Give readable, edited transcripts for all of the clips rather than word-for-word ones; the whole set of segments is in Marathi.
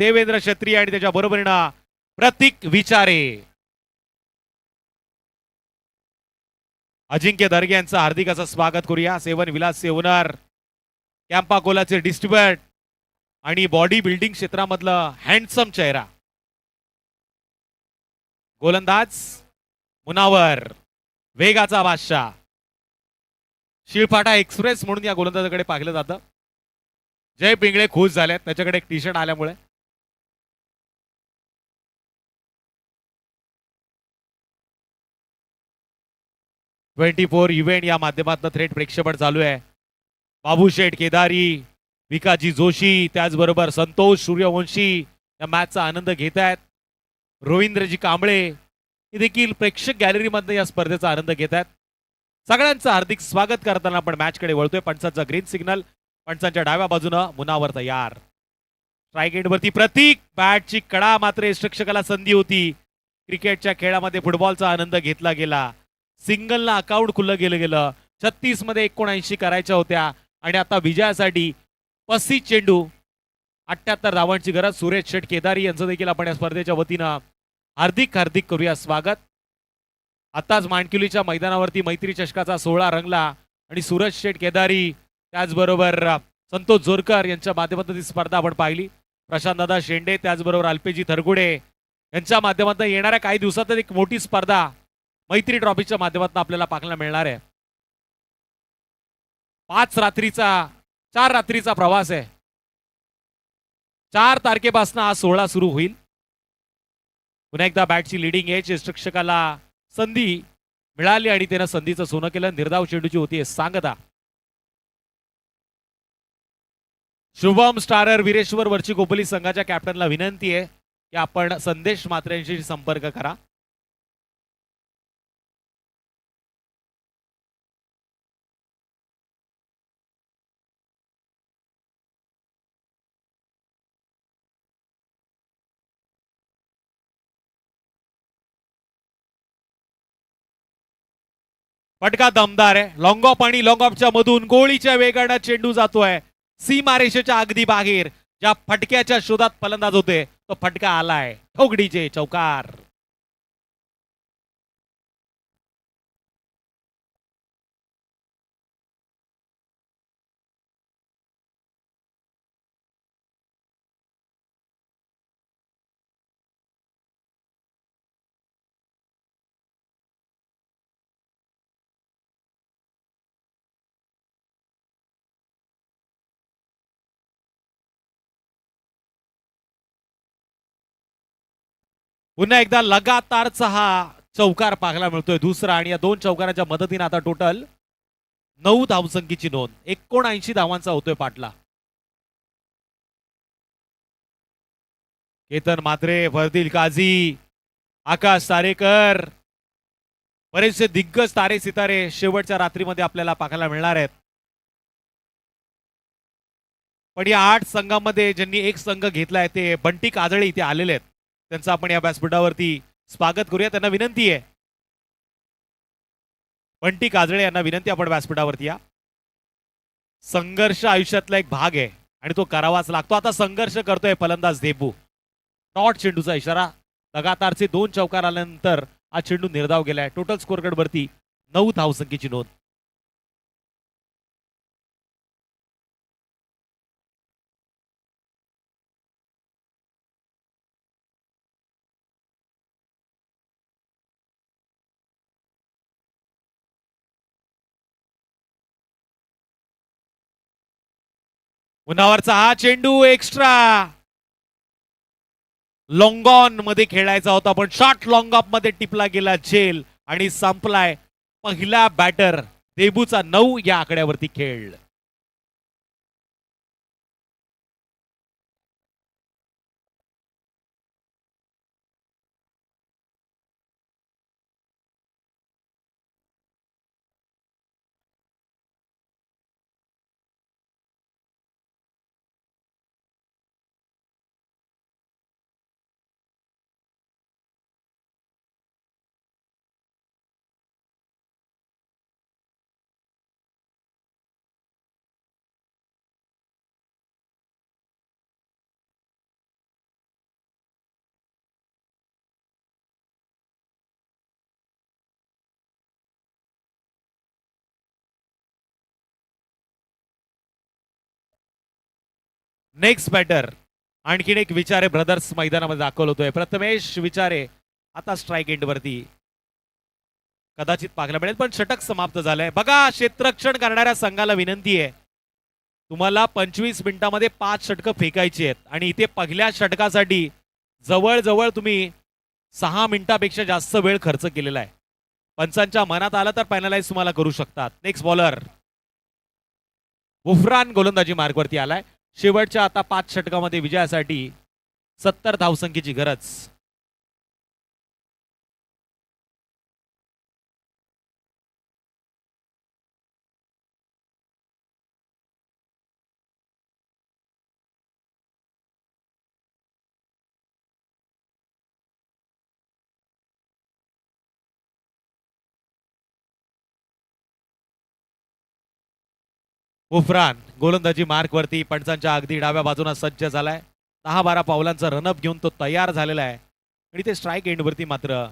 देवेंद्र क्षत्रिय आणि त्याच्या बरोबरीनं प्रतीक विचारे. अजिंक्य दर्गे यांचं हार्दिक असं स्वागत करूया. सेवन विलास सेवनर, कॅम्पा कोलाचे डिस्ट्रीब्युट आणि बॉडी बिल्डिंग क्षेत्रामधलं हँडसम चेहरा गोलंदाज मुनावर, वेगाचा बादशाह. शिळफाटा एक्सप्रेस म्हणून या गोलंदाजाकडे पाहिलं जातं. जय पिंगळे खुश झालेत त्याच्याकडे एक टी शर्ट आल्यामुळे. इव्हेंट या माध्यमातून थेट प्रेक्षेपण चालू आहे. बाबूशेठ केदारी, विकाजी जोशी, त्याचबरोबर संतोष सूर्यवंशी या मॅचचा आनंद घेत आहेत. रवींद्रजी कांबळे हे देखील प्रेक्षक गॅलरीमध्ये या स्पर्धेचा आनंद घेत आहेत. सगळ्यांचं हार्दिक स्वागत करताना आपण मॅचकडे वळतोय. पंचांचा ग्रीन सिग्नल, पंचांच्या डाव्या बाजूनं मुनावर तयार. स्ट्राईक एंडवरती प्रतीक, बॅटची कडा मात्र यष्टरक्षकाला संधी होती. क्रिकेटच्या खेळामध्ये फुटबॉलचा आनंद घेतला गेला. सिंगलला अकाउंट खुलं गेलं. 36 मध्ये 79 करायच्या होत्या आणि आता विजयासाठी 35 चेंडू 78 धावांची गरज. सुरेश शेठ केदारी यांचं देखील आपण या स्पर्धेच्या वतीनं हार्दिक हार्दिक करूया स्वागत. आताच मांडकिवलीच्या मैदानावरती मैत्री चषकाचा 16 रंगला आणि सूरज शेठ केदारी त्याचबरोबर संतोष जोरकर यांच्या माध्यमातून ही स्पर्धा आपण पाहिली. प्रशांतदादा शेंडे त्याचबरोबर अल्पेजी थरगुडे यांच्या माध्यमातून येणाऱ्या काही दिवसातच एक मोठी स्पर्धा मैत्री ट्रॉफीच्या माध्यमातून आपल्याला पाहायला मिळणार आहे. 4 रात्रीचा प्रवास आहे. 4 तारखेपासून हा 16 सुरू होईल. पुन्हा एकदा बॅटची लिडिंग एज यष्टरक्षकाला संधी मिळाली आणि त्यानं संधीचं सोनं केलं. निर्धाव चेंडूची होती सांगता. शुभम स्टारर वीरेश्वर वरची गोपली संघाच्या कॅप्टनला विनंती आहे की आपण संदेश मात्र्यांशी संपर्क करा. फटका दमदार आहे. लॉंग ऑफ आणि लॉंग ऑफच्या मधून गोळीच्या वेगाने चेंडू जातोय सीमारेषेच्या अगदी बाहेर. ज्या फटक्याच्या शोधात फलंदाज होते तो फटका आलाय. ठोगडीचे चौकार. पुन्हा एकदा लगातारचा हा चौकार पाहायला मिळतोय दुसरा आणि या 2 चौकाराच्या मदतीने आता टोटल 9 धावसंख्येची नोंद. 79 धावांचा होतोय पाटला. केतन मात्रे, फरदिल काझी, आकाश तारेकर, बरेचसे दिग्गज तारे सितारे शेवटच्या रात्रीमध्ये आपल्याला पाहायला मिळणार आहेत. पण या 8 संघांमध्ये ज्यांनी एक संघ घेतलाय ते बंटी काजळे इथे आलेले आहेत. त्यांचं आपण या व्यासपीठावरती स्वागत करूया. त्यांना विनंती आहे, बंटी काजळे यांना विनंती, आपण व्यासपीठावरती या. संघर्ष आयुष्यातला एक भाग आहे आणि तो करावाच लागतो. आता संघर्ष करतोय फलंदाज देबू. डॉट चेंडूचा इशारा. लगातारचे 2 चौकार आल्यानंतर हा चेंडू निर्धाव गेलाय. टोटल स्कोरकार्ड वरती 9 धावसंख्येची नोंद. मुनावरचा हा चेंडू एक्स्ट्रा लॉंग ऑन मध्ये खेळायचा होता पण शॉर्ट लॉंग ऑफ मध्ये टिपला गेला झेल आणि संपलाय. पहिला बॅटर देबूचा 9 या आकड्यावरती खेळ. नेक्स्ट बॅटर आणखीन एक विचारे ब्रदर्स मैदानामध्ये दाखवलं होतोय. प्रथमेश विचारे आता स्ट्राईक एंड वरती कदाचित पाहायला मिळेल, पण षटक समाप्त झालंय. बघा, क्षेत्ररक्षण करणाऱ्या संघाला विनंती आहे, तुम्हाला 25 मिनिटांमध्ये 5 षटकं फेकायची आहेत आणि इथे पहिल्या षटकासाठी जवळजवळ तुम्ही 6 मिनिटापेक्षा जास्त वेळ खर्च केलेला आहे. पंचांच्या मनात आलं तर पॅनलाइज तुम्हाला करू शकतात. नेक्स्ट बॉलर बुफरान गोलंदाजी मार्गवरती आलाय. शेवटच्या आता 5 षटकामध्ये विजयासाठी 70 धावसंख्येची गरज. बुफरान गोलंदाजी मार्कवरती पंचांच्या अगदी डाव्या बाजूला सज्ज झालाय. 10-12 पावलांचा रनअप घेऊन तो तयार झालेला आहे आणि ते स्ट्राईक एंडवरती मात्र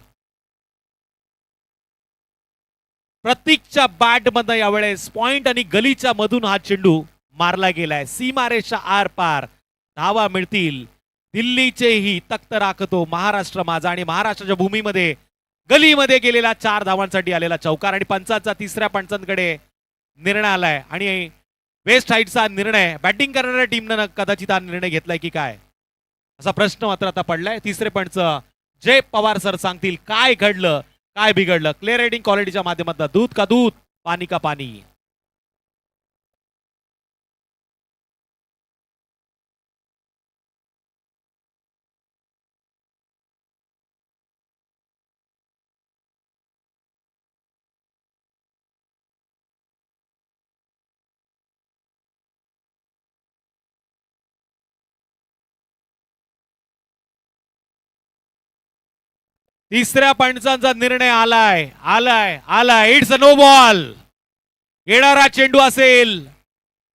प्रतीकच्या बॅट मधनं यावेळेस पॉइंट आणि गलीच्या मधून हा चेंडू मारला गेलाय. सीमारेषा आर पार धावा मिळतील. दिल्लीचेही तख्त राखतो महाराष्ट्र माझा आणि महाराष्ट्राच्या भूमीमध्ये गलीमध्ये गेलेला 4 धावांसाठी आलेला चौकार आणि पंचांचा तिसऱ्या पंचांकडे निर्णय आलाय आणि वेस्ट हाईटचा निर्णय बॅटिंग करणाऱ्या टीमनं कदाचित हा निर्णय घेतलाय की काय असा प्रश्न मात्र आता पडलाय. तिसरे पंच जय पवार सर सांगतील काय घडलं काय बिघडलं. क्लिअर रेटिंग क्वालिटीच्या माध्यमातून दूध का दूध पाणी का पाणी. तिसऱ्या पंचांचा निर्णय आलाय आलाय आलाय. It's a no ball. येणारा चेंडू असेल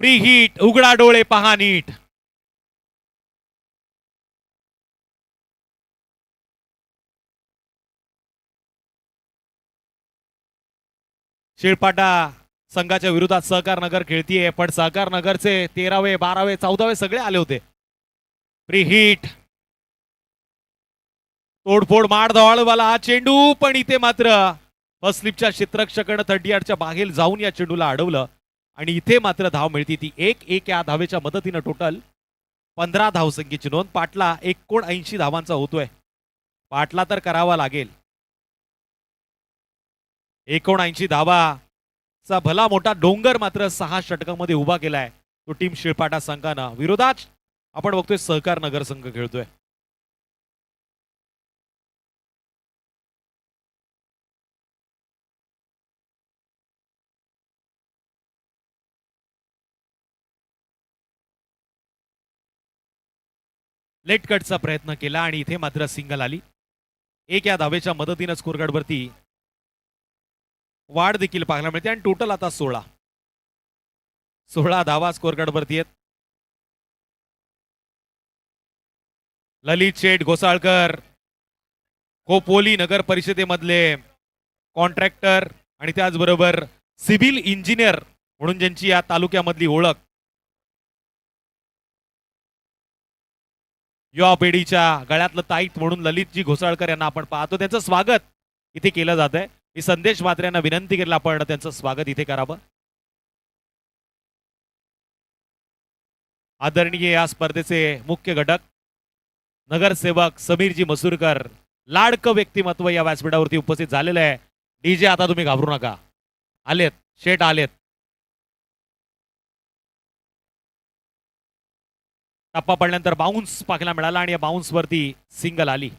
प्री हिट. उघडा डोळे पहा नीट. शिळपाटा संघाच्या विरोधात सहकार नगर खेळतीये, पण सहकार नगरचे 13वे 12वे 14वे सगळे आले होते. प्री हिट तोडफोड मार धावाळवाला हा चेंडू, पण इथे मात्र फर्स्ट स्लिपच्या क्षेत्ररक्षकानं 30 बाहेर जाऊन या चेंडूला अडवलं आणि इथे मात्र धाव मिळती ती 1-1 या धावेच्या मदतीनं टोटल 15 धावसंख्येची नोंद. पाटला 79 धावांचा होतोय. पाटला तर करावा लागेल. 79 धावाचा भला मोठा डोंगर मात्र 6 षटकांमध्ये उभा केलाय तो टीम शिळपाटा संघानं. विरोधात आपण बघतोय सहकार नगर संघ खेळतोय. लेट कटचा प्रयत्न केला आणि इथे मात्र सिंगल आली. 1 या धावेच्या मदतीनं स्कोरकार्डवरती वाढ देखील पाहायला मिळते आणि टोटल आता 16 धावा स्कोरकार्डवरती आहेत. ललित शेठ घोसाळकर खोपोली नगर परिषदेमधले कॉन्ट्रॅक्टर आणि त्याचबरोबर सिव्हिल इंजिनियर म्हणून ज्यांची या तालुक्यामधली ओळख युवा पिढीच्या गळ्यातलं ताईत म्हणून ललितजी घोसाळकर यांना आपण पाहतो. त्यांचं स्वागत इथे केलं जात आहे. मी संदेश मात्र यांना विनंती केली आपण त्यांचं स्वागत इथे करावं. आदरणीय या स्पर्धेचे मुख्य घटक नगरसेवक समीरजी मसूरकर लाडकं व्यक्तिमत्व या व्यासपीठावरती उपस्थित झालेलं आहे. डीजे आता तुम्ही घाबरू नका. आलेत शेट आलेत. टप्पा पडल्यानंतर बाउन्स पाहायला मिळाला आणि या बाउन्स वरती सिंगल आली.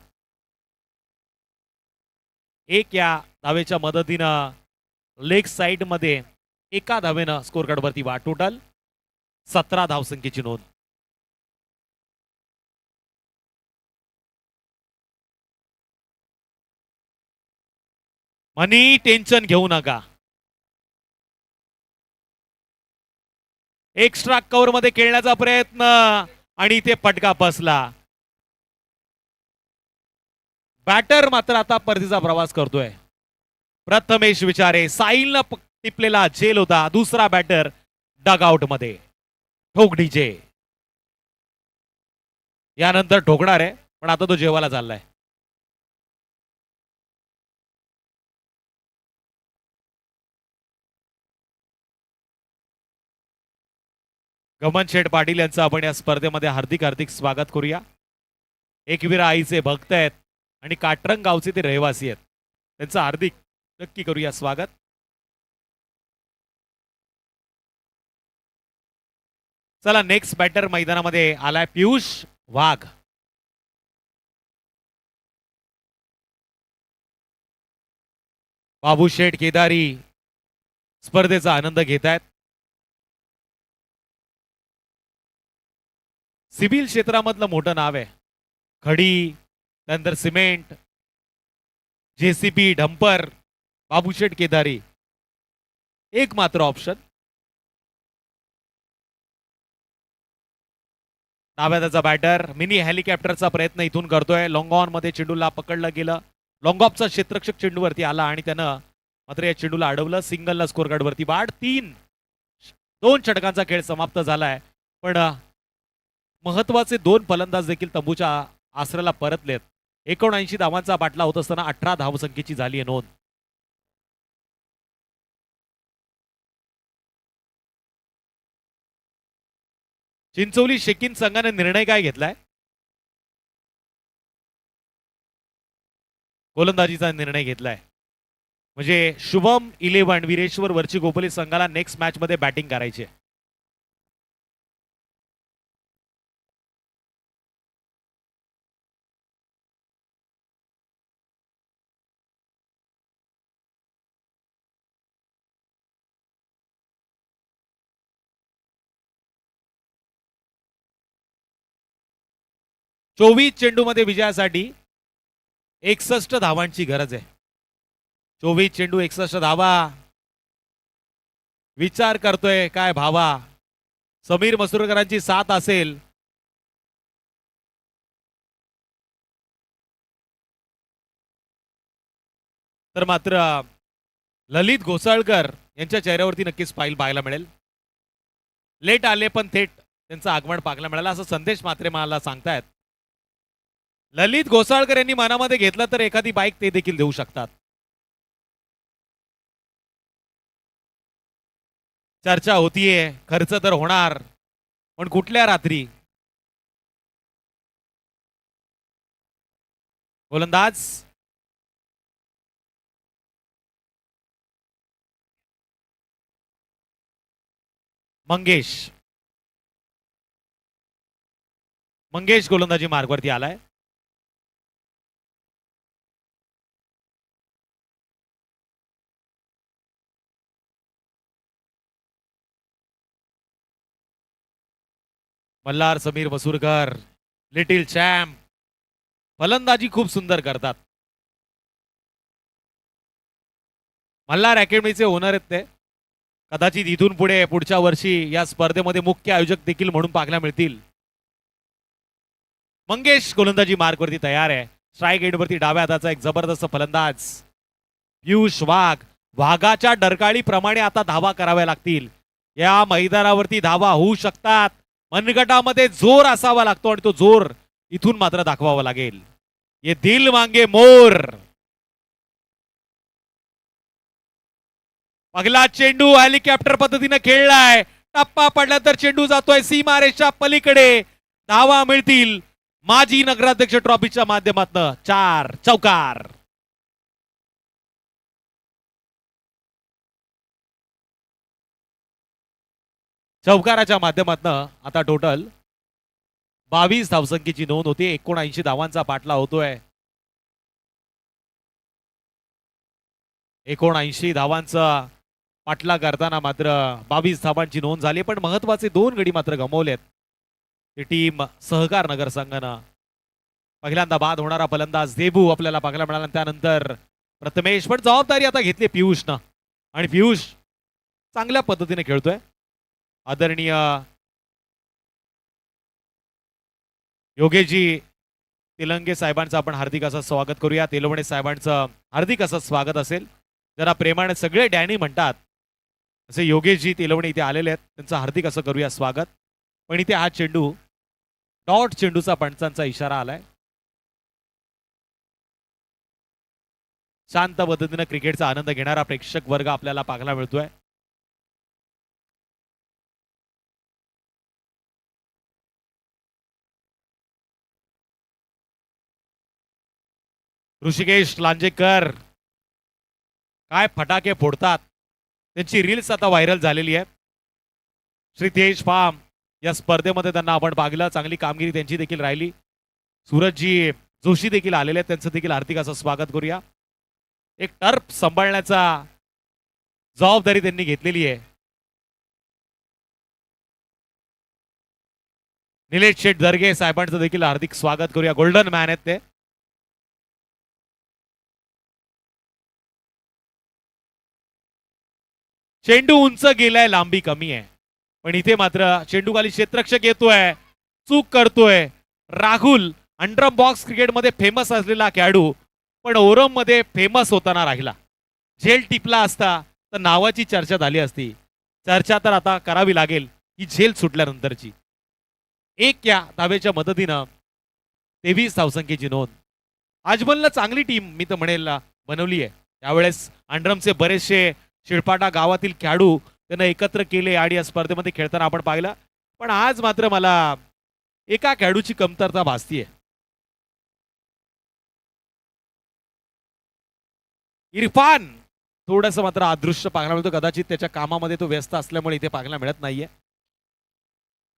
1 या धावेच्या मदतीनं लेग साइड मध्ये एका धावेनं स्कोर कार्ड वरती वा. टोटल 17 धावसंख्येची नोंद. मनी टेन्शन घेऊ नका. एक्स्ट्रा कव्हर मध्ये खेळण्याचा प्रयत्न आणि इथे फटका बसला. बॅटर मात्र आता परतीचा प्रवास करतोय. प्रथमेश विचारे साहिलनं टिपलेला झेल होता. दुसरा बॅटर डग आउट मध्ये. ठोक डीजे. यानंतर ठोकणार आहे, पण आता तो जेवायला चाललाय. गमन शेठ पाटील यांचं आपण या स्पर्धेमध्ये हार्दिक हार्दिक स्वागत करूया. एकवीरा आईचे भक्त आहेत आणि काटरंग गावचे ते रहिवासी आहेत. त्यांचं हार्दिक नक्की करूया स्वागत. चला नेक्स्ट बॅटर मैदानामध्ये आलाय पियुष वाघ. बाबू शेठ केदारी स्पर्धेचा आनंद घेत आहेत. सिव्हिल क्षेत्रामधलं मोठं नाव आहे. खडी, त्यानंतर cement, JCB, dumper, Babusheth Kedari एक मात्र ऑप्शन. डाव्या त्याचा बॅटर मिनी हेलिकॉप्टरचा प्रयत्न इथून करतोय. लॉंग ऑन मध्ये चेंडूला पकडलं गेलं. लॉंग ऑफचा क्षेत्ररक्षक चेंडूवरती आला आणि त्यानं मात्र या चेंडूला अडवलं. सिंगलला स्कोर कार्डवरती बाद. 2 षटकांचा खेळ समाप्त झालाय, पण महत्वाचे 2 फलंदाज देखील तंबूच्या आसऱ्याला परतलेत. 79 धावांचा बाटला होत असताना 18 धावसंख्येची झाली आहे नोंद. चिंचोली शेकिन संघाने निर्णय काय घेतलाय? गोलंदाजीचा निर्णय घेतलाय. म्हणजे शुभम 11 वीरेश्वर वरची गोपली संघाला नेक्स्ट मॅच मध्ये बॅटिंग करायची. चोवीस चेंडूमध्ये विजयासाठी 61 धावांची गरज आहे. 24 चेंडू 61 धावा. विचार करतोय काय भावा, समीर मसुरकरांची साथ असेल तर मात्र ललित घोसाळकर यांच्या चेहऱ्यावरती नक्कीच स्माईल पाहायला मिळेल. लेट आले पण थेट त्यांचं आगमन पाहायला मिळालं असा संदेश मात्रे मला सांगतायत. ललित घोसाळकर यांनी मनामध्ये घेतलं तर एखादी बाईक ते देखील देऊ शकतात. चर्चा होतीये, खर्च तर होणार, पण कुठल्या रात्री? गोलंदाज मंगेश गोलंदाजी मार्गवरती आलाय. मल्हार समीर मसूरकर लिटिल चॅम्प फलंदाजी खूप सुंदर करतात. मल्हार अकॅडमीचे ओनर आहेत ते. कदाचित इथून पुढे पुढच्या वर्षी या स्पर्धेमध्ये मुख्य आयोजक देखील म्हणून पाहायला मिळतील. मंगेश गोलंदाजी मार्कवरती तयार आहे. स्ट्राईक एंडवरती डाव्या हाताचा एक जबरदस्त फलंदाज पियुष वाघ. वाघाच्या डरकाळीप्रमाणे आता धावा कराव्या लागतील. या मैदानावरती धावा होऊ शकतात. मनगटामध्ये जोर असावा लागतो आणि तो जोर इथून मात्र दाखवावा लागेल. ये दिल मांगे मोर. पहिला चेंडू हेलिकॉप्टर पद्धतीने खेळलाय. टप्पा पडला तर चेंडू जातोय सीमारेषा पलीकडे. धावा मिळतील माजी नगराध्यक्ष ट्रॉफीच्या माध्यमातून. 4 चौकार. चौकाराच्या माध्यमातून आता टोटल 22 धावसंख्येची नोंद होती. 79 धावांचा पाठला होतोय. 79 धावांचा पाठला करताना मात्र 22 धावांची नोंद झाली. पण महत्वाचे 2 गडी मात्र गमावलेत ती टीम सहकार नगर संघानं. पहिल्यांदा बाद होणारा फलंदाज देबू आपल्याला पाहायला मिळाला. त्यानंतर प्रथमेश. पण जबाबदारी आता घेतली पियुषनं आणि पियुष चांगल्या पद्धतीने खेळतोय. आदरणीय योगेशजी तिलंगे साहेबांचं आपण हार्दिक असं स्वागत करूया. तेलवणे साहेबांचं हार्दिक असं स्वागत असेल. जरा प्रेमाने सगळे डॅनी म्हणतात असे योगेशजी तेलवणे इथे आलेले आहेत. त्यांचं हार्दिक असं करूया स्वागत. पण इथे हा चेंडू डॉट चेंडूचा पंचांचा इशारा आलाय. शांत पद्धतीनं क्रिकेटचा आनंद घेणारा प्रेक्षक वर्ग आपल्याला पाहायला मिळतोय. ऋषिकेश लांजेकर काय फटाके फोडतात. त्यांची रील्स आता व्हायरल झालेली आहे. श्री तेज फार्म या स्पर्धेमध्ये त्यांना आपण पाहिलं. चांगली कामगिरी त्यांची देखील राहिली. सूरजजी जोशी देखील आलेले आहेत. त्यांचं देखील हार्दिक असं स्वागत करूया. एक टर्फ सांभाळण्याचा जबाबदारी त्यांनी घेतलेली आहे. निलेश शेठ दर्गे साहेबांचं देखील हार्दिक स्वागत करूया. गोल्डन मॅन आहेत ते. चेंडू उंच गेलाय, लांबी कमी आहे. पण इथे मात्र चेंडू खाली क्षेत्ररक्षक येतोय, चूक करतोय. राहुल अंडरम बॉक्स क्रिकेटमध्ये फेमस असलेला खेळाडू पण ओरम मध्ये फेमस होताना राहिला. झेल टिपला असता तर नावाची चर्चा झाली असती. चर्चा तर आता करावी लागेल ही झेल सुटल्यानंतरची. एक या धावेच्या मदतीनं 23 धावसंख्येची नोंद. अजमलनं चांगली टीम मी तर म्हणेल बनवली आहे. त्यावेळेस अंडरमचे बरेचसे शिळपाटा गावातील खेळाडू त्यांना एकत्र केले आणि या स्पर्धेमध्ये खेळताना आपण पाहिलं. पण आज मात्र मला एका खेळाडूची कमतरता भासतीये. इरफान थोडंसं मात्र अदृश्य पाहायला मिळतो. कदाचित त्याच्या कामामध्ये तो व्यस्त असल्यामुळे इथे पाहायला मिळत नाहीये.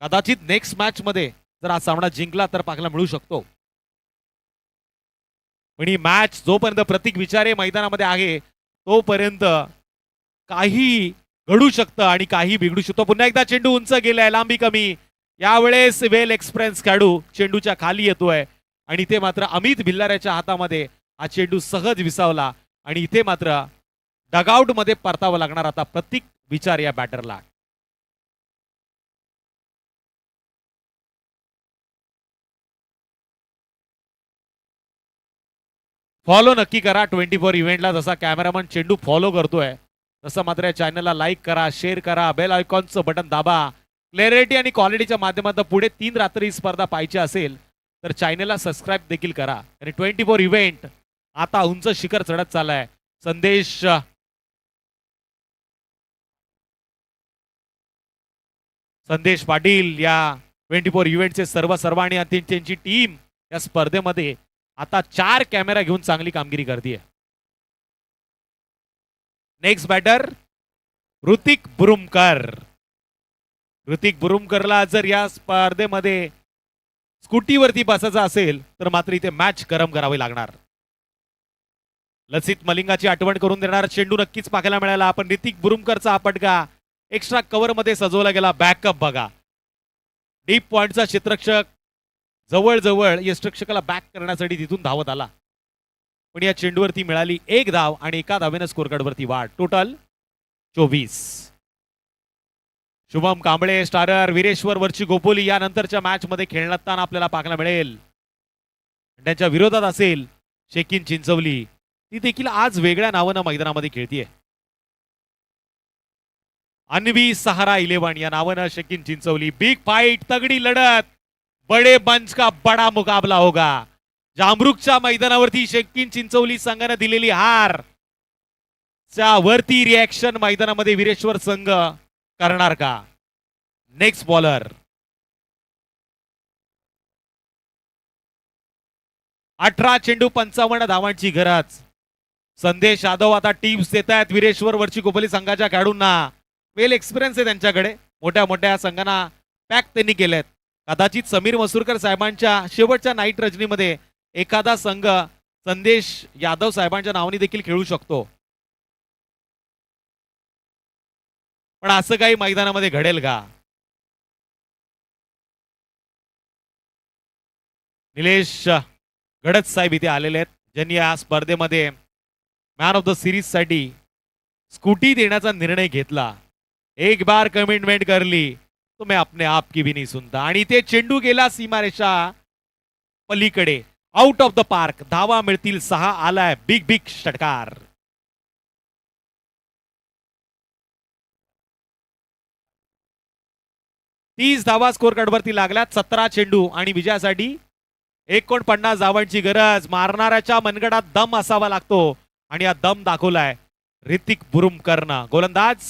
कदाचित नेक्स्ट मॅच मध्ये जर हा सामना जिंकला तर पाहायला मिळू शकतो. पण ही मॅच जोपर्यंत प्रतीक विचारे मैदानामध्ये आहे तोपर्यंत काही घडू शकतं आणि काही बिघडू शकतो. पुन्हा एकदा चेंडू उंच गेलाय, लांबी कमी. यावेळेस वेल एक्सप्रेस खेळाडू चेंडूच्या खाली येतोय आणि इथे मात्र अमित भिल्लाऱ्याच्या हातामध्ये हा चेंडू सहज विसावला आणि इथे मात्र डगआउट मध्ये परतावं लागणार आता प्रतीक विचार या बॅटरला. फॉलो नक्की करा 24 इव्हेंटला. जसा कॅमेरामन चेंडू फॉलो करतोय तसं मात्र या चॅनलला लाईक करा, शेअर करा, बेल आयकॉनचं बटन दाबा. क्लॅरिटी आणि क्वालिटीच्या माध्यमातून पुढे 3 रात्री स्पर्धा पाहायची असेल तर चॅनलला सबस्क्राईब देखील करा. आणि 24 इव्हेंट आता उंच शिखर चढत चाललाय. संदेश पाटील या 24 इव्हेंटचे सर्व आणि त्यांची टीम या स्पर्धेमध्ये आता 4 कॅमेरा घेऊन चांगली कामगिरी करते. Next batter Hrithik Burumkar. ऋतिक बुरुमकरला जर या स्पर्धेमध्ये स्कूटीवरती बसायचं असेल तर मात्र इथे मॅच गरम करावी लागणार. लसित मलिंगाची आठवण करून देणारा चेंडू नक्कीच पाहायला मिळाला. आपण ऋतिक बुरुमकरचा हा फटका एक्स्ट्रा कव्हर मध्ये सजवला गेला. बॅकअप बघा. डीप पॉइंटचा क्षेत्ररक्षक जवळ यष्टरक्षकाला बॅक करण्यासाठी तिथून धावत आला. पण या चेंडूवरती मिळाली 1 धाव आणि एका धावेनं स्कोर कार्डवरती वाढ. टोटल 24. शुभम कांबळे स्टारर वीरेश्वर वरची गोपोली यानंतरच्या मॅच मध्ये खेळताना आपल्याला पाहायला मिळेल. त्यांच्या विरोधात असेल शेकिन चिंचवली. ती देखील आज वेगळ्या नावानं मैदानामध्ये खेळतीये. अन्वी सहारा 11 या नावानं शेकिन चिंचवली. बिग फाईट, तगडी लढत, बडे बंच का बडा मुकाबला होगा. जामरुकच्या मैदानावरती शेकिन चिंचवली संघानं दिलेली हार च्या वरती रिॲक्शन मैदानामध्ये वीरेश्वर संघ करणार का. नेक्स्ट बॉलर 18 चेंडू 55 धावांची गरज. संदेश यादव आता टीम्स देत आहेत वीरेश्वर वरची गोपोली संघाच्या खेळाडूंना. वेल एक्सपिरियन्स आहे त्यांच्याकडे. मोठ्या संघांना पॅक त्यांनी केलेत. कदाचित समीर मसूरकर साहेबांच्या शेवटच्या नाईट रजनीमध्ये एखादा संघ संदेश यादव साहेबांच्या नावाने देखील खेळू शकतो. पण असं काही मैदानामध्ये घडेल का. निलेश गडद साहेब इथे आलेले आहेत ज्यांनी या स्पर्धेमध्ये मॅन ऑफ द सिरीज साठी स्कूटी देण्याचा निर्णय घेतला. एक बार कमिटमेंट कर ली तो मैं अपने आप की भी नहीं सुनता. आणि ते चेंडू गेला सीमारेषा पलीकडे. Out of the park. धावा मिळतील 6. आलाय बिग षटकार. 30 धावा स्कोर कार्डवरती लागल्यात. 17 चेंडू आणि विजयासाठी 49 धावांची गरज. मारणाऱ्याच्या मनगडात दम असावा लागतो आणि हा दम दाखवलाय ऋतिक बुरुमकरनं. गोलंदाज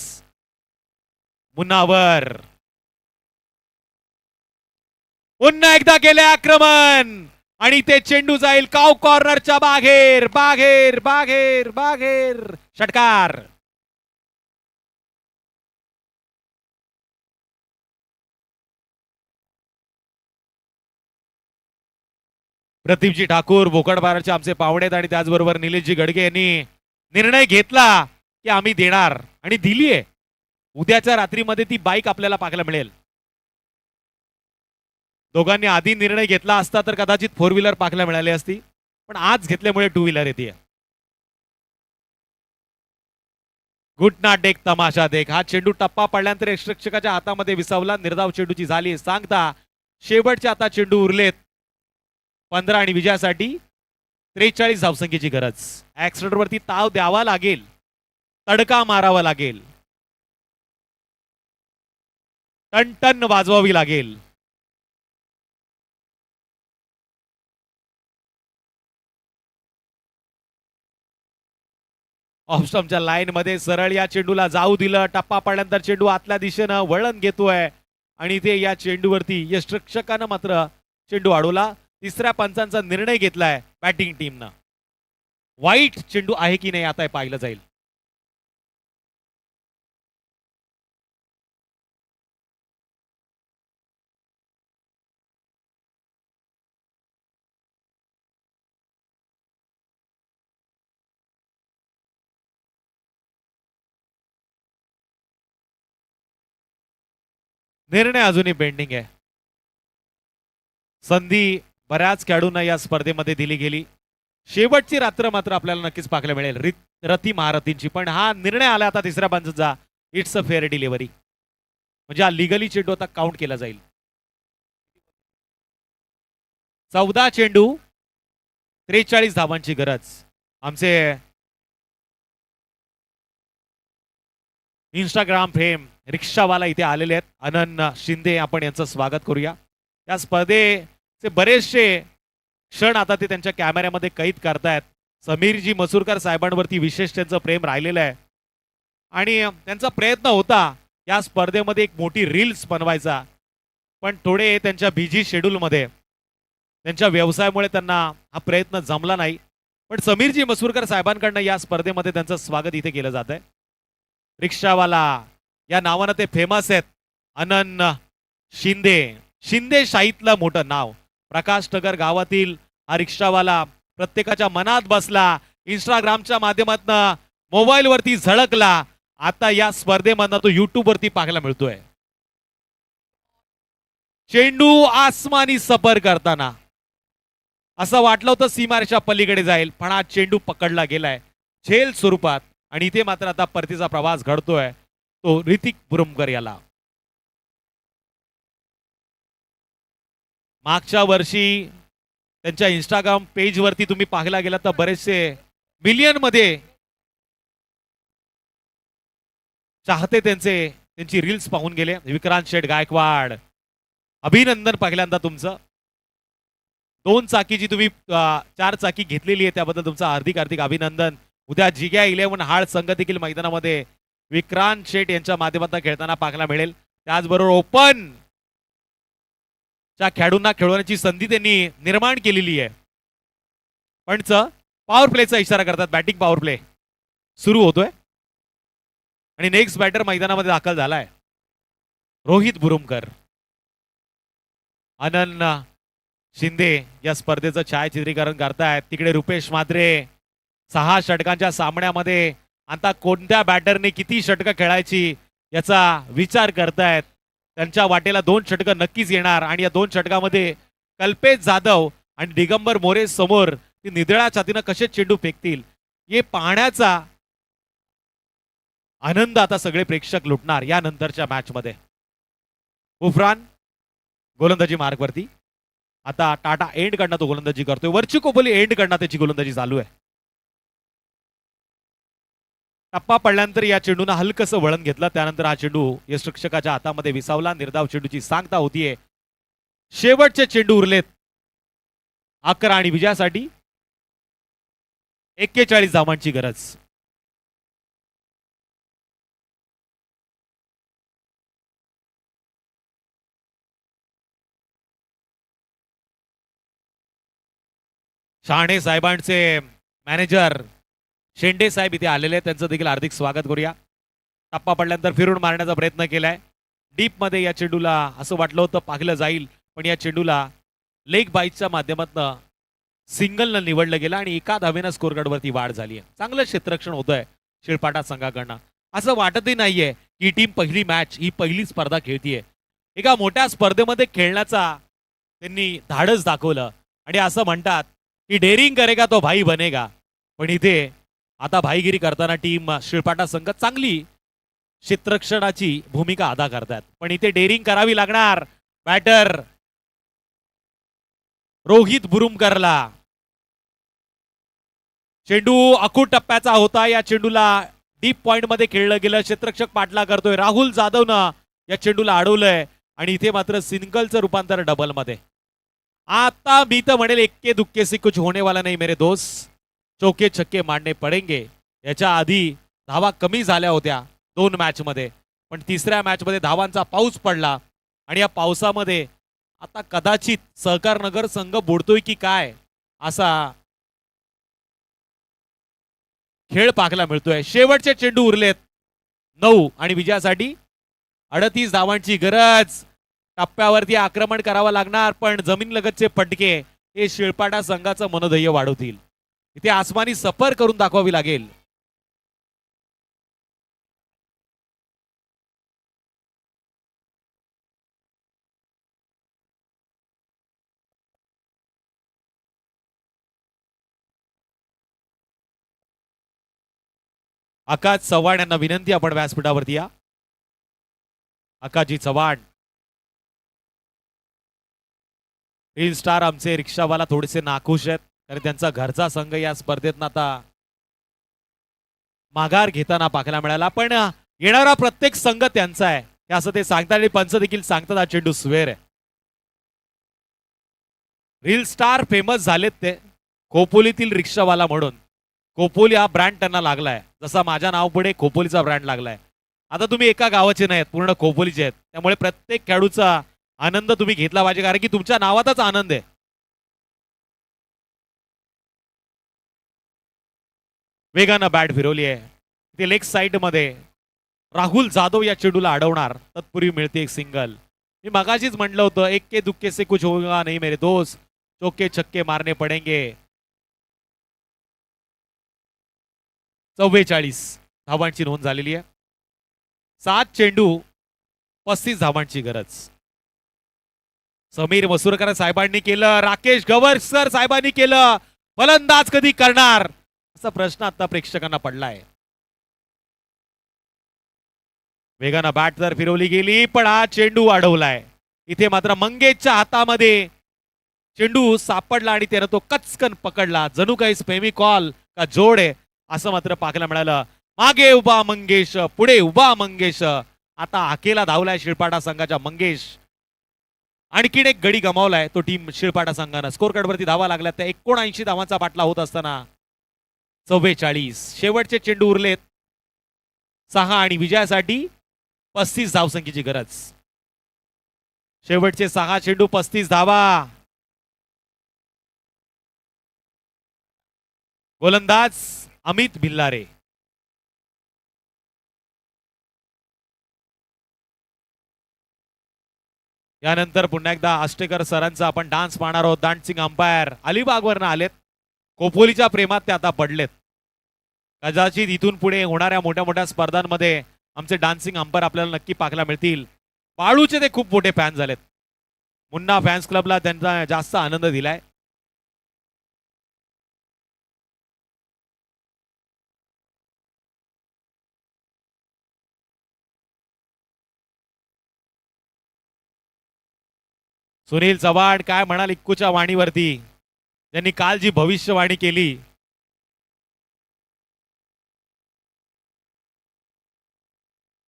मुन्नावर पुन्हा एकदा केले आक्रमण आणि ते चेंडू जाईल काव कॉर्नरच्या बाहेर. बाहेर बाहेर बाहेर षटकार. प्रदीपजी ठाकूर भोकरबाराचे आमचे पाहुणे आणि त्याचबरोबर निलेशजी गडगे यांनी निर्णय घेतला की आम्ही देणार आणि दिलीये. उद्याच्या रात्रीमध्ये ती बाईक आपल्याला पाहायला मिळेल. दोघांनी आधी निर्णय घेतला असता तर कदाचित 4 व्हीलर पाहायला मिळाली असती, पण आज घेतल्यामुळे 2 व्हीलर येते. घुटना टेक तमाशा देख. हा चेंडू टप्पा पडल्यानंतर रक्षकाच्या हातामध्ये विसावला. निर्धाव चेंडूची झाली सांगता. शेवटचे आता चेंडू उरलेत 15 आणि विजयासाठी 43 धावसंख्येची गरज. ऍक्सिलेटरवरती ताव द्यावा लागेल, तडका मारावा लागेल, टन वाजवावी लागेल. ऑफस्टम्पच्या लाईन मध्ये सरळ या चेंडूला जाऊ दिलं. टप्पा पडल्यानंतर चेंडू आतल्या दिशेनं वळण घेतोय आणि ते या चेंडूवरती यष्टिरक्षकानं मात्र चेंडू अडवला. तिसऱ्या पंचांचा निर्णय घेतलाय बॅटिंग टीमनं. वाईट चेंडू आहे की नाही आता पाहिलं जाईल. निर्णय अजूनही पेंडिंग आहे. संधी बऱ्याच खेळाडूंना या स्पर्धेमध्ये दिली गेली. शेवटची रात्र मात्र आपल्याला नक्कीच पाहायला मिळेल रती महारथींची. पण हा निर्णय आला आता तिसऱ्या पंचाचा. It's a fair delivery. म्हणजे हा लिगली चेंडू आता काउंट केला जाईल. 14 चेंडू 43 धावांची गरज. आमचे इंस्टाग्राम फेम रिक्षावाला इथे आलेले आहेत. अनंत शिंदे, आपण यांचं स्वागत करूया. या स्पर्धेचे बरेचसे क्षण आता ते त्यांच्या कॅमेऱ्यामध्ये कैद करतायत. समीरजी मसूरकर साहेबांवरती विशेष त्यांचं प्रेम राहिलेलं आहे आणि त्यांचा प्रयत्न होता या स्पर्धेमध्ये एक मोठी रील्स बनवायचा, पण थोडे त्यांच्या बिझी शेड्यूलमध्ये त्यांच्या व्यवसायामुळे त्यांना हा प्रयत्न जमला नाही. पण समीरजी मसूरकर साहेबांकडनं या स्पर्धेमध्ये त्यांचं स्वागत इथे केलं जात आहे. रिक्षावाला या नावानं ते फेमस आहेत. अनंत शिंदे, शिंदे शाहीतलं मोठं नाव. प्रकाश नगर गावातील हा रिक्षावाला प्रत्येकाच्या मनात बसला. इंस्टाग्रामच्या माध्यमातून मोबाईलवरती झळकला. आता या स्पर्धेमधनं तो युट्यूब वरती पाहायला मिळतोय. चेंडू आसमानी सफर करताना असं वाटलं होतं सीमारेषा पलीकडे जाईल, पण हा चेंडू पकडला गेलाय झेल स्वरूपात आणि इथे मात्र आता परतीचा प्रवास घडतोय तो ऋतिक बुरुमकर याला. मागच्या वर्षी त्यांच्या इंस्टाग्राम पेज वरती तुम्ही पाहायला गेला तर बरेचसे मिलियन मध्ये चाहते त्यांची रील्स पाहून गेले. विक्रांत शेठ गायकवाड, अभिनंदन पहिल्यांदा तुमचं. 2 चाकीची तुम्ही 4 चाकी घेतलेली आहे त्याबद्दल तुमचं हार्दिक हार्दिक अभिनंदन. उद्या जिग्या 11 हाळ संघ देखील मैदानामध्ये विक्रांत शेठ यांच्या माध्यमातून खेळताना पाहायला मिळेल. त्याचबरोबर ओपन च्या खेळाडूंना खेळवण्याची संधी त्यांनी निर्माण केलेली आहे. पण पॉवर प्लेचा इशारा करतात. बॅटिंग पॉवर प्ले सुरू होतोय आणि नेक्स्ट बॅटर मैदानामध्ये दाखल झालाय रोहित बुरुमकर. अनंत शिंदे या स्पर्धेचं छायाचित्रीकरण करतायत. तिकडे रुपेश मात्रे 6 षटकांच्या सामन्यामध्ये आता कोणत्या बॅटरने किती षटकं खेळायची याचा विचार करतायत. त्यांच्या वाटेला 2 षटकं नक्कीच येणार आणि या 2 षटकामध्ये कल्पेश जाधव आणि दिगंबर मोरे समोर ती निधळ्या छातीनं कसे चेंडू फेकतील हे पाहण्याचा आनंद आता सगळे प्रेक्षक लुटणार या नंतरच्या मॅच मध्ये. उफरान गोलंदाजी मार्गवरती. आता टाटा एंड कडनं तो गोलंदाजी करतोय. वरची कोपली एंड कडनं त्याची गोलंदाजी चालू आहे. टप्पा पडल्यानंतर या चेंडूनं हलकसं वळण घेतलं, त्यानंतर हा चेंडू यष्टिरक्षकाच्या हातामध्ये विसावला. निर्धाव चेंडूची सांगता होतीये. शेवटचे चेंडू उरलेत 11 आणि विजयासाठी 41 धावांची गरज. शहाणे साहेबांचे मॅनेजर शेंडे साहेब इथे आलेले, त्यांचं देखील हार्दिक स्वागत करूया. टप्पा पडल्यानंतर फिरून मारण्याचा प्रयत्न केलाय. डीप मध्ये या चेंडूला असं वाटलं होतं पाखलं जाईल, पण या चेंडूला लेग बाईटच्या माध्यमातून सिंगलनं निवडलं गेलं आणि एका धावेनं स्कोरकार्डवरती वाढ झाली आहे. चांगलं क्षेत्ररक्षण होतंय शिळपाटा संघाकडनं. असं वाटतही नाहीये की टीम पहिली मॅच ही पहिली स्पर्धा खेळतीये. एका मोठ्या स्पर्धेमध्ये खेळण्याचा त्यांनी धाडस दाखवलं आणि असं म्हणतात की डेअरिंग करेगा तो भाई बनेगा. पण इथे आता भाईगिरी करताना टीम शिळपाटा संघ चांगली क्षेत्ररक्षणाची भूमिका अदा करतात, पण इथे डेअरिंग करावी लागणार. बॅटर रोहित बुरुमकरला. चेंडू अकूट टप्प्याचा होता. या चेंडूला डीप पॉइंट मध्ये खेळलं गेलं. क्षेत्ररक्षक पाठला करतोय. राहुल जाधवनं या चेंडूला अडवलंय आणि इथे मात्र सिंगलचं रूपांतर डबल मध्ये. आता मी तर म्हणेल एक्के दुक्के से कुछ होने वाला नहीं मेरे दोस्त, चौके छक्के मारने पडेंगे. याच्या आधी धावा कमी झाल्या होत्या 2 मॅच मध्ये, पण तिसऱ्या मॅच मध्ये धावांचा पाऊस पडला आणि या पावसामध्ये आता कदाचित सहकार नगर संघ बुडतोय की काय असा खेळ पाहायला मिळतोय. शेवटचे चेंडू उरलेत 9 आणि विजयासाठी 38 धावांची गरज. टप्प्यावरती आक्रमण करावं लागणार, पण जमीन लगतचे फटके हे शिळपाटा संघाचं मनोधैर्य वाढवतील. इथे आसमानी सफर करून दाखवावी लागेल. आकाश चव्हाण यांना विनंती, आपण व्यासपीठावरती या. आकाशजी चव्हाण. रील स्टार आमचे रिक्षावाला थोडेसे नाखुश आहेत, कारण त्यांचा घरचा संघ या स्पर्धेत आता माघार घेताना पाहायला मिळाला. पण येणारा प्रत्येक संघ त्यांचा आहे हे असं ते सांगतात आणि पंच देखील सांगतात. हा चेंडू स्वेर आहे. रील स्टार फेमस झालेत ते खोपोलीतील रिक्षावाला म्हणून. खोपोली हा ब्रँड त्यांना लागलाय, जसा माझ्या नाव पुढे खोपोलीचा ब्रँड लागलाय. आता तुम्ही एका गावाचे नाहीत, पूर्ण खोपोलीचे आहेत. त्यामुळे प्रत्येक खेळाडूचा आनंद तुम्ही घेतला पाहिजे, कारण की तुमच्या नावातच आनंद आहे. वेगानं बॅट फिरवली आहे. ते लेग साइड मध्ये राहुल जाधव या चेंडूला अडवणार. तत्पूर्वी मिळते एक सिंगल. मी मगाशीच म्हटलं होतं एक्के दुक्के से कुछ होगा नहीं मेरे दोस्त, चौके छक्के मारने पडेंगे. 44 धावांची नोंद झालेली आहे. 7 चेंडू 35 धावांची गरज. समीर मसूरकर साहेबांनी केलं, राकेश गवरकर साहेबांनी केलं. फलंदाज कधी करणार असा प्रश्न आता प्रेक्षकांना पडलाय. वेगानं बॅट तर फिरवली गेली, पण हा चेंडू अडवलाय. इथे मात्र मंगेशच्या हातामध्ये चेंडू सापडला आणि त्यानं तो कचकन पकडला. जणू काही फेविकॉल का जोड आहे असं मात्र पाहायला मिळालं. मागे उभा मंगेश, पुढे उभा मंगेश. आता हाकेला धावलाय शिळपाटा संघाच्या मंगेश. आणखीन एक गडी गमावलाय तो टीम शिळपाटा संघानं. स्कोर कार्डवरती धावा लागल्या त्या 79 धावांचा पाठला होत असताना 44 शेवटचे चेंडू उरलेत 6 आणि विजयासाठी 35 धावसंख्येची गरज. शेवटचे 6 चेंडू 35 धावा. गोलंदाज अमित भिल्लारे. यानंतर पुन्हा एकदा आष्टेकर सरांचा आपण डान्स पाहणार आहोत. डान्सिंग अंपायर अलिबागवरनं आलेत. खोपोलीच्या प्रेमात ते आता पडलेत. कदाचित इथून पुढे होणाऱ्या मोठ्या मोठ्या स्पर्धांमध्ये आमचे डान्सिंग अंपायर आपल्याला नक्की पाहायला मिळतील. बाळूचे ते खूप मोठे फॅन झालेत. मुन्ना फॅन्स क्लबला त्यांचा जास्त आनंद दिलाय. सुनील चव्हाण काय म्हणाल इक्कूच्या वाणीवरती, त्यांनी काल जी भविष्यवाणी केली.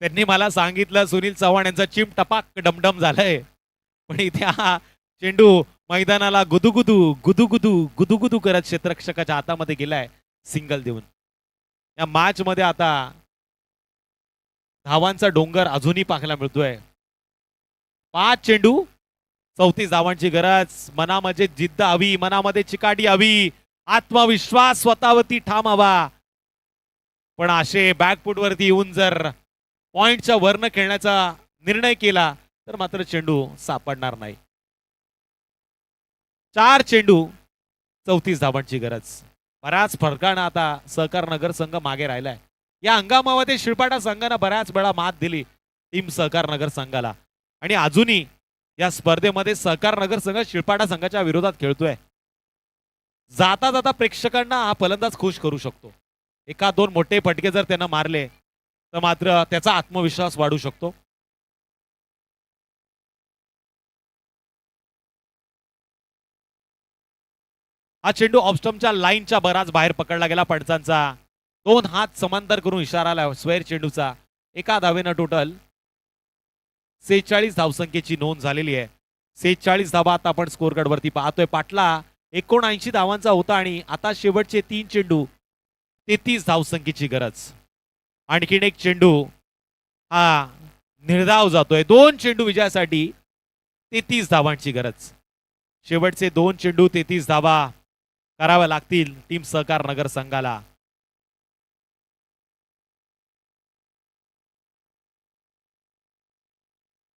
त्यांनी मला सांगितलं सुनील चव्हाण यांचा चिम टपाक डमडम झालंय, पण इथे हा चेंडू मैदानाला गुदुगुदू गुदुगुदू गुदुगुदू करत क्षेत्ररक्षकाच्या हातामध्ये गेलाय, सिंगल देऊन. या मॅच मध्ये आता धावांचा डोंगर अजूनही पाहायला मिळतोय. 5 चेंडू 34 धावांची गरज. मनामध्ये जिद्द हवी, मनामध्ये चिकाटी हवी, आत्मविश्वास स्वतःवरती ठाम हवा. पण असे बॅकफूट वरती येऊन जर पॉइंटच्या वरनं खेळण्याचा निर्णय केला तर मात्र चेंडू सापडणार नाही. 4 चेंडू 34 धावांची गरज. बऱ्याच फरकानं आता सहकार नगर संघ मागे राहिलाय. या हंगामामध्ये शिळपाटा संघानं बऱ्याच वेळा मात दिली टीम सहकार नगर संघाला, आणि अजूनही या स्पर्धेमध्ये सहकार नगर संघ शिळपाटा संघाच्या विरोधात खेळतोय. जाता जाता प्रेक्षकांना हा फलंदाज खुश करू शकतो. एका दोन मोठे फटके जर त्यानं मारले तर मात्र त्याचा आत्मविश्वास वाढू शकतो. हा चेंडू ऑफस्टमच्या लाईनच्या बराच बाहेर पकडला गेला पंचांचा. 2 हात समांतर करून इशारा आला स्क्वेअर चेंडूचा. एका धावेनं टोटल 46 धावसंख्येची नोंद झालेली आहे. 46 धावा आता आपण स्कोर कार्ड वरती पाहतोय. पाटला 79 धावांचा होता आणि आता शेवटचे 3 चेंडू 33 धावसंख्येची गरज. आणखीन एक चेंडू हा निर्धाव जातोय. 2 चेंडू विजयासाठी 33 धावांची गरज. शेवटचे 2 चेंडू 33 धावा कराव्या लागतील टीम सहकार नगर संघाला.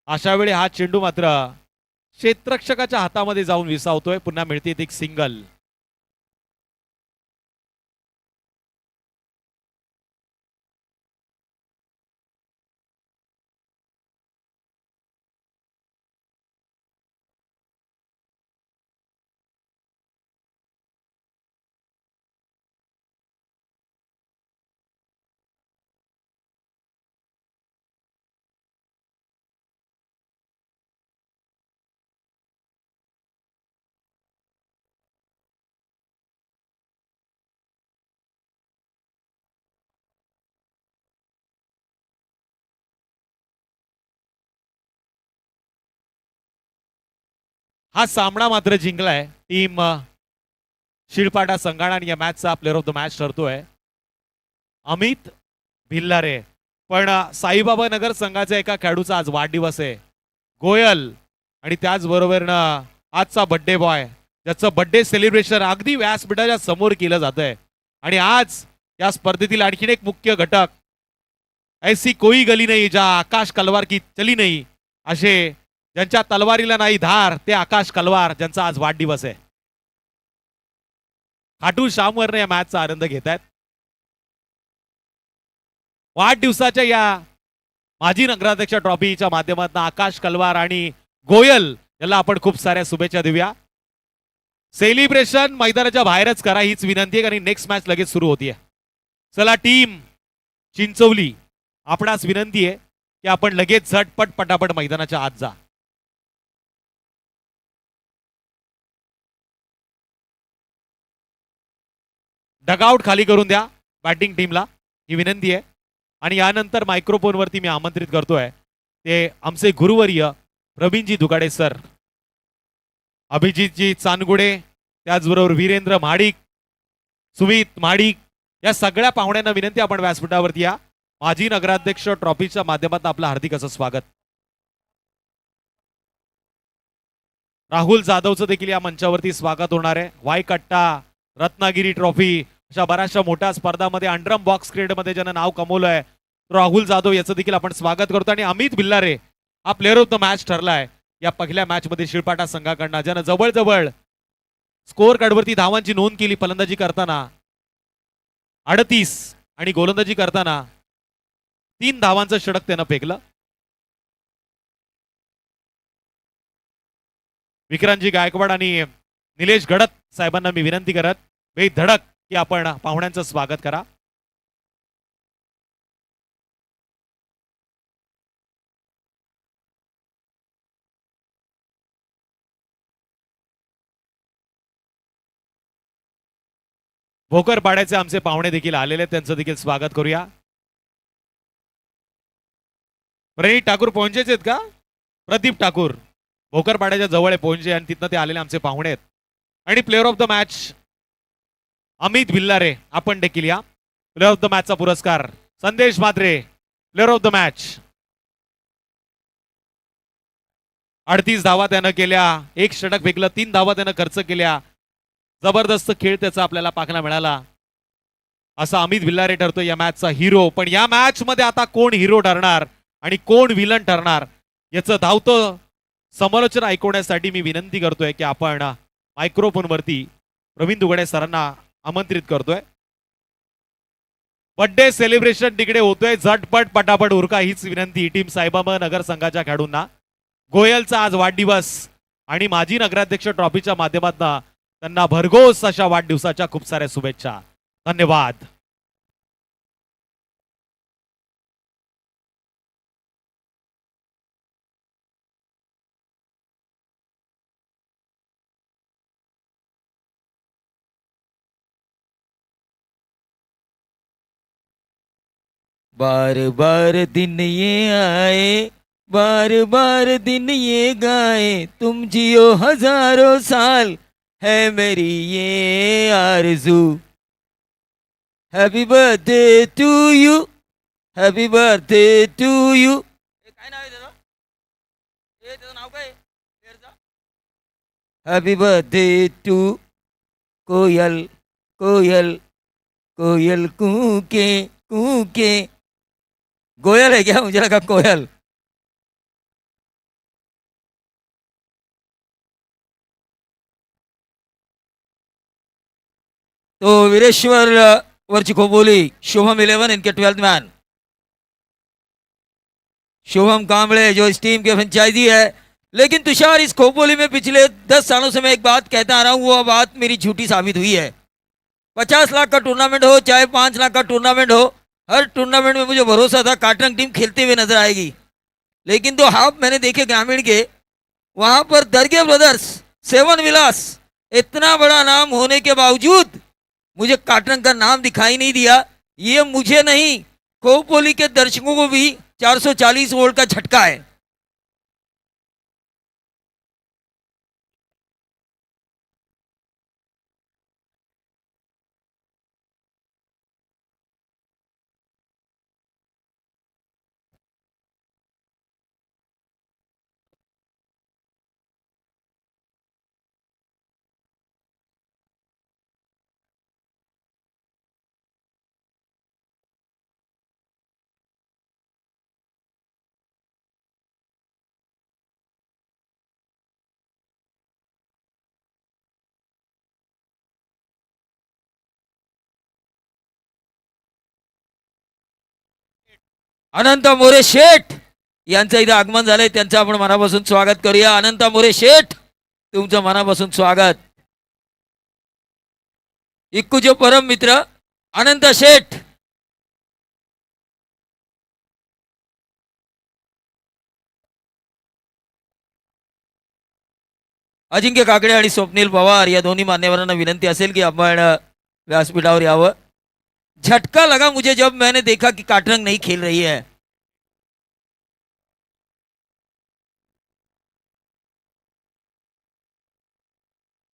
अशा वेळी हा चेंडू मात्र क्षेत्ररक्षकाच्या हातामध्ये जाऊन विसावतोय. पुन्हा मिळते एक सिंगल. हा सामना मात्र जिंकलाय टीम शिळपाटा संघाणा आणि या मॅचचा प्लेअर ऑफ द मॅच ठरतोय अमित भिल्लारे. पण साईबाबा नगर संघाच्या एका खेळाडूचा आज वाढदिवस आहे, गोयल. आणि त्याचबरोबर आजचा बर्थडे बॉय, ज्याचं बर्थडे सेलिब्रेशन अगदी व्यासपीठाच्या समोर केलं जात आहे. आणि आज या स्पर्धेतील आणखीन एक मुख्य घटक, ऐसी कोई गली नाही ज्या आकाश कलवार की चली नाही, असे ज्यांच्या तलवारीला नाही धार ते आकाश कलवार, ज्यांचा आज वाढदिवस आहे. खाटू श्यामवरनं या मॅचचा आनंद घेत आहेत. वाढदिवसाच्या या माजी नगराध्यक्ष ट्रॉफीच्या माध्यमातून आकाश कलवार आणि गोयल याला आपण खूप साऱ्या शुभेच्छा देऊया. सेलिब्रेशन मैदानाच्या बाहेरच करा हीच विनंती आहे, कारण नेक्स्ट मॅच लगेच सुरू होतीये. चला टीम चिंचवली, आपणास विनंती आहे की आपण लगेच झटपट पटापट मैदानाच्या आत जा. डगआउट खाली करून द्या बॅटिंग टीमला, ही विनंती आहे. आणि यानंतर मायक्रोफोनवरती मी आमंत्रित करतोय ते आमचे गुरुवर्य प्रवीणजी दुगाडे सर, अभिजितजी चांदगुडे, त्याचबरोबर वीरेंद्र महाडिक, सुमित महाडिक, या सगळ्या पाहुण्यांना विनंती आपण व्यासपीठावरती या. माजी नगराध्यक्ष ट्रॉफीच्या माध्यमातून आपलं हार्दिक असं स्वागत. राहुल जाधवचं देखील या मंचावरती स्वागत होणार आहे. वायकट्टा, रत्नागिरी ट्रॉफी अशा बऱ्याचशा मोठ्या स्पर्धामध्ये अंडरम बॉक्स क्रिकेटमध्ये ज्यानं नाव कमवलंय राहुल जाधव याचं देखील आपण स्वागत करतो. आणि अमित भिल्लारे हा प्लेअर ऑफ द मॅच ठरलाय या पहिल्या मॅच मध्ये शिळपाटा संघाकडनं, ज्यानं जवळजवळ स्कोअर कार्डवरती धावांची नोंद केली. फलंदाजी करताना 38 आणि गोलंदाजी करताना 3 धावांचं षटक त्यानं फेकलं. विक्रांतजी गायकवाड आणि निलेश गडत साहेबांना मी विनंती करत बेधडक की आपण पाहुण्यांचं स्वागत करा. भोकरपाड्याचे आमचे पाहुणे देखील आलेले आहेत, त्यांचं देखील स्वागत करूया. प्रणित ठाकूर पोंजेचे आहेत का? प्रदीप ठाकूर भोकरपाड्याच्या जवळ आहे पोंजे आणि तिथनं ते आलेले आमचे पाहुणे आहेत. आणि player of the match Amit Bhillare, आपण देखील या. प्लेअर ऑफ द मॅचचा पुरस्कार Sandesh Mhatre, player of the match. 38 धावा त्यानं केल्या, एक षटक फेकलं, 3 धावा त्यानं खर्च केल्या. जबरदस्त खेळ त्याचा आपल्याला पाहायला मिळाला. असा अमित भिल्लारे ठरतो या मॅचचा हिरो. पण या मॅच मध्ये आता कोण हिरो ठरणार आणि कोण विलन ठरणार याचं धावतं समालोचन ऐकवण्यासाठी मी विनंती करतोय की आपण मायक्रोफोन वरती प्रवीण दुगडे सरांना आमंत्रित करतोय. बर्थडे सेलिब्रेशन तिकडे होतोय, झटपट पटापट उरका हीच विनंती टीम साईबाबा नगर संघाच्या खेळाडूंना. गोयलचा आज वाढदिवस आणि माजी नगराध्यक्ष ट्रॉफीच्या माध्यमातून त्यांना भरघोस अशा वाढदिवसाच्या खूप साऱ्या शुभेच्छा. धन्यवाद. बार बार दिन ये आए, बार बार दिन ये गाए, तुम जियो हजारों साल, है मेरी ये आरज़ू. Happy birthday to you, happy birthday to you. काय नाव आहे त्याचं? त्याचं नाव काय? हैप्पी बर्थडे टू कोयल, कोयल कोयल कूके कूके. गोयल है क्या? मुझे लगा कोयल. तो वीरेश्वर वरची खोबोली शुभम 11 इनके 12th मैन शुभम कांबळे जो इस टीम के फ्रेंचाइजी है. लेकिन तुषार, इस खोबोली में पिछले 10 सालों से मैं एक बात कहता आ रहा हूं, वो बात मेरी झूठी साबित हुई है. 50 लाख का टूर्नामेंट हो चाहे 5 लाख का टूर्नामेंट हो, हर टूर्नामेंट में मुझे भरोसा था काटरंग टीम खेलते हुए नजर आएगी. लेकिन तो हाफ मैंने देखे ग्रामीण के, वहां पर दरगे ब्रदर्स, सेवन विलास, इतना बड़ा नाम होने के बावजूद मुझे काटरंग का नाम दिखाई नहीं दिया. ये मुझे नहीं, खोपोली के दर्शकों को भी 440 वोल्ट का झटका है. अनंत मोरे शेठ यांचं इथं आगमन झालंय, त्यांचं आपण मनापासून स्वागत करूया. अनंत मोरे शेठ, तुमचं मनापासून स्वागत. इक्कूचे परम मित्र अनंत शेठ. अजिंक्य काकडे आणि स्वप्नील पवार या दोन्ही मान्यवरांना विनंती असेल की आपण व्यासपीठावर यावं. झटका लगा मुझे जब मैंने देखा कि काटरंग नहीं खेल रही है.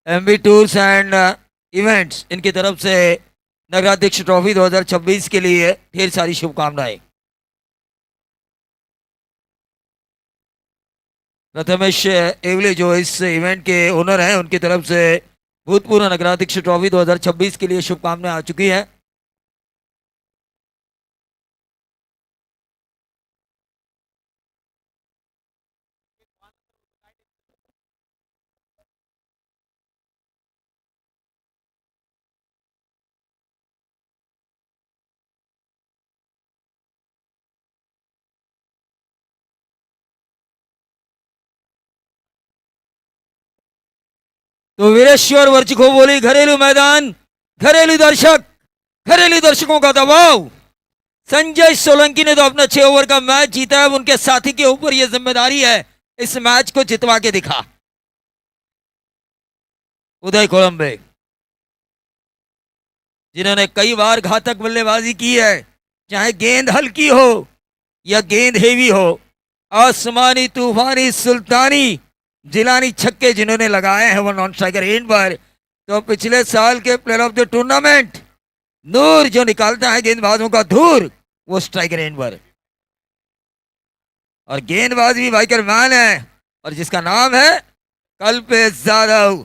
एमबी टूर्स एंड इवेंट्स इनकी तरफ से नगराध्यक्ष ट्रॉफी 2026 के लिए ढेर सारी शुभकामनाएं. प्रथमेश एवले जो इस इवेंट के ओनर हैं, उनकी तरफ से भूतपूर्व नगराध्यक्ष ट्रॉफी 2026 के लिए शुभकामनाएं आ चुकी हैं. तो वीरेश्वर वरची खोबोली, घरेलू मैदान, घरेलू दर्शक, घरेलू दर्शकों का दबाव. संजय सोलंकी ने तो अपना 6 ओवर का मैच जीता है. उनके साथी के ऊपर यह जिम्मेदारी है इस मैच को जितवा के दिखा. उदय कोलंबे, जिन्होंने कई बार घातक बल्लेबाजी की है, चाहे गेंद हल्की हो या गेंद हेवी हो, आसमानी तूफानी सुल्तानी जिलानी छक्के जिन्होंने लगाए हैं वो नॉन स्ट्राइकर एंड पर। तो पिछले साल के player of the tournament Noor जो निकालता है गेंदबाजों का धूर, वो स्ट्राइकर एंड पर। और गेंदबाज भी वाइकर मैन है और जिसका नाम है कल्पेश यादव,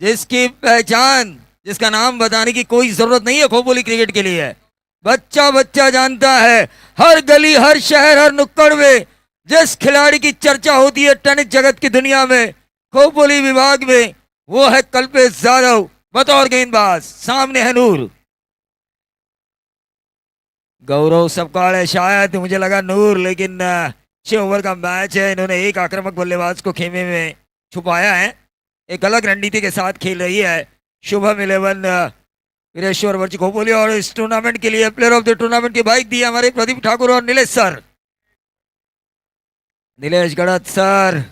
जिसकी पहचान, जिसका नाम बताने की कोई जरूरत नहीं है खोपोली क्रिकेट के लिए। बच्चा बच्चा जानता है, हर गली हर शहर हर नुक्कड़ में जिस खिलाड़ी की चर्चा होती है टेनिस जगत की दुनिया में, खोपोली विभाग में, वो है कल्पेश यादव बतौर गेंदबाज। सामने है नूर। गौरव सबकाल है शायद, मुझे लगा नूर, लेकिन 6 ओवर का मैच है। इन्होंने एक आक्रामक बल्लेबाज को खेमे में छुपाया है। एक अलग रणनीति के साथ खेल रही है शुभम 11 वीरेश्वर वर्ची खोपोली। और इस टूर्नामेंट के लिए प्लेयर ऑफ द टूर्नामेंट की बाइक दी है हमारे प्रदीप ठाकुर और नीलेश सर। नीलेश गढ़त सर,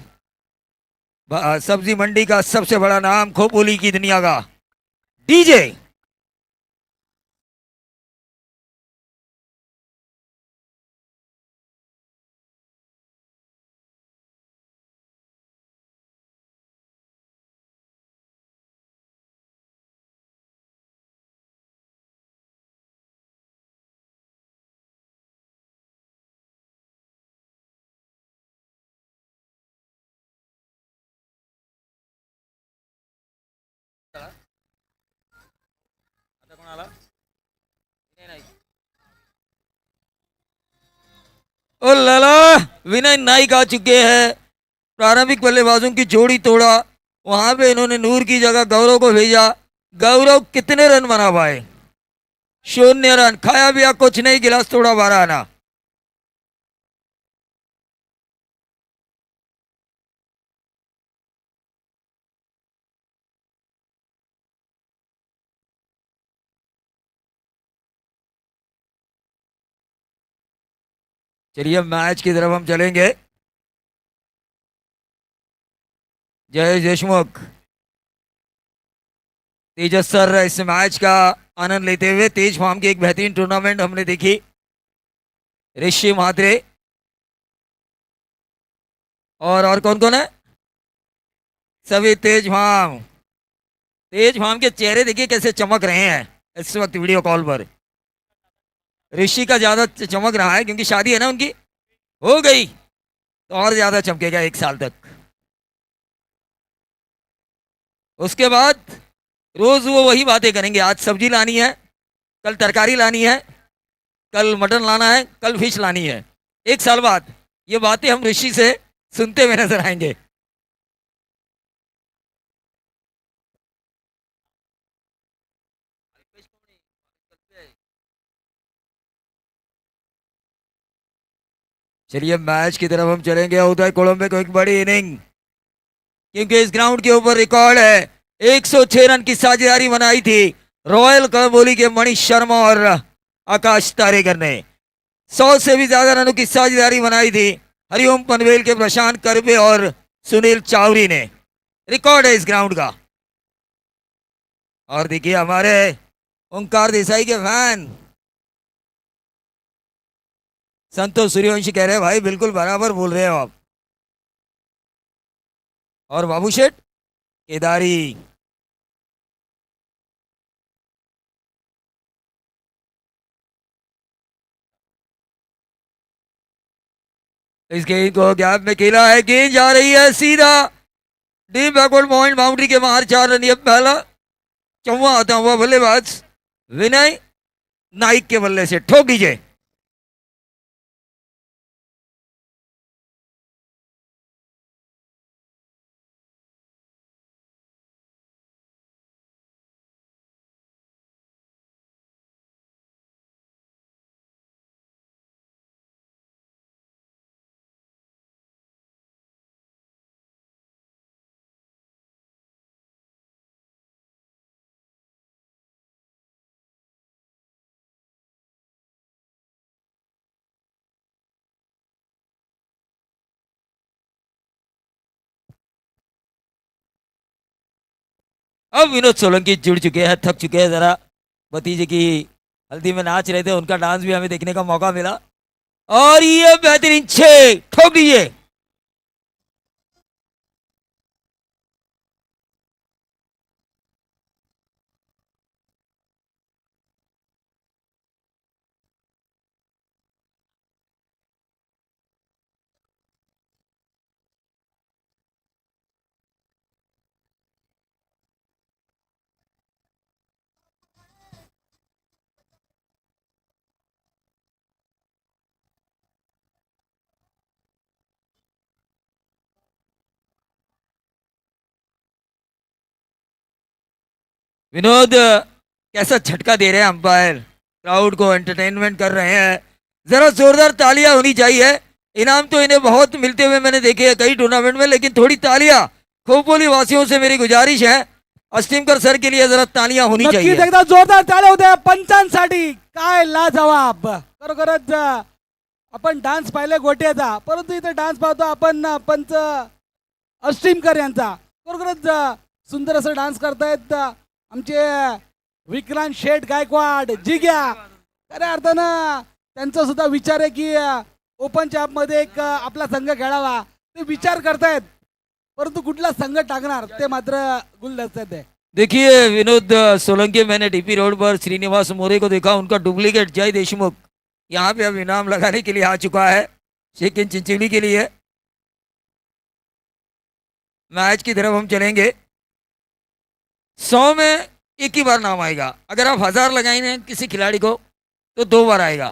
सब्जी मंडी का सबसे बड़ा नाम खोपोली की दुनिया का डीजे। ओ लाला, विनय नाइक आ चुके हैं। प्रारंभिक बल्लेबाजों की जोड़ी तोड़ा, वहां पे इन्होंने नूर की जगह गौरव को भेजा। गौरव कितने रन बना पाए? 0 रन। खाया पिया कुछ नहीं, गिलास तोड़ा 12 आना। चलिए मैच की तरफ हम चलेंगे। जय देशमुख, तेजस सर इस मैच का आनंद लेते हुए। तेज फार्म की एक बेहतरीन टूर्नामेंट हमने देखी। ऋषि महात्रे और कौन कौन है? सभी तेज फार्म। तेज फार्म के चेहरे देखिए कैसे चमक रहे हैं इस वक्त वीडियो कॉल पर। ऋषि का ज्यादा चमक रहा है क्योंकि शादी है ना उनकी, हो गई तो और ज्यादा चमकेगा 1 साल तक। उसके बाद रोज वो वही बातें करेंगे, आज सब्जी लानी है, कल तरकारी लानी है, कल मटन लाना है, कल फिश लानी है। 1 साल बाद ये बातें हम ऋषि से सुनते हुए नजर आएंगे। चलिए मैच की तरफ हम चलेंगे। उदय कोलंबे को एक बड़ी इनिंग, क्योंकि इस ग्राउंड के ऊपर रिकॉर्ड है 106 रन की साझेदारी बनाई थी रॉयल कोलंबोली के मनीष शर्मा और आकाश तारेकर ने। 100 से भी ज्यादा रनों की साझेदारी बनाई थी हरिओम पनवेल के प्रशांत करबे और सुनील चावरी ने। रिकॉर्ड है इस ग्राउंड का। और देखिए हमारे ओंकार देसाई के फैन संतोष सूर्यवंशी कह रहे हैं भाई बिल्कुल बराबर बोल रहे हो आप। और बाबू शेठ केदारी, इस गेंद को गैप में खेला है, गेंद जा रही है सीधा डीप बैकवर्ड पॉइंट बाउंड्री के बाहर। 4 रन। ये पहला चौवा आता हुआ बल्लेबाज विनय नाइक के बल्ले से ठोक दीजिए। अब विनोद सोलंकी जुड़ चुके हैं, थक चुके हैं जरा। भतीजे की हल्दी में नाच रहे थे, उनका डांस भी हमें देखने का मौका मिला। और ये बेहतरीन 6 ठोक दीजिए। विनोद कैसा झटका दे रहे हैं अंपायर, क्राउड को एंटरटेनमेंट कर रहे हैं। जरा जोरदार तालियां होनी चाहिए। इनाम तो इन्हें बहुत मिलते हुए मैंने देखे हैं कई टूर्नामेंट में, लेकिन थोड़ी तालियां खोपोली वासियों से मेरी गुजारिश है। अस्टिमकर सर के लिए जरा तालियां होनी नक्कीच चाहिए। एकदा जोरदार टाळ्या होत्या पंचांसाठी. काय लाजवाब, खरोखरच आपण डान्स पाहिले गोट्याचा, परंतु इथे डान्स पाहतो आपण पंच अष्टीमकर यांचा. खरोखरच सुंदर असं डान्स करतायत आमचे विक्रांत शेठ गायकवाड जिग्या. खऱ्या अर्थानं त्यांचा सुद्धा विचार आहे की ओपन चॅप मध्ये एक आपला संघ खेळावा. ते विचार करतायत, परंतु कुठला संघ टाकणार ते मात्र गुलदस्त्यात आहे. देखिए विनोद सोलंकी, मैंने डीपी रोड पर श्रीनिवास मोरे को देखा, उनका डुप्लीकेट जय देशमुख यहाँ पे अब इनाम लगाने के लिए आ चुका है शेखिन चिंचिली के लिए। मैच की तरफ हम चलेंगे। 100 में एक ही बार नाम आएगा। अगर आप 1000 लगाएंगे किसी खिलाड़ी को तो 2 बार आएगा,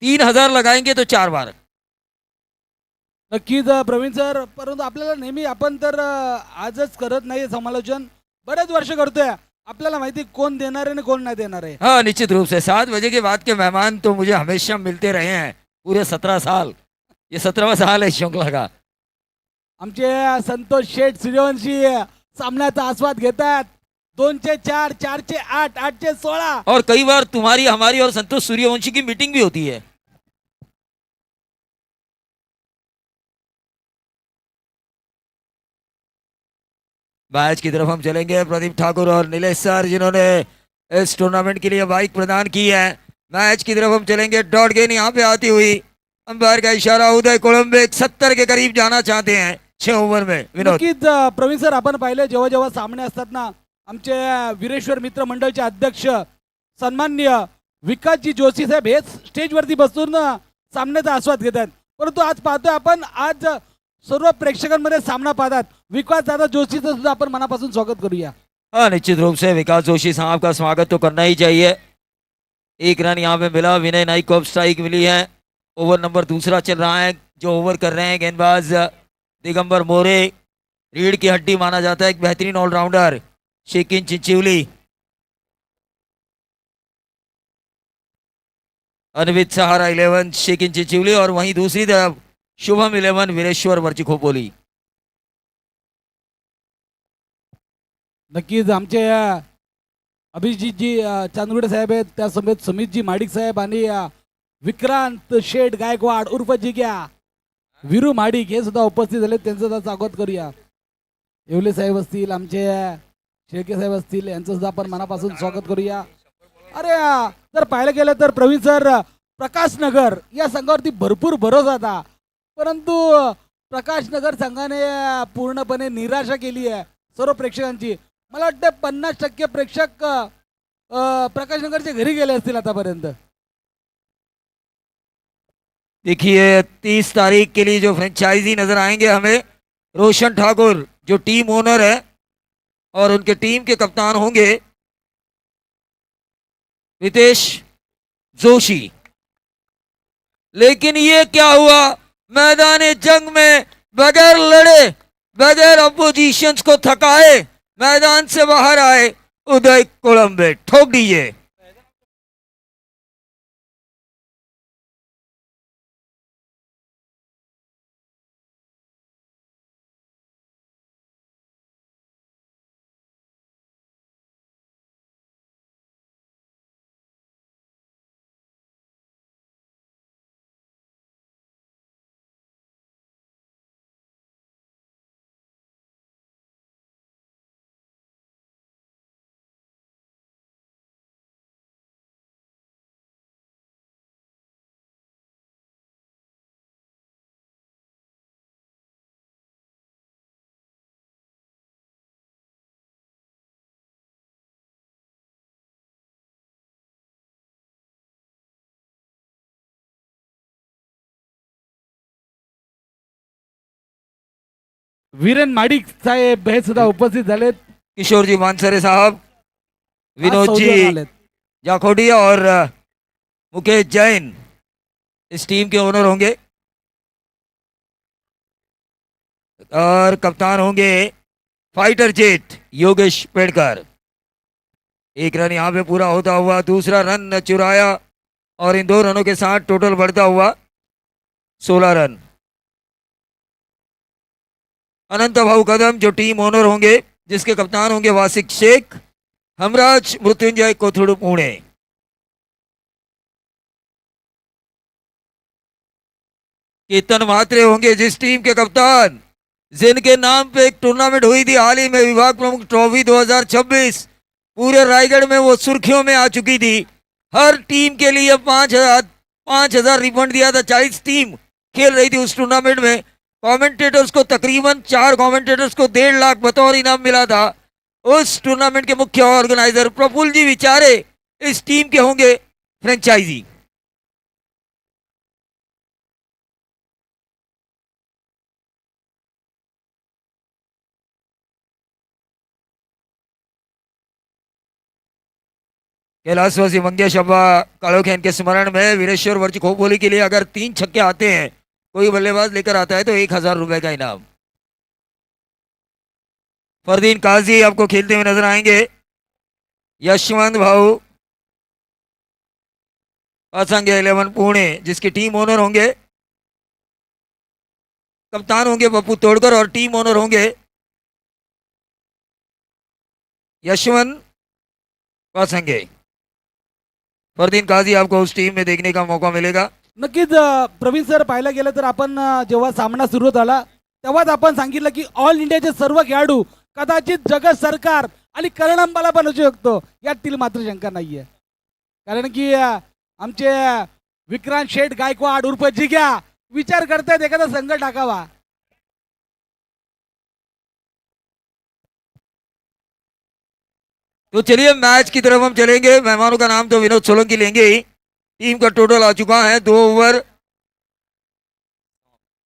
3000 लगाएंगे तो 4 बार। नक्कीच प्रवीण सर, परंतु आपल्याला नेहमी आपण तर आजच करत नाही समालोचन, बरेच वर्ष करतोय. आपल्याला माहिती कोण देणार आहे आणि कोण नाही देणार आहे. हाँ निश्चित रूप से 7 बजे के बाद के मेहमान तो मुझे हमेशा मिलते रहे हैं पूरे 17 साल। ये 17वां साल है श्रृंखला का। आमचे संतोष शेठ सूर्यवंशी सामन्याचा आस्वाद घेतात. 2 4, 4 8, 8 16. और कई बार तुम्हारी हमारी और संतोष सूर्यवंशी की मीटिंग भी होती है। मैच की तरफ हम चलेंगे। प्रदीप ठाकुर और नीलेश सर जिन्होंने इस टूर्नामेंट के लिए बाइक प्रदान की है। मैच की तरफ हम चलेंगे। डॉट गेंद यहाँ पे आती हुई, अंपायर का इशारा, उदय कोलंबे 70 के करीब जाना चाहते हैं 6 ओवर में। विनोद नक्कीच प्रवीण सर, आपण पाहिले जेव्हा जेव्हा सामने असतात ना, आमचे वीरेश्वर मित्र मंडळचे अध्यक्ष सन्माननीय विकासजी जोशी साहेब हे स्टेजवरती बसून सामन्याचा आस्वाद घेतात. परंतु आज पाहतोय आपण, आज सर्व प्रेक्षकांमध्ये सामना पाहतात. विकास दादा जोशीचं सुद्धा आपण मनापासून स्वागत करूया. हाँ निश्चित रूप से विकास जोशी साहब का स्वागत तो करना ही चाहिए। 1 रन यहाँ पे मिला, विनय नाइक को स्ट्राइक मिली है। ओवर नंबर दूसरा चल रहा है। जो ओवर कर रहे हैं गेंदबाज दिगंबर मोरे, रीढ़ की हड्डी माना जाता है, एक बेहतरीन ऑलराउंडर शेखिन चिंचिवली। अनवित सहारा 11 शेखिन चिंचिवली, और वहीं दूसरी तरफ शुभम 11 वीरेश्वर वर्ची खोपोली। नक्कीच आमचे अभिजितजी चांदुगडे साहेब आहेत, त्या समेत सुमितजी माडिक साहेब आणि विक्रांत शेठ गायकवाड उर्फ जिग्या, विरू माडिक हे सुद्धा उपस्थित झाले. त्यांचं सुद्धा स्वागत करूया. येवले साहेब असतील, आमचे शेळके साहेब असतील, यांचं सुद्धा आपण मनापासून स्वागत करूया. अरे जर पाहायला गेलं तर प्रवीण सर, प्रकाश नगर या संघावरती भरपूर भरोसा होता, परंतु प्रकाश नगर संघाने पूर्णपणे निराशा केली आहे सर्व प्रेक्षकांची. मला वाटतं 50% प्रेक्षक प्रकाश नगरच्या घरी गेले असतील आतापर्यंत. देखिए 30 तारीख के लिए जो फ्रेंचाइजी नजर आएंगे हमें, रोशन ठाकुर जो टीम ओनर है और उनके टीम के कप्तान होंगे रितेश जोशी। लेकिन ये क्या हुआ, मैदान जंग में बगैर लड़े, बगैर अपोजिशंस को थकाए मैदान से बाहर आए उदय कोलंबे। ठोक दीजिए। वीरेन माडिक साहेब हे सुद्धा उपस्थित झालेत. किशोर जी मानसरे साहब, आज विनोद सौदीहून जी आलेत. जाखोटिया और मुकेश जैन इस टीम के ओनर होंगे और कप्तान होंगे फाइटर जेट योगेश पेड़कर। एक रन यहाँ पे पूरा होता हुआ दूसरा रन चुराया और इन 2 रनों के साथ टोटल बढ़ता हुआ 16 रन। अनंत भाऊ कदम जो टीम ओनर होंगे, जिसके कप्तान होंगे वासिक शेख, हमराज मृत्युंजय कोथुड़ पुणे। केतन म्हात्रे होंगे जिस टीम के कप्तान, जिनके नाम पे एक टूर्नामेंट हुई थी हाल ही में, विभाग प्रमुख ट्रॉफी 2026। पूरे रायगढ़ में वो सुर्खियों में आ चुकी थी। हर टीम के लिए 5,000 रिफंड दिया था। 40 टीम खेल रही थी उस टूर्नामेंट में। कमेंटेटर्स को तकरीबन 4 कमेंटेटर्स को 1.5 लाख बतौर इनाम मिला था। उस टूर्नामेंट के मुख्य ऑर्गेनाइजर प्रफुल्ल जी विचारे इस टीम के होंगे फ्रेंचाइजी। कैलाशवासी मंगेश अब्बा कालोखेन के स्मरण में वीरेश्वर वर्ज खोपोली के लिए अगर 3 छक्के आते हैं, कोई बल्लेबाज लेकर आता है तो 1,000 रुपए का इनाम। फरदीन काजी आपको खेलते हुए नजर आएंगे। यशवंत भाऊ असंग 11 पुणे जिसकी टीम ओनर होंगे, कप्तान होंगे पप्पू तोड़कर और टीम ओनर होंगे यशवंत असंगे। फरदीन काजी आपको उस टीम में देखने का मौका मिलेगा। नक्कीच प्रवीण सर, पाहायला गेलं तर आपण जेव्हा सामना सुरू झाला तेव्हाच आपण सांगितलं की ऑल इंडियाचे सर्व खेळाडू कदाचित जगत सरकार आणि करण अंबाला पण असू शकतो, यातील मात्र शंका नाहीये. कारण की आमचे विक्रांत शेठ गायकवाड उर्फ जिग्या विचार करतायत एखादा संघ टाकावा. तो चलिए मैच की तरफ हम चलेंगे। मेहमानों का नाम तो विनोद सोलंकी लेंगे ही। टीम का टोटल आ चुका है, 2 ओवर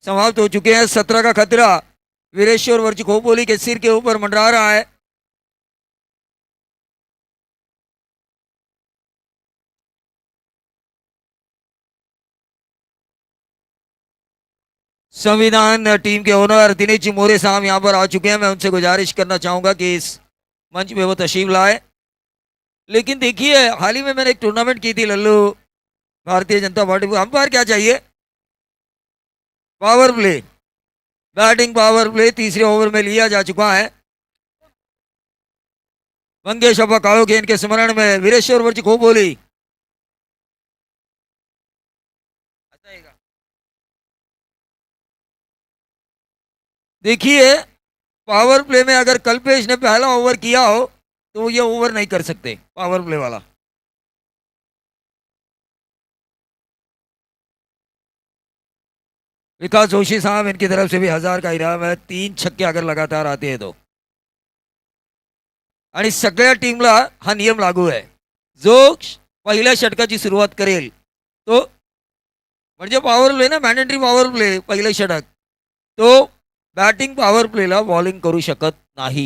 समाप्त हो चुके हैं। 17 का खतरा वीरेश्वर वर्ज खोपोली के सिर के ऊपर मंडरा रहा है। संविधान टीम के ओनर दिनेश जी मोरे साहब यहाँ पर आ चुके हैं। मैं उनसे गुजारिश करना चाहूंगा कि इस मंच पे वो तशरीफ लाए। लेकिन देखिए, हाल ही में मैंने एक टूर्नामेंट की थी लल्लू, भारतीय जनता पार्टी को। अंपायर क्या चाहिए? Power play, batting power play 3रे ओवर में लिया जा चुका है। मंगेश अब्बा कालोखेन के स्मरण में वीरेश्वर वर्ज खोपोली। देखिए, पावर प्ले में अगर कल्पेश ने पहला ओवर किया हो तो ये ओवर नहीं कर सकते पावर प्ले वाला। विकास जोशी साहब, इनकी तरफ से भी 1000 का इनाम है 3 छक्के अगर लगातार आते हैं तो। आणि सगळ्या टीमला हा नियम लागू आहे, जो पहिल्या षटकाची सुरुवात करेल तो, म्हणजे पॉवर प्ले ना, मॅन्डेटरी पॉवर प्ले पहिलं षटक, तो बॅटिंग पॉवर प्लेला बॉलिंग करू शकत नाही।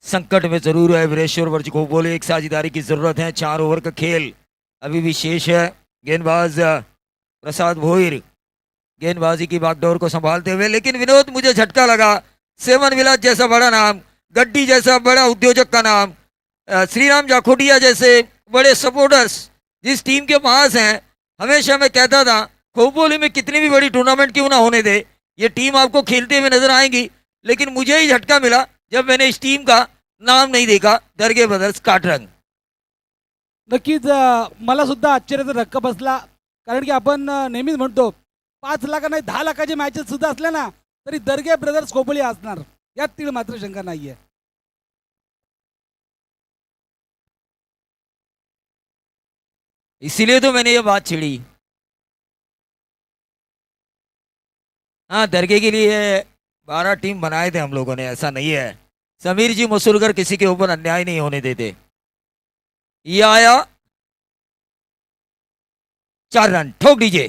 संकट में जरूर है वीरेश्वर वर्ज खोपोली। एक साझेदारी की जरूरत है। 4 ओवर का खेल अभी भी शेष है। गेंदबाज प्रसाद भोईर गेंदबाजी की बागडोर को संभालते हुए, लेकिन विनोद मुझे झटका लगा। सेवन विलास जैसा बड़ा नाम, गड्डी जैसा बड़ा उद्योजक का नाम, श्रीराम जाखोटिया जैसे बड़े सपोर्टर्स जिस टीम के पास हैं, हमेशा मैं कहता था खोपोली में कितनी भी बड़ी टूर्नामेंट क्यों ना होने दे, ये टीम आपको खेलते हुए नजर आएंगी। लेकिन मुझे ही झटका मिला जब मैंने इस टीम का नाम नहीं देखा, दर्गे ब्रदर्स काटरंग। नक्कीच मला सुद्धा आश्चर्याचा धक्का बसला. कारण की आपण नेहमीच म्हणतो 5 लाख नाही 10 लाखाचे मॅचेस सुद्धा असल्या ना तरी दर्गे ब्रदर्स खोपोली असणार, यात तीळ मात्र शंका नाहीये. इसीलिए तो मैंने ये बात छिड़ी। हाँ, दरगे के लिए 12 टीम बनाए थे हम लोगों ने, ऐसा नहीं है। समीर जी मसूरकर किसी के ऊपर अन्याय नहीं होने देते। ये आया 4 रन, ठोक दीजिए।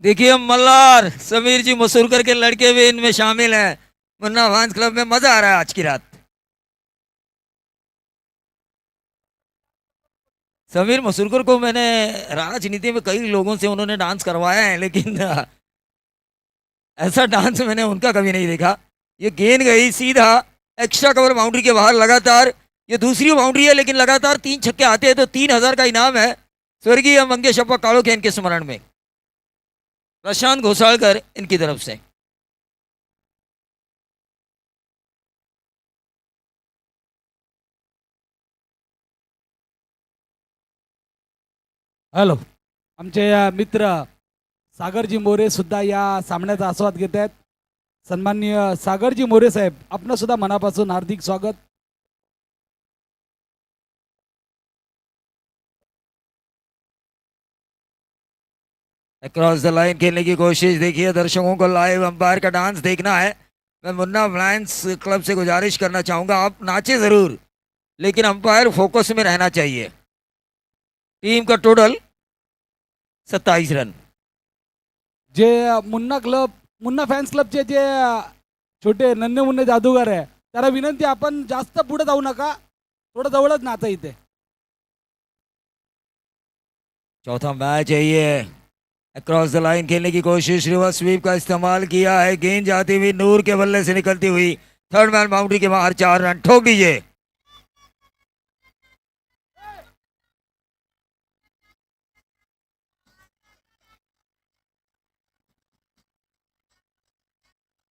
देखिए मल्हार समीर जी मसूरकर के लड़के भी इनमें शामिल हैं। मुन्ना फैंस क्लब में मजा आ रहा है आज की रात। समीर मसूरकर को मैंने राजनीति में कई लोगों से उन्होंने डांस करवाया है, लेकिन ऐसा डांस मैंने उनका कभी नहीं देखा। ये गेंद गई सीधा एक्स्ट्रा कवर बाउंड्री के बाहर। लगातार ये दूसरी बाउंड्री है, लेकिन लगातार 3 छक्के आते हैं तो 3000 का इनाम है स्वर्गीय मंगेश अप्पा काड़ोखेन के स्मरण में। प्रशांत घोसालकर इनकी तरफ से। हॅलो, आमचे मित्र सागरजी मोरे सुद्धा या सामन्याचा आस्वाद घेत आहेत. सन्माननीय सागरजी मोरे साहेब, आपलं सुद्धा मनापासून हार्दिक स्वागत. अक्रॉस द लाइन खेलने की कोशिश। देखिए दर्शकों को लाइव अंपायर का डांस देखना है। मैं मुन्ना फ्लायंस क्लब से गुजारिश करना चाहूंगा, आप नाचे जरूर लेकिन अंपायर फोकस में रहना चाहिए। टीम का टोटल 27 रन। जे मुन्ना फॅन्स क्लबचे जे छोटे नन्हे मुन्ने जादूगार आहे त्याला विनंती, आपण जास्त पुढे जाऊ नका, थोडं जवळच नाचा इथे. चौथा मैच है ये। अक्रॉस द लाइन खेलने की कोशिश, रिवर्स स्वीप का इस्तेमाल किया है। गेंद जाती हुई नूर के बल्ले से निकलती हुई थर्ड मैन बाउंड्री के बाहर। 4 रन ठोक दीजिए।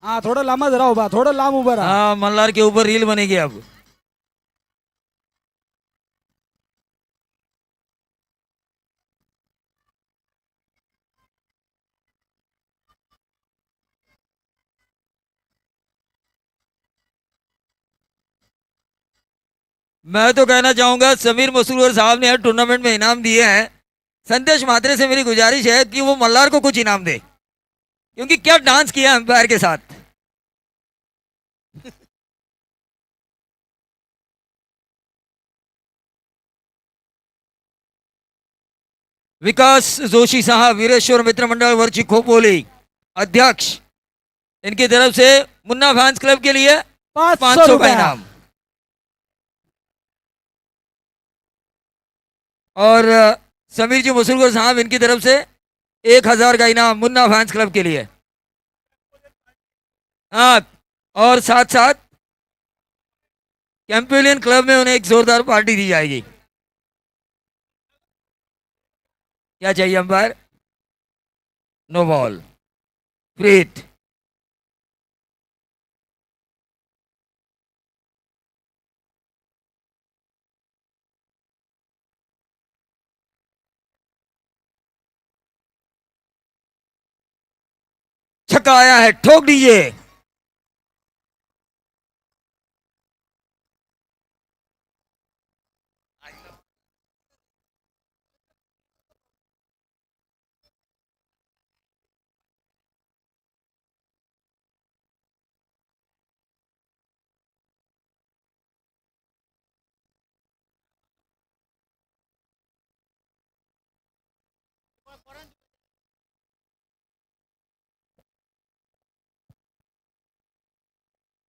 हा, थोडं लांब राहा उभा, थोडं लांब उभं राहा. हाँ, मल्हार के ऊपर रील बनेगी अब। मैं तो कहना चाहूंगा समीर मसूरकर साहब ने हर टूर्नामेंट में इनाम दिए हैं। संदेश मात्रे से मेरी गुजारिश है कि वो मल्हार को कुछ इनाम दे, क्योंकि क्या डांस किया अंपायर के साथ। विकास जोशी साहब, वीरेश्वर मित्र मंडल वर्ची खोपोली अध्यक्ष, इनकी तरफ से मुन्ना फैंस क्लब के लिए 500 का इनाम। और समीर जी मसूरकर साहब, इनकी तरफ से 1000 का इनाम मुन्ना फैंस क्लब के लिए। हाँ, और साथ साथ कैंपेलियन क्लब में उन्हें एक जोरदार पार्टी दी जाएगी। क्या चाहिए umpire? No ball, free hit. छक्का आया है, ठोक दीजिए।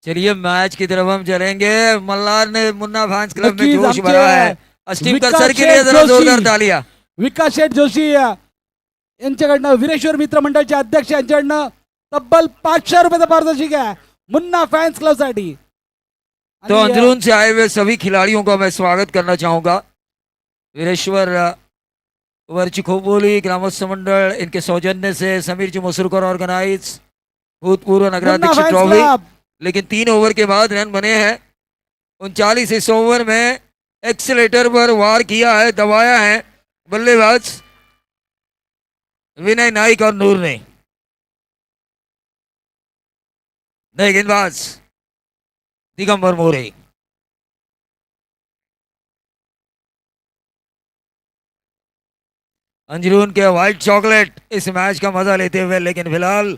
चलिए मैच की तरफ हम चलेंगे। मल्हार ने मुन्ना फैंस क्लब में नक्कीच जोश आमचे भरा है। अस्टीम का विकास सर के लिए शेठ जरा जोशी, जोरदार तालियां। विकास शेठ जोशी यांच्याकडनं, वीरेश्वर मित्र मंडळचे अध्यक्ष यांच्याकडनं तब्बल 500 रुपयाचा पारितोषिक आहे मुन्ना फॅन्स क्लब साठी. तो अंदरून से आए हुए सभी खिलाड़ियों का मैं स्वागत करना चाहूंगा। वीरेश्वर वर्ची खोपोली ग्रामस्थ मंडल, इनके सौजन्य से समीर जी मसूरकर ऑर्गेनाइज भूतपूर्व नगराध्यक्ष ट्रॉफी। लेकिन 3 ओवर के बाद रन बने हैं 39। इस ओवर में एक्सीलेटर पर वार किया है, दबाया है बल्लेबाज विनय नाइक और नूर ने। नए गेंदबाज दिगंबर मोरे। अंजरून के व्हाइट चॉकलेट इस मैच का मजा लेते हुए, लेकिन फिलहाल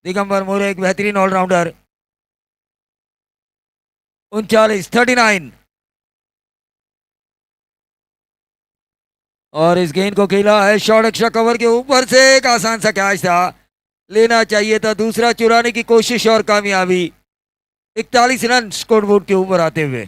दिगंबर मोरे एक बेहतरीन ऑलराउंडर। 39 39। और इस गेंद को खेला है शॉर्ट अक्षर कवर के ऊपर से, एक आसान सा कैच था, लेना चाहिए था, दूसरा चुराने की कोशिश और कामयाबी। 41 रन स्कोरबोर्ड के ऊपर आते हुए।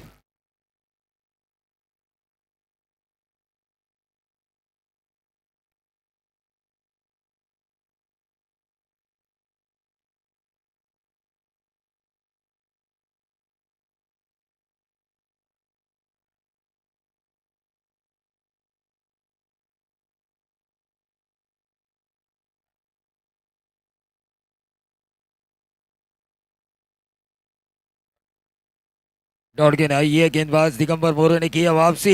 दौड़ के आई है गेंदबाज दिगंबर मोरे ने किया वापसी।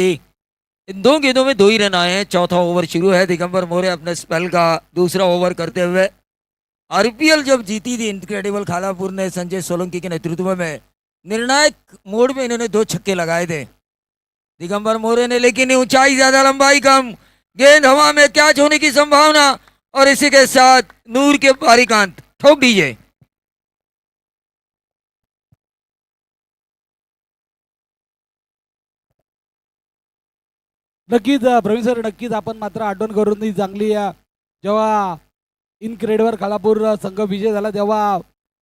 इन दो गेंदों में 2 ही रन आए हैं। चौथा ओवर शुरू है। दिगंबर मोरे अपने स्पेल का दूसरा ओवर करते हुए। आरपीएल जब जीती थी इनक्रेडिबल खालापुर ने संजय सोलंकी के नेतृत्व में, निर्णायक मोड़ में इन्होंने 2 छक्के लगाए थे दिगंबर मोरे ने, लेकिन ऊंचाई ज्यादा लंबाई कम, गेंद हवा में कैच होने की संभावना, और इसी के साथ नूर के बारीकांत ठोक दीजिए। नक्कीच प्रवीण सर, नक्कीच आपण मात्र आठवण करून दी चांगली. जेव्हा इनक्रेडिबल खालापूर संघ विजय झाला तेव्हा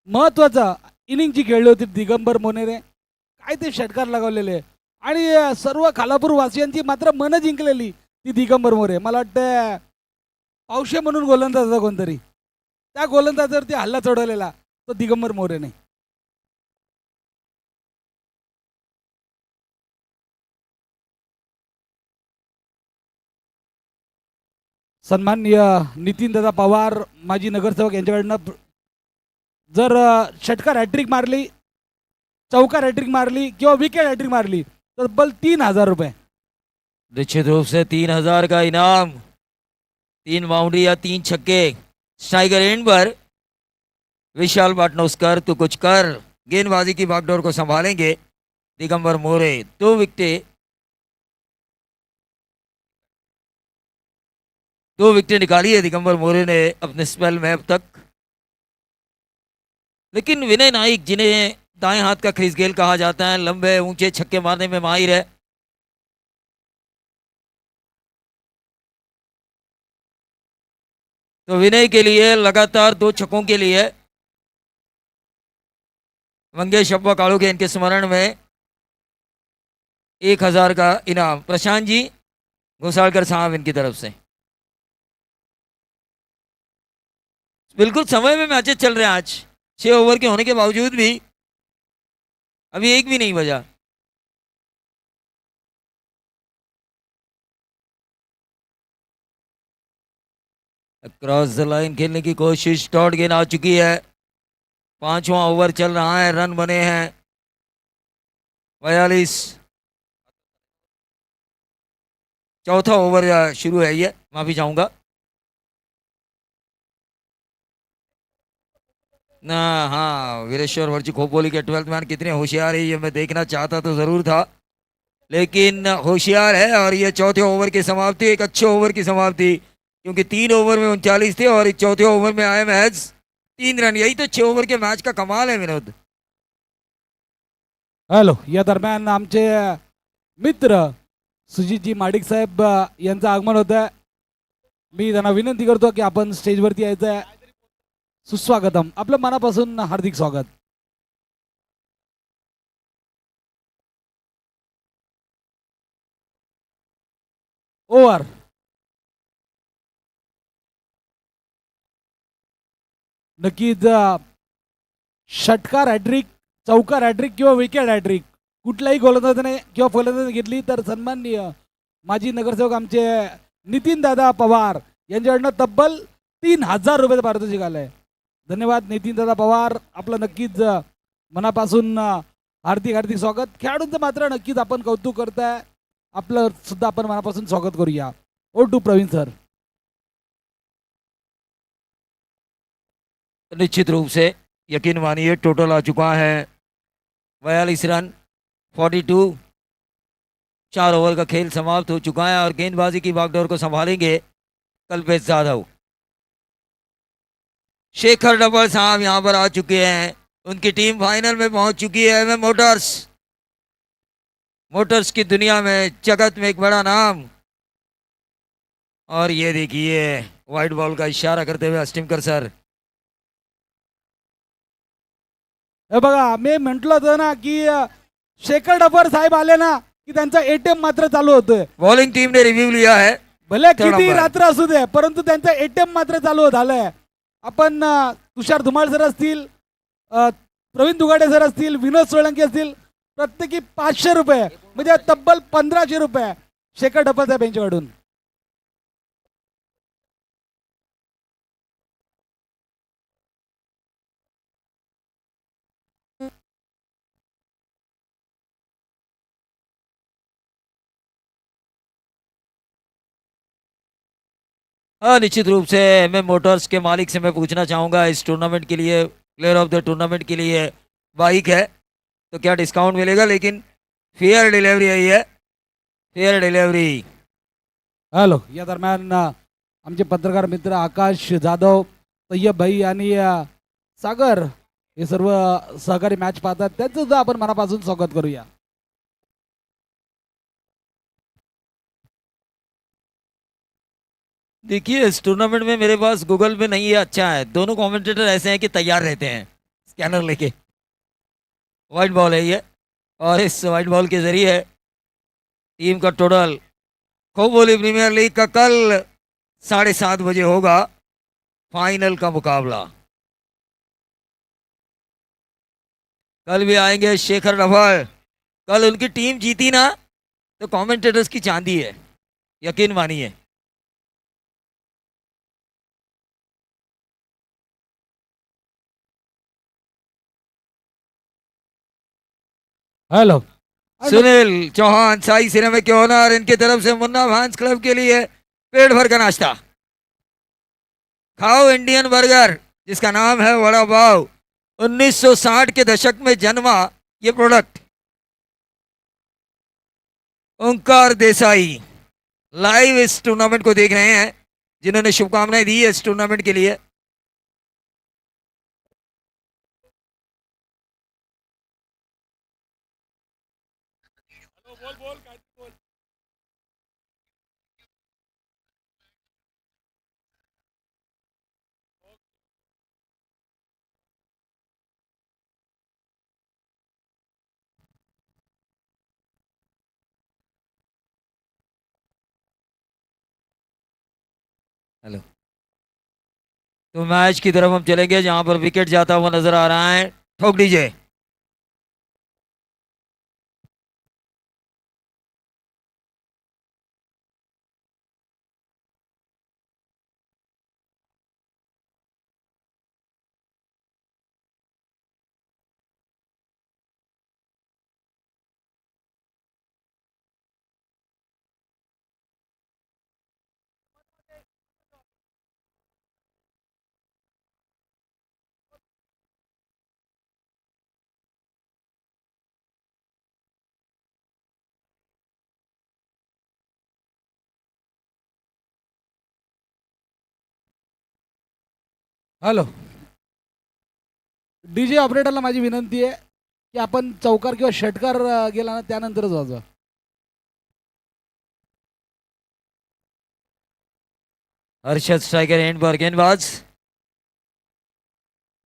महत्वाचं इनिंगची खेळली होती दिगंबर मोरेने. काय ते षटकार लगावलेले आणि सर्व खालापूर वासियांची मात्र मन जिंकलेली ती दिगंबर मोरे. मला वाटतं पावशे म्हणून गोलंदाज होता कोणतरी, त्या गोलंदाजावरती हल्ला चढवलेला तो दिगंबर मोरेने. सन्माननीय नितीनदादा पवार माजी नगरसेवक यांच्याकडनं जर षटकार हॅट्रिक मारली, चौकार हॅट्रिक मारली किंवा विकेट हॅट्रिक मारली तर तब्बल 3,000 रुपये. निश्चित रूप से 3,000 का इनाम, 3 बाउंड्री या 3 छक्के स्ट्राइकर एंड पर। विशाल पाटनोस्कर तू कुछ कर, गेंदबाजी की बागडोर को संभालेंगे दिगंबर मोरे। 2 विकेटें, 2 विकेटें निकाली है दिगंबर मोरे ने अपने स्पेल में अब तक। लेकिन विनय नाइक, जिन्हें दाएं हाथ का क्रिस गेल कहा जाता है, लंबे ऊंचे छक्के मारने में माहिर है। तो विनय के लिए लगातार 2 छक्कों के लिए मंगेश अब्बा कालू के इनके स्मरण में 1,000 का इनाम प्रशांत जी घोसालकर साहब इनकी तरफ से। बिल्कुल समय में मैचेस चल रहे हैं आज, 6 ओवर के होने के बावजूद भी अभी 1 भी नहीं बजा। क्रॉस द लाइन खेलने की कोशिश, डॉट गेंद आ चुकी है। 5वां ओवर चल रहा है, रन बने हैं 42। चौथा ओवर शुरू है ये, माफी चाहूंगा ना। हाँ, वीरेश्वर वर्ची खोपोली के 12th मैन कितने होशियार है ये मैं देखना चाहता तो जरूर था, लेकिन होशियार है। और ये चौथे ओवर की समाप्ति, एक अच्छे ओवर की समाप्ति, क्योंकि 3 ओवर में 39 थे और चौथे ओवर में आए महज 3 रन। यही तो 6 ओवर के मैच का कमाल है विनोद। हॅलो, या दरम्यान आमचे मित्र सुजितजी माडिक साहेब यांचं आगमन होत आहे. मी त्यांना विनंती करतो की आपण स्टेजवरती यायचं आहे. सुस्वागतम, आपलं मनापासून हार्दिक स्वागत. ओव्हर नक्कीच षटकार हॅट्रिक, चौकार हॅट्रिक किंवा विकेट हॅट्रिक कुठल्याही गोलंदाजाने किंवा फलंदाजाने घेतली तर सन्माननीय माजी नगरसेवक आमचे नितीनदादा पवार यांच्याकडनं तब्बल 3,000 रुपये पारितोषिक आलंय. धन्यवाद नितीनदादा पवार, आपलं नक्कीच मनापासून हार्दिक हार्दिक स्वागत. खेळाडूंचं मात्र नक्कीच आपण कौतुक करताय, आपलं सुद्धा आपण मनापासून स्वागत करूया. Over to Praveen sir. निश्चित रूप से यकीन मानिए टोटल आ चुका है 42 रन, 42। 4 ओवर का खेल समाप्त हो चुका है और गेंदबाजी की बागडोर को संभालेंगे कल्पेश जाधव। शेखर डबल साहब यहां पर आ चुके हैं, उनकी टीम फाइनल में पहुंच चुकी है। एमएम मोटर्स की दुनिया में, जगत में एक बड़ा नाम और ये देखिए व्हाइट बॉल का इशारा करते हुए अस्टिमकर सर. हे बघा मी म्हंटल होतं ना की शेखर डफर साहेब आले ना की त्यांचा एटीएम मात्र चालू होतोय. बॉलिंग टीम ने रिव्यू लिया है. भले तेवढा किती बरं. रात्र असू दे परंतु त्यांचा एटीएम मात्र चालू झालंय. आपण तुषार धुमाळ सर असतील, प्रवीण दुगाडे सर असतील, विनोद सोळंकी असतील, प्रत्येकी 500 रुपये म्हणजे तब्बल 1500 रुपये शेखर डफर साहेब यांच्याकडून. हाँ, निश्चित रूप से एमएम मोटर्स के मालिक से मैं पूछना चाहूँगा इस टूर्नामेंट के लिए, प्लेयर ऑफ द टूर्नामेंट के लिए बाइक है तो क्या डिस्काउंट मिलेगा. लेकिन फेयर डिलीवरी है, ये फेयर डिलीवरी. हॅलो, या दरम्यान आमचे पत्रकार मित्र आकाश जाधव, तय्यब भाई आणि सागर हे सर्व सहकारी मॅच पाहतात, त्यांचं सुद्धा आपण मनापासून स्वागत करूया. देखिए इस टूर्नामेंट में मेरे पास गूगल पे नहीं है, अच्छा है दोनों कमेंटेटर ऐसे हैं कि तैयार रहते हैं स्कैनर लेके. वाइट बॉल है ये और इस वाइट बॉल के जरिए टीम का टोटल खोबोली प्रीमियर लीग का कल 7:30 बजे होगा फाइनल का मुकाबला. कल भी आएंगे शेखर डफर. कल उनकी टीम जीती ना तो कमेंटेटर्स की चांदी है, यकीन मानिए. हॅलो, सुनील चौहान साई सिनेमा के ओनर, इनकी तरफ से मुन्ना फैंस क्लब के लिए पेट भर का नाश्ता. खाओ इंडियन बर्गर जिसका नाम है वड़ा पाव. 1960 के दशक में जन्मा ये प्रोडक्ट. ओंकार देसाई लाइव इस टूर्नामेंट को देख रहे हैं, जिन्होंने शुभकामनाएं दी है इस टूर्नामेंट के लिए. हेलो, तो मैच की तरफ हम चलेंगे जहां पर विकेट जाता हुआ नजर आ रहा है. ठोक दीजिए. हॅलो, डीजे ऑपरेटरला माझी विनंती आहे की आपण चौकार किंवा षटकार गेला ना त्यानंतरच वाजवा. हर्षद स्ट्राइकर एंड पर गेंदबाज.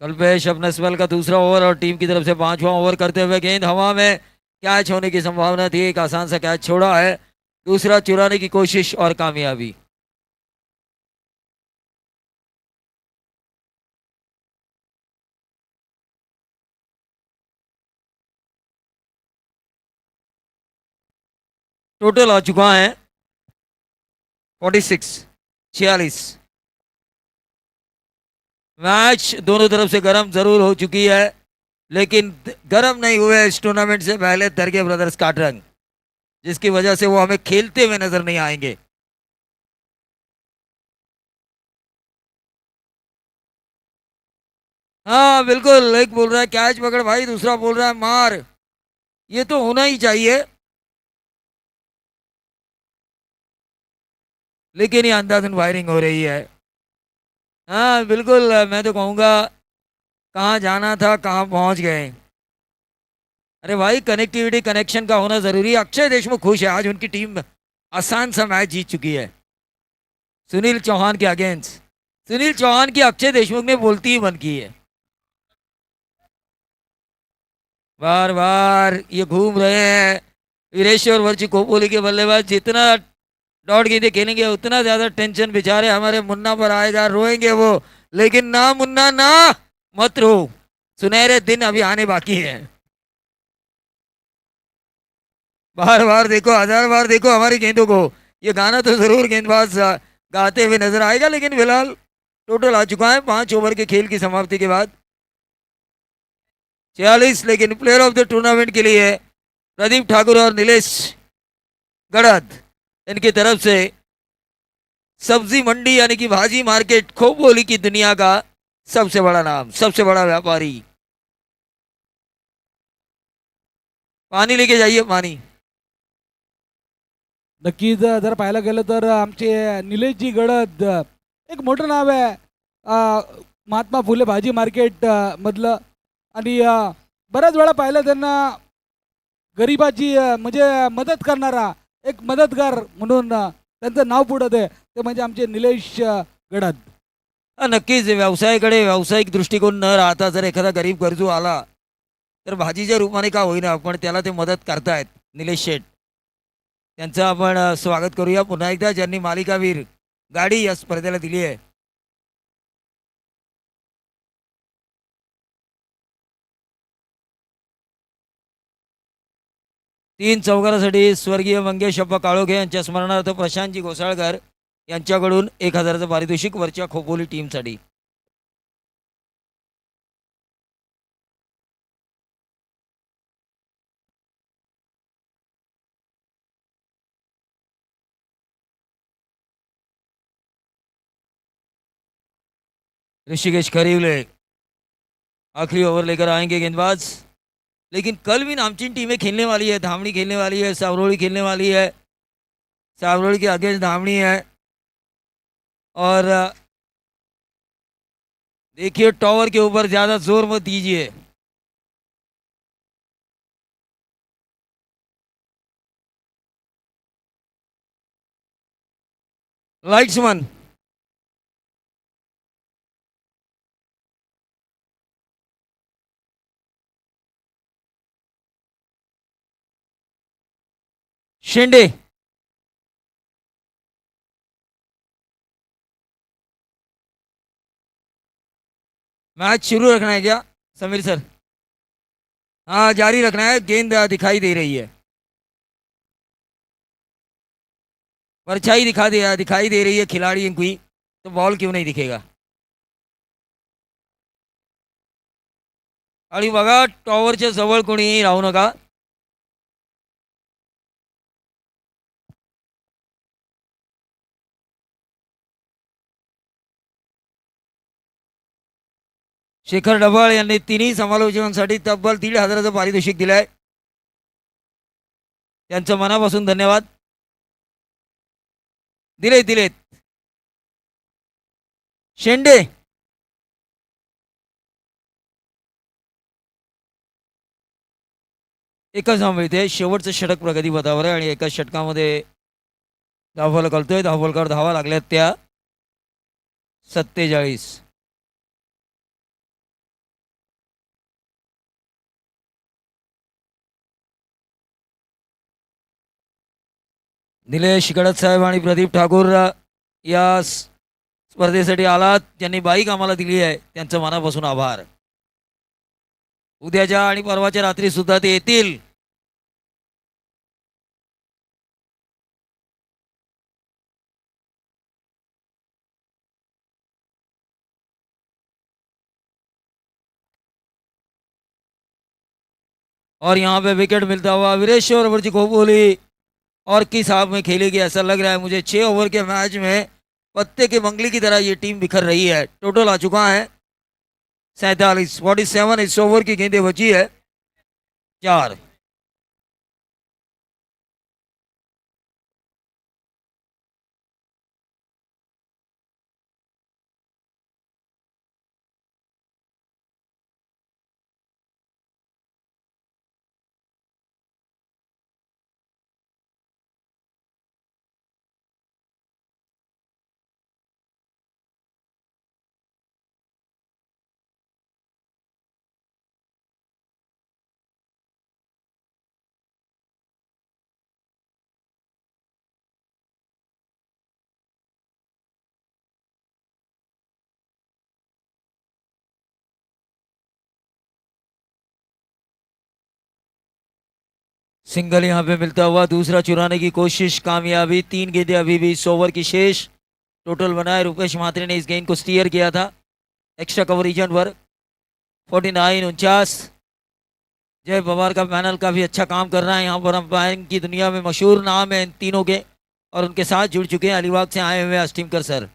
कल्पेश अपने स्पेल का दूसरा ओवर और टीम की तरफ से 5वां ओवर करते हुए गेंद हवा में कैच होने की संभावना थी, एक आसान सा कैच छोड़ा है. दूसरा चुराने की कोशिश और कामयाबी. टोटल आ चुका है 46. मैच दोनों तरफ से गर्म जरूर हो चुकी है, लेकिन गर्म नहीं हुए इस टूर्नामेंट से पहले दरगे ब्रदर्स काटरंग, जिसकी वजह से वो हमें खेलते हुए नजर नहीं आएंगे. हाँ बिल्कुल, एक बोल रहा है कैच पकड़ भाई, दूसरा बोल रहा है मार. ये तो होना ही चाहिए, लेकिन ये अंधाधुन फायरिंग हो रही है. हाँ बिल्कुल, मैं तो कहूँगा कहाँ जाना था कहाँ पहुँच गए. अरे भाई कनेक्टिविटी कनेक्शन का होना जरूरी है. अक्षय देशमुख खुश है, आज उनकी टीम आसान सा मैच जीत चुकी है. सुनील चौहान के अगेंस्ट। सुनील चौहान की अक्षय देशमुख ने बोलती ही बंद की है। बार बार ये घूम रहे हैं वीरेश्वर वर्ची कोपोली के बल्लेबाज। जितना डॉट गेंदे खेलेंगे उतना ज्यादा टेंशन बेचारे हमारे मुन्ना पर आएगा, रोएंगे वो। लेकिन ना मुन्ना ना, मत रो, सुनहरे दिन अभी आने बाकी है। बार बार देखो, हजार बार देखो हमारी गेंदों को। ये गाना तो जरूर गेंदबाज गाते हुए नजर आएगा, लेकिन फिलहाल टोटल आ चुका है 5 ओवर के खेल की समाप्ति के बाद 46। लेकिन प्लेयर ऑफ द टूर्नामेंट के लिए प्रदीप ठाकुर और नीलेश गड़द, इनकी तरफ से सब्जी मंडी यानी कि भाजी मार्केट खोपोली की दुनिया का सबसे बड़ा नाम, सबसे बड़ा व्यापारी। पानी लेके जाइए, पानी। नक्कीच जर पाहायला गेलं तर आमचे निलेशजी गडद एक मोठं नाव आहे महात्मा फुले भाजी मार्केट मधलं. आणि बऱ्याच वेळा पाहिलं त्यांना गरिबाची म्हणजे मदत करणारा एक मदतगार म्हणून त्यांचं नाव पुढं ते म्हणजे आमचे निलेश गडद. नक्कीच व्यवसायाकडे व्यावसायिक दृष्टिकोन न राहता जर एखादा गरीब गरजू आला तर भाजीच्या रूपाने का होईना पण त्याला ते मदत करतायत निलेश शेठ. त्यांचं आपण स्वागत करूया पुन्हा एकदा, ज्यांनी मालिकावीर गाडी या स्पर्धेला दिली आहे. तीन चौकारासाठी स्वर्गीय मंगेशप्पा काळोखे यांच्या स्मरणार्थ प्रशांतजी घोसाळकर यांच्याकडून 1000चं पारितोषिक वरच्या खोपोली टीमसाठी. ऋषिकेश खरीवले आखिरी ओवर लेकर आएंगे गेंदबाज. लेकिन कल भी नामचीन टीमें खेलने वाली है. धामणी खेलने वाली है, सावरोली खेलने वाली है. सावरोली के अगेंस्ट धामणी है. और देखिए टॉवर के ऊपर ज्यादा जोर मत दीजिए. लाइट्समन शेंडे मैच शुरू रखना है क्या समीर सर? हाँ जारी रखना है. गेंद दिखाई दे रही है, परछाई दिखाई दे रही है खिलाड़ी की, तो बॉल क्यों नहीं दिखेगा? आणि बघा टॉवरच्या जवळ कोणीही राहू नका. शेखर डबळ यांनी तिन्ही समालोचकांसाठी तब्बल 1500चं पारितोषिक दिलंय. त्यांचं मनापासून धन्यवाद. दिलेत. शेंडे एकच धाव मिळते. शेवटचं षटक प्रगती पथावर आहे आणि एका षटकामध्ये धावफलक कळतोय. धावफलकावर धावा लागल्यात त्या 47. निलेश गडद साहेब आणि प्रदीप ठाकूर या स्पर्धेसाठी आलात, ज्यांनी बाईक आम्हाला दिली आहे, त्यांचं मनापासून आभार. उद्याच्या आणि परवाच्या रात्री सुद्धा ते येतील. और यहाँ पे विकेट मिलता हुआ वीरेश्वर वर्ची खोपोली और किस हाफ में खेलेगी ऐसा लग रहा है मुझे. 6 ओवर के मैच में पत्ते के मंगली की तरह ये टीम बिखर रही है. टोटल आ चुका है 47. 47 इस ओवर की गेंदें बची है 4. सिंगल यहाँ पे मिलता हुआ, दूसरा चुराने की कोशिश कामयाबी। 3 गेंदें अभी भी इस ओवर की शेष। टोटल बनाए रुपेश म्हात्रे ने इस गेंद को स्टीयर किया था एक्स्ट्रा कवर रीजन पर। 49-49। जय पवार का पैनल काफी अच्छा काम कर रहा है यहाँ पर। अंपायरिंग की दुनिया में मशहूर नाम है इन तीनों के, और उनके साथ जुड़ चुके हैं अलीबाग से आए हुए अस्टिमकर सर।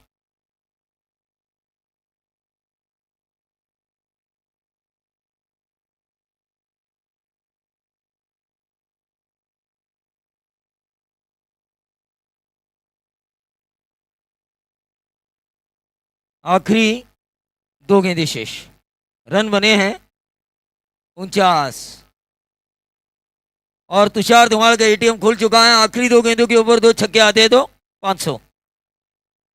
आखिरी 2 गेंदें शेष, रन बने हैं 49। और तुषार धुमाल का एटीएम खुल चुका है। आखिरी 2 गेंदों के ऊपर 2 छक्के आते हैं तो 500।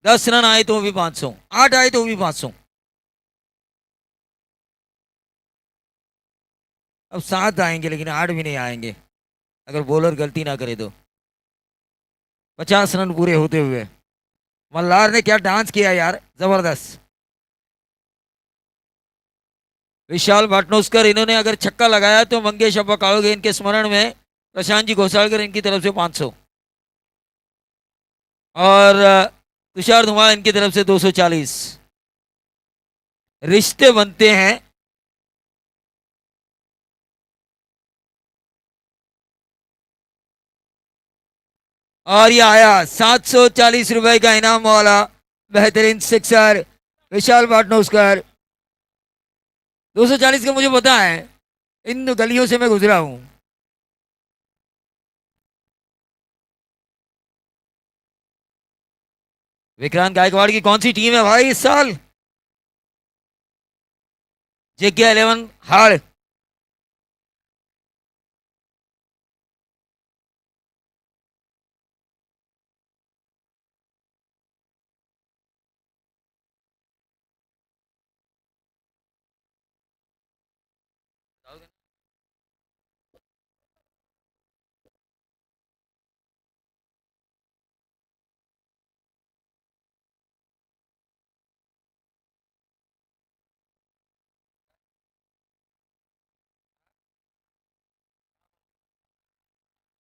10 रन आए तो भी 500, 8 आए तो भी 500। अब 7 आएंगे लेकिन 8 भी नहीं आएंगे अगर बॉलर गलती ना करे तो। 50 रन पूरे होते हुए मल्हार ने क्या डांस किया यार, जबरदस्त। विशाल भाटनोस्कर, इन्होंने अगर छक्का लगाया तो मंगेश अब्बा कालोगे इनके स्मरण में प्रशांत जी घोसालकर इनकी तरफ से 500, और तुषार धुमाल इनकी तरफ से 240। रिश्ते बनते हैं। और ये आया 740 रुपए का इनाम वाला बेहतरीन सिक्सर विशाल भाटनोस्कर। 240 का मुझे पता है, इन गलियों से मैं गुजरा हूं। विक्रांत गायकवाड़ की कौन सी टीम है भाई इस साल? जेके 11 हार।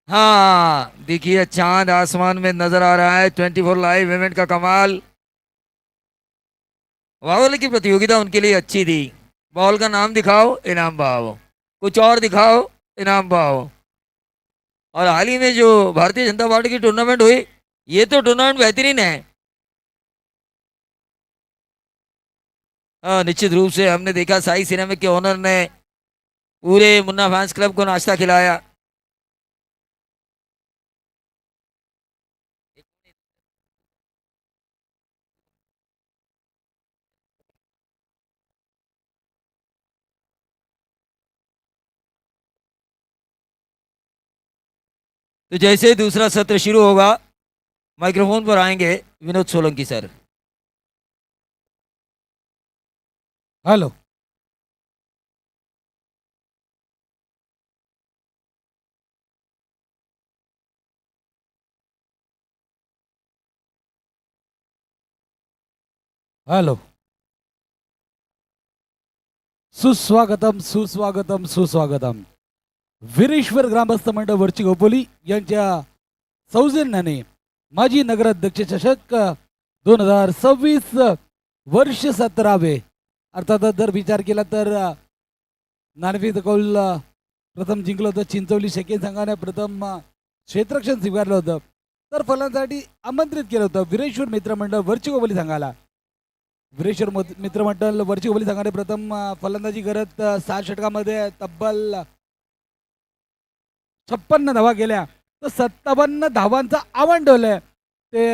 हाँ देखिए, चांद आसमान में नजर आ रहा है। 24 लाइव इवेंट का कमाल। बाहुबली की प्रतियोगिता उनके लिए अच्छी थी। बॉल का नाम दिखाओ, इनाम पाओ, कुछ और दिखाओ, इनाम पाओ। और हाल ही में जो भारतीय जनता पार्टी की टूर्नामेंट हुई, ये तो टूर्नामेंट बेहतरीन है। निश्चित रूप से हमने देखा साई सिनेमिक के ओनर ने पूरे मुन्ना फैंस क्लब को नाश्ता खिलाया। तो जैसे ही दूसरा सत्र शुरू होगा, माइक्रोफोन पर आएंगे विनोद सोलंकी सर। हेलो। हेलो। सुस्वागतम सुस्वागतम सुस्वागतम. वीरेश्वर ग्रामस्थ मंडळ वरची गोपोली यांच्या सौजन्याने माजी नगराध्यक्ष चषक 2026 वर्ष 17वे. अर्थात जर विचार केला तर नाणेफेक कौल प्रथम जिंकलं होतं चिंचवली शेकेन संघाने. प्रथम क्षेत्ररक्षण स्वीकारलं होतं, तर फलंदाजीसाठी आमंत्रित केलं होतं वीरेश्वर मित्रमंडळ वरची गोपोली संघाला. वीरेश्वर मित्रमंडळ वरची गोपोली संघाने प्रथम फलंदाजी करत 6 षटकामध्ये तब्बल 56 धावा केल्या, तर 57 धावांचा आव्हान ठेवलंय ते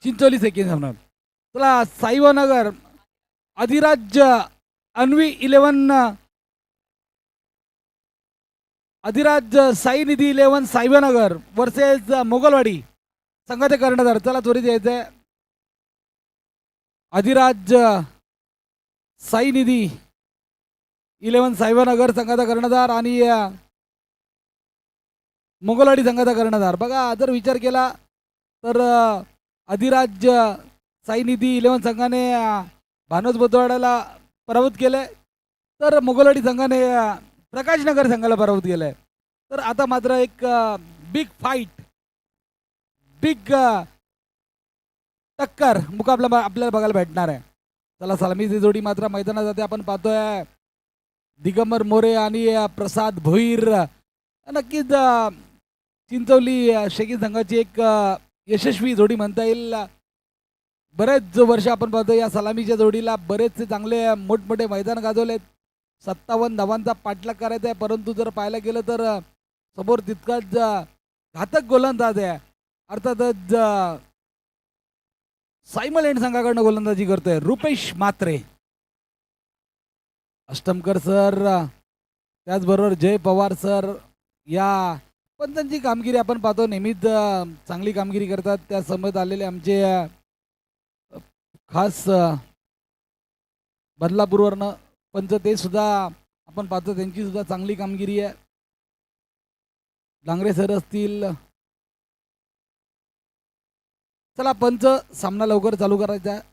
चिंचोली सेकंड सामना. चला साईवानगर अधिराज्य अन्वी 11 अधिराज्य साई निधी 11 साईवानगर वर्सेस मोगलवाडी संघाचे कर्णधार. चला त्वरित यायचंय. अधिराज्य साई निधी 11 साईवानगर संघाचा कर्णधार आणि मोगलवाडी संघाचा कर्णधार. बघा जर विचार केला तर अधिराज्य साई निधी 11 संघाने भानोज बुधवाड्याला पराभूत केले, तर मोगलवाडी संघाने प्रकाशनगर संघाला पराभूत केलंय. तर आता मात्र एक बिग फाईट, बिग टक्कर मुकाबला आपल्याला बघायला भेटणार आहे. चला सलामीची जोडी मात्र मैदानात जाते. आपण पाहतोय दिगंबर मोरे आणि प्रसाद भोईर. नक्कीच चिंचवली शेकी संघाची एक यशस्वी जोडी म्हणता येईल. बरेच वर्ष आपण पाहतो या सलामीच्या जोडीला बरेचसे चांगले मोठमोठे मैदान गाजवलेत. 57 धावांचा पाठलाग करायचा आहे, परंतु जर पाहायला गेलं तर समोर तितकाच घातक गोलंदाज आहे. अर्थातच सायमल एंड संघाकडनं गोलंदाजी करतोय रुपेश म्हात्रे. अष्टमकर सर, त्याचबरोबर जय पवार सर, या पंचांची कामगिरी आपण पाहतो नेहमीच चांगली कामगिरी करतात. त्या समोर आलेले आमचे खास बदलापूरवरनं पंच, ते सुद्धा आपण पाहतो त्यांची सुद्धा चांगली कामगिरी आहे. डांगरे सर असतील. चला पंच, सामना लवकर चालू करायचा आहे.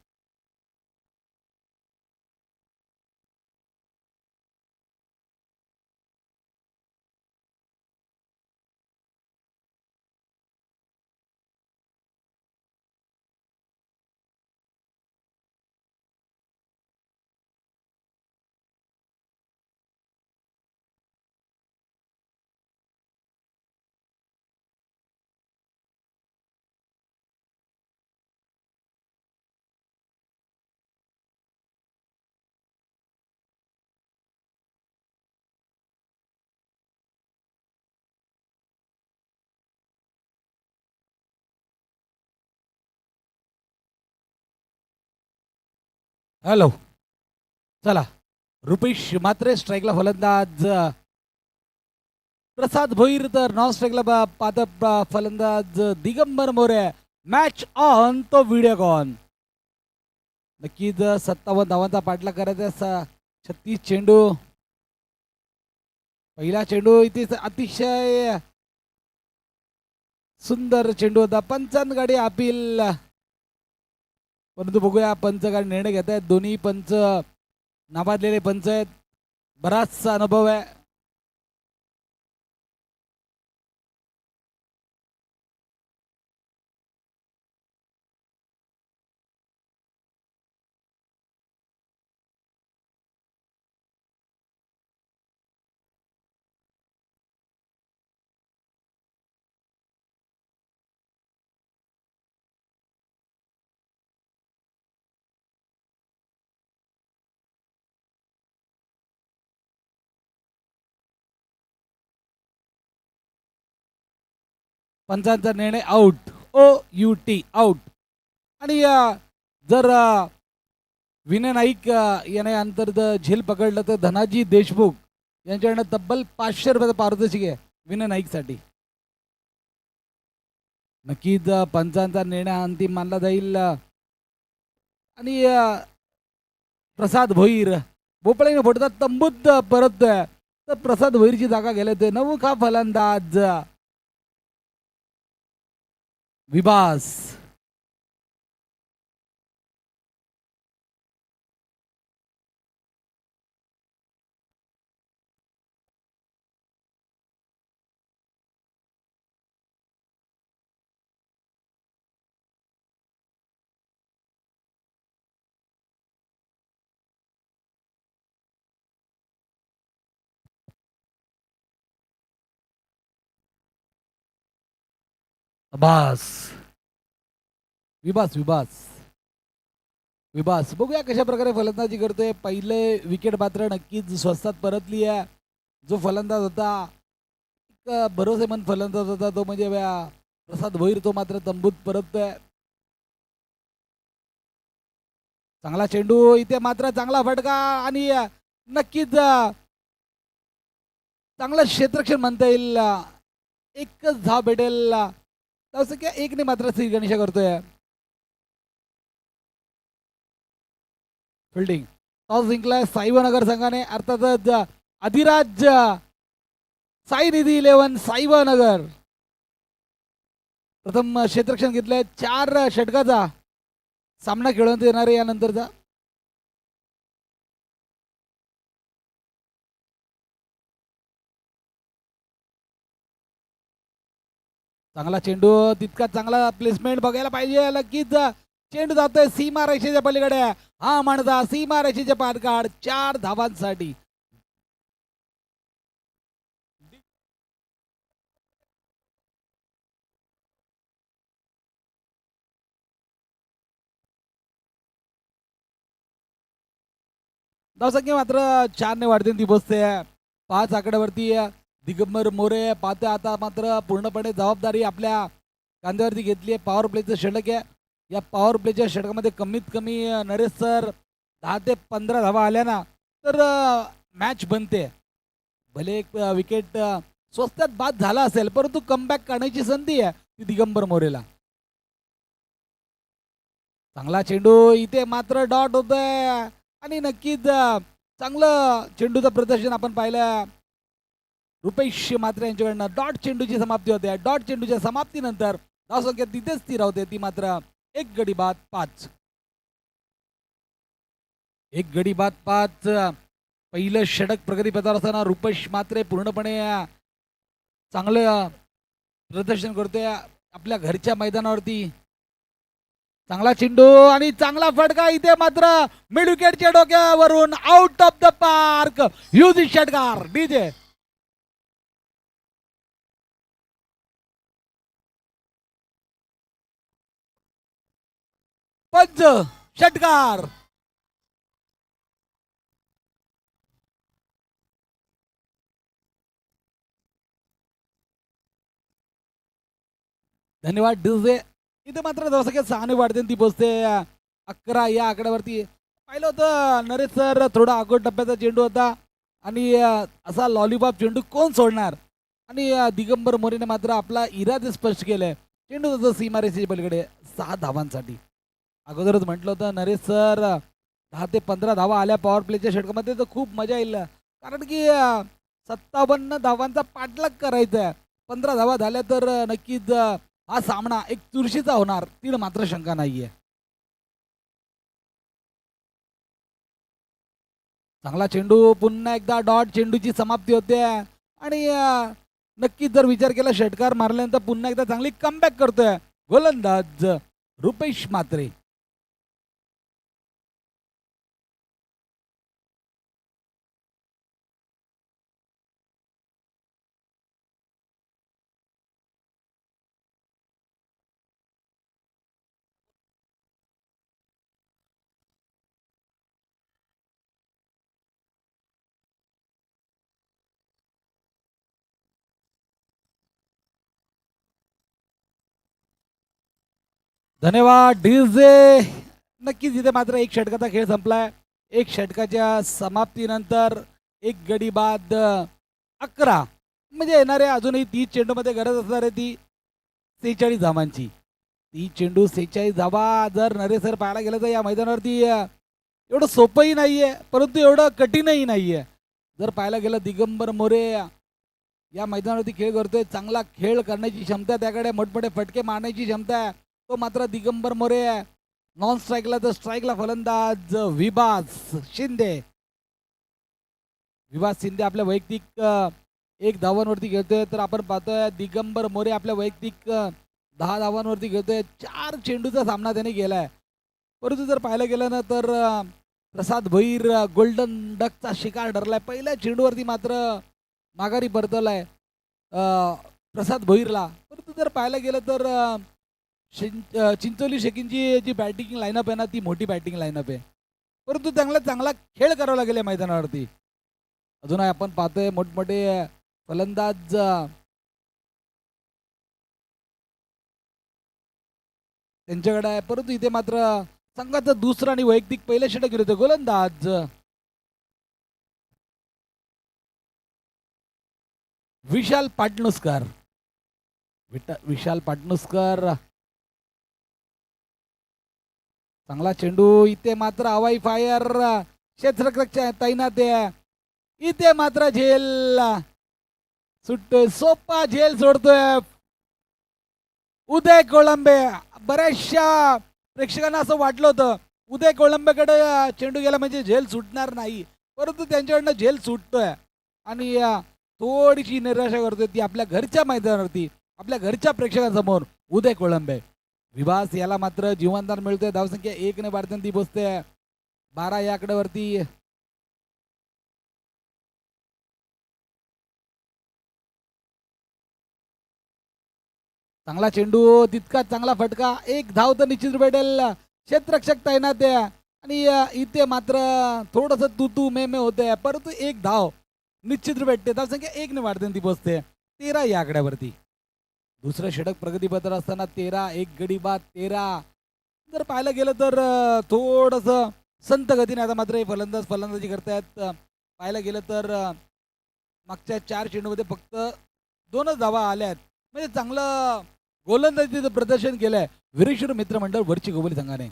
हॅलो, चला रुपेश म्हात्रे स्ट्राईकला फलंदाज, प्रसाद भोईर तर नॉन स्ट्राईकला पाहत फलंदाज दिगंबर मोरे. मॅच ऑन तो व्हिडिओकॉन. नक्कीच 57 धावांचा पाठलाग करायचा. 36 चेंडू. पहिला चेंडू इथे अतिशय सुंदर चेंडू होता. पंचांकडे अपील, परंतु बघूया पंच काय निर्णय घेत आहेत. दोन्ही पंच नाबादलेले पंच आहेत, बराचसा अनुभव आहे. पंचांचा निर्णय आउट, OUT आउट. आणि जर विनय नाईक याने अंतर्गत झेल पकडलं तर धनाजी देशमुख यांच्याकडनं तब्बल 500 रुपयाचं पारितोषिक आहे विनय नाईकसाठी. नक्कीच पंचांचा निर्णय अंतिम मानला जाईल. आणि प्रसाद भोईर भोपळीने फोडतात तंबूत परततोय, तर प्रसाद भोईरची जागा गेले ते नवखा फलंदाज विभास. अब्बास, विभास विभास विभास बघूया कशा प्रकारे फलंदाजी करतोय. पहिले विकेट मात्र नक्कीच स्वस्तात परतली आहे. जो फलंदाज होता, एक भरोसेमंद फलंदाज होता, तो म्हणजे प्रसाद भोईर, तो मात्र तंबूत परततोय. चांगला चेंडू इथे मात्र चांगला फटका आणि नक्कीच चांगलं क्षेत्ररक्षण म्हणता येईल. एकच धाव भेटेल, धावसंख्या 1 ने मात्र श्री गणेशा करतोय. फिल्डिंग टॉस जिंकलाय साईवनगर संघाने. अर्थातच अधिराज साई निधी 11 साईवनगर प्रथम क्षेत्ररक्षण घेतलंय. 4 षटकाचा सामना खेळवण्यात येणार आहे यानंतरचा. चांगला चेंडू, तितका चांगला प्लेसमेंट बघायला पाहिजे. नक्कीच चेंडू जातोय सीमा रेषेच्या पलीकडे. हा म्हणता सीमा रेषेच्या पारकाड 4 धावांसाठी. धावसंख्या मात्र 4 ने वाढते ती बसते 5 आकड्यावरती. दिगंबर मोरे पाहते आता मात्र पूर्णपणे जबाबदारी आपल्या कांद्यावरती घेतली आहे. पॉवर प्लेचं षटक आहे. या पॉवर प्लेच्या षटकामध्ये कमीत कमी नरेश सर 10 ते 15 धावा आल्या ना तर मॅच बनते. भले एक विकेट स्वस्तात बाद झाला असेल परंतु कमबॅक करण्याची संधी आहे ती दिगंबर मोरेला. चांगला चेंडू, इथे मात्र डॉट होतोय आणि नक्कीच चांगलं चेंडूचं प्रदर्शन आपण पाहिलं. रुपेश मात्र यांच्याकडनं डॉट चेंडूची समाप्ती होते. डॉट चेंडूच्या समाप्तीनंतर धावसंख्या तिथेच स्थिर होते ती मात्र 1 गडी बाद 5. 1 गडी बाद 5. पहिलं षटक प्रगतीपथावर असताना रुपेश मात्रे पूर्णपणे चांगलं प्रदर्शन करतोय आपल्या घरच्या मैदानावरती. चांगला चेंडू आणि चांगला फटका, इथे मात्र मिड विकेटच्या डोक्यावरून out of the park. Huge षटकार डीजे. पंच षटकार. धन्यवाद डीजे. इथे मात्र धावसंख्या 6 ने वाढते ती पोचते 11 या आकड्यावरती. पाहिलं होतं नरेश सर थोडा अगोदर टप्प्याचा चेंडू होता आणि असा लॉलीपॉप चेंडू कोण सोडणार आणि दिगंबर मोरेने मात्र आपला इरादे स्पष्ट केलाय. चेंडू होतं सीमा रेषेच्या पलीकडे 6 धावांसाठी. अगोदरच म्हटलं होतं नरेश सर 10 ते 15 धावा आल्या पॉवर प्लेच्या षटकामध्ये तर खूप मजा येईल कारण की 57 धावांचा पाठलाग करायचा आहे. 15 धावा झाल्या तर नक्कीच हा सामना एक चुरशीचा होणार तीड मात्र शंका नाहीये. चांगला चेंडू, पुन्हा एकदा डॉट चेंडूची समाप्ती होते आणि नक्कीच जर विचार केला षटकार मारल्यानंतर पुन्हा एकदा चांगली कमबॅक करतोय गोलंदाज रुपेश मात्रे. धन्यवाद डीजे. नक्कीच इथे मात्र एक षटकाचा खेळ संपलाय. एक षटकाच्या समाप्तीनंतर 1 गडी बाद 11 म्हणजे येणाऱ्या अजूनही 30 चेंडूमध्ये गरज असणार आहे ती 46 धावांची. 30 चेंडू 46 धावा जर नरेसर पाहायला गेलं तर या मैदानावरती एवढं सोपंही नाहीये परंतु एवढं कठीणही नाहीये. जर पाहायला गेलं दिगंबर मोरे या मैदानावरती खेळ करतोय. चांगला खेळ करण्याची क्षमता त्याकडे, मोठमोठे फटके मारण्याची क्षमता आहे. तो मात्र दिगंबर मोरे नॉन स्ट्राईकला तर स्ट्राईकला फलंदाज विभास शिंदे. विभास शिंदे आपल्या वैयक्तिक 1 धावांवरती खेळतोय तर आपण पाहतोय दिगंबर मोरे आपल्या वैयक्तिक 10 धावांवरती खेळतोय. 4 चेंडूचा सामना त्याने केलाय. परंतु जर पाहायला गेलं ना तर प्रसाद भोईर गोल्डन डकचा शिकार ठरलाय. पहिल्या चेंडूवरती मात्र माघारी परतवलाय प्रसाद भोईरला. परंतु जर पाहायला गेलं तर चिंचोली शेकिंची जी बॅटिंग लाईनअप आहे ना ती मोठी बॅटिंग लाईनअप आहे परंतु चांगला खेळ करावा लागेल या मैदानावरती. अजून आपण पाहतोय मोठमोठे फलंदाज त्यांच्याकडे आहे परंतु इथे मात्र संघाचं दुसरं आणि वैयक्तिक पहिले षटक घेतोय गोलंदाज विशाल पाटणुसकर. विशाल पाटणुसकर. चांगला चेंडू, इथे मात्र हवाई फायर क्षेत्ररक्षक तैनात आहे. इथे मात्र झेल सुटतोय, सोपा झेल सोडतोय उदय कोळंबे. बऱ्याचशा प्रेक्षकांना असं वाटलं होतं उदय कोळंबेकडे चेंडू गेला म्हणजे झेल सुटणार नाही परंतु त्यांच्याकडनं झेल सुटतोय आणि थोडीशी निराशा करतोय ती आपल्या घरच्या मैदानावरती. आपल्या घरच्या प्रेक्षकांसमोर उदय कोळंबे. विभास याला मात्र जीवनदान मिळतोय. धावसंख्या 1 ने भारतीय पोहोचते 12 या आकड्यावरती. चांगला चेंडू, तितका चांगला फटका, एक धाव तर निश्चित भेटेल. क्षेत्ररक्षक तैनात आहे आणि इथे मात्र थोडस तू मे होते, परंतु एक धाव निश्चित भेटते. धावसंख्या 1 ने वाढते पोहोचते 13 या आकड्यावरती. दुसरं षटक प्रगतीपत्र असताना 13, एक गडी बाद 13. जर पाहायला गेलं तर थोडस संत गतीने आता मात्र हे फलंदाजी करतायत. पाहायला गेलं तर मागच्या 4 चेंडूमध्ये फक्त 2च धावा आल्यात, म्हणजे चांगलं गोलंदाजीचं प्रदर्शन केलंय वीरेश्वर मित्र मंडळ वरची गोबोली संघाने.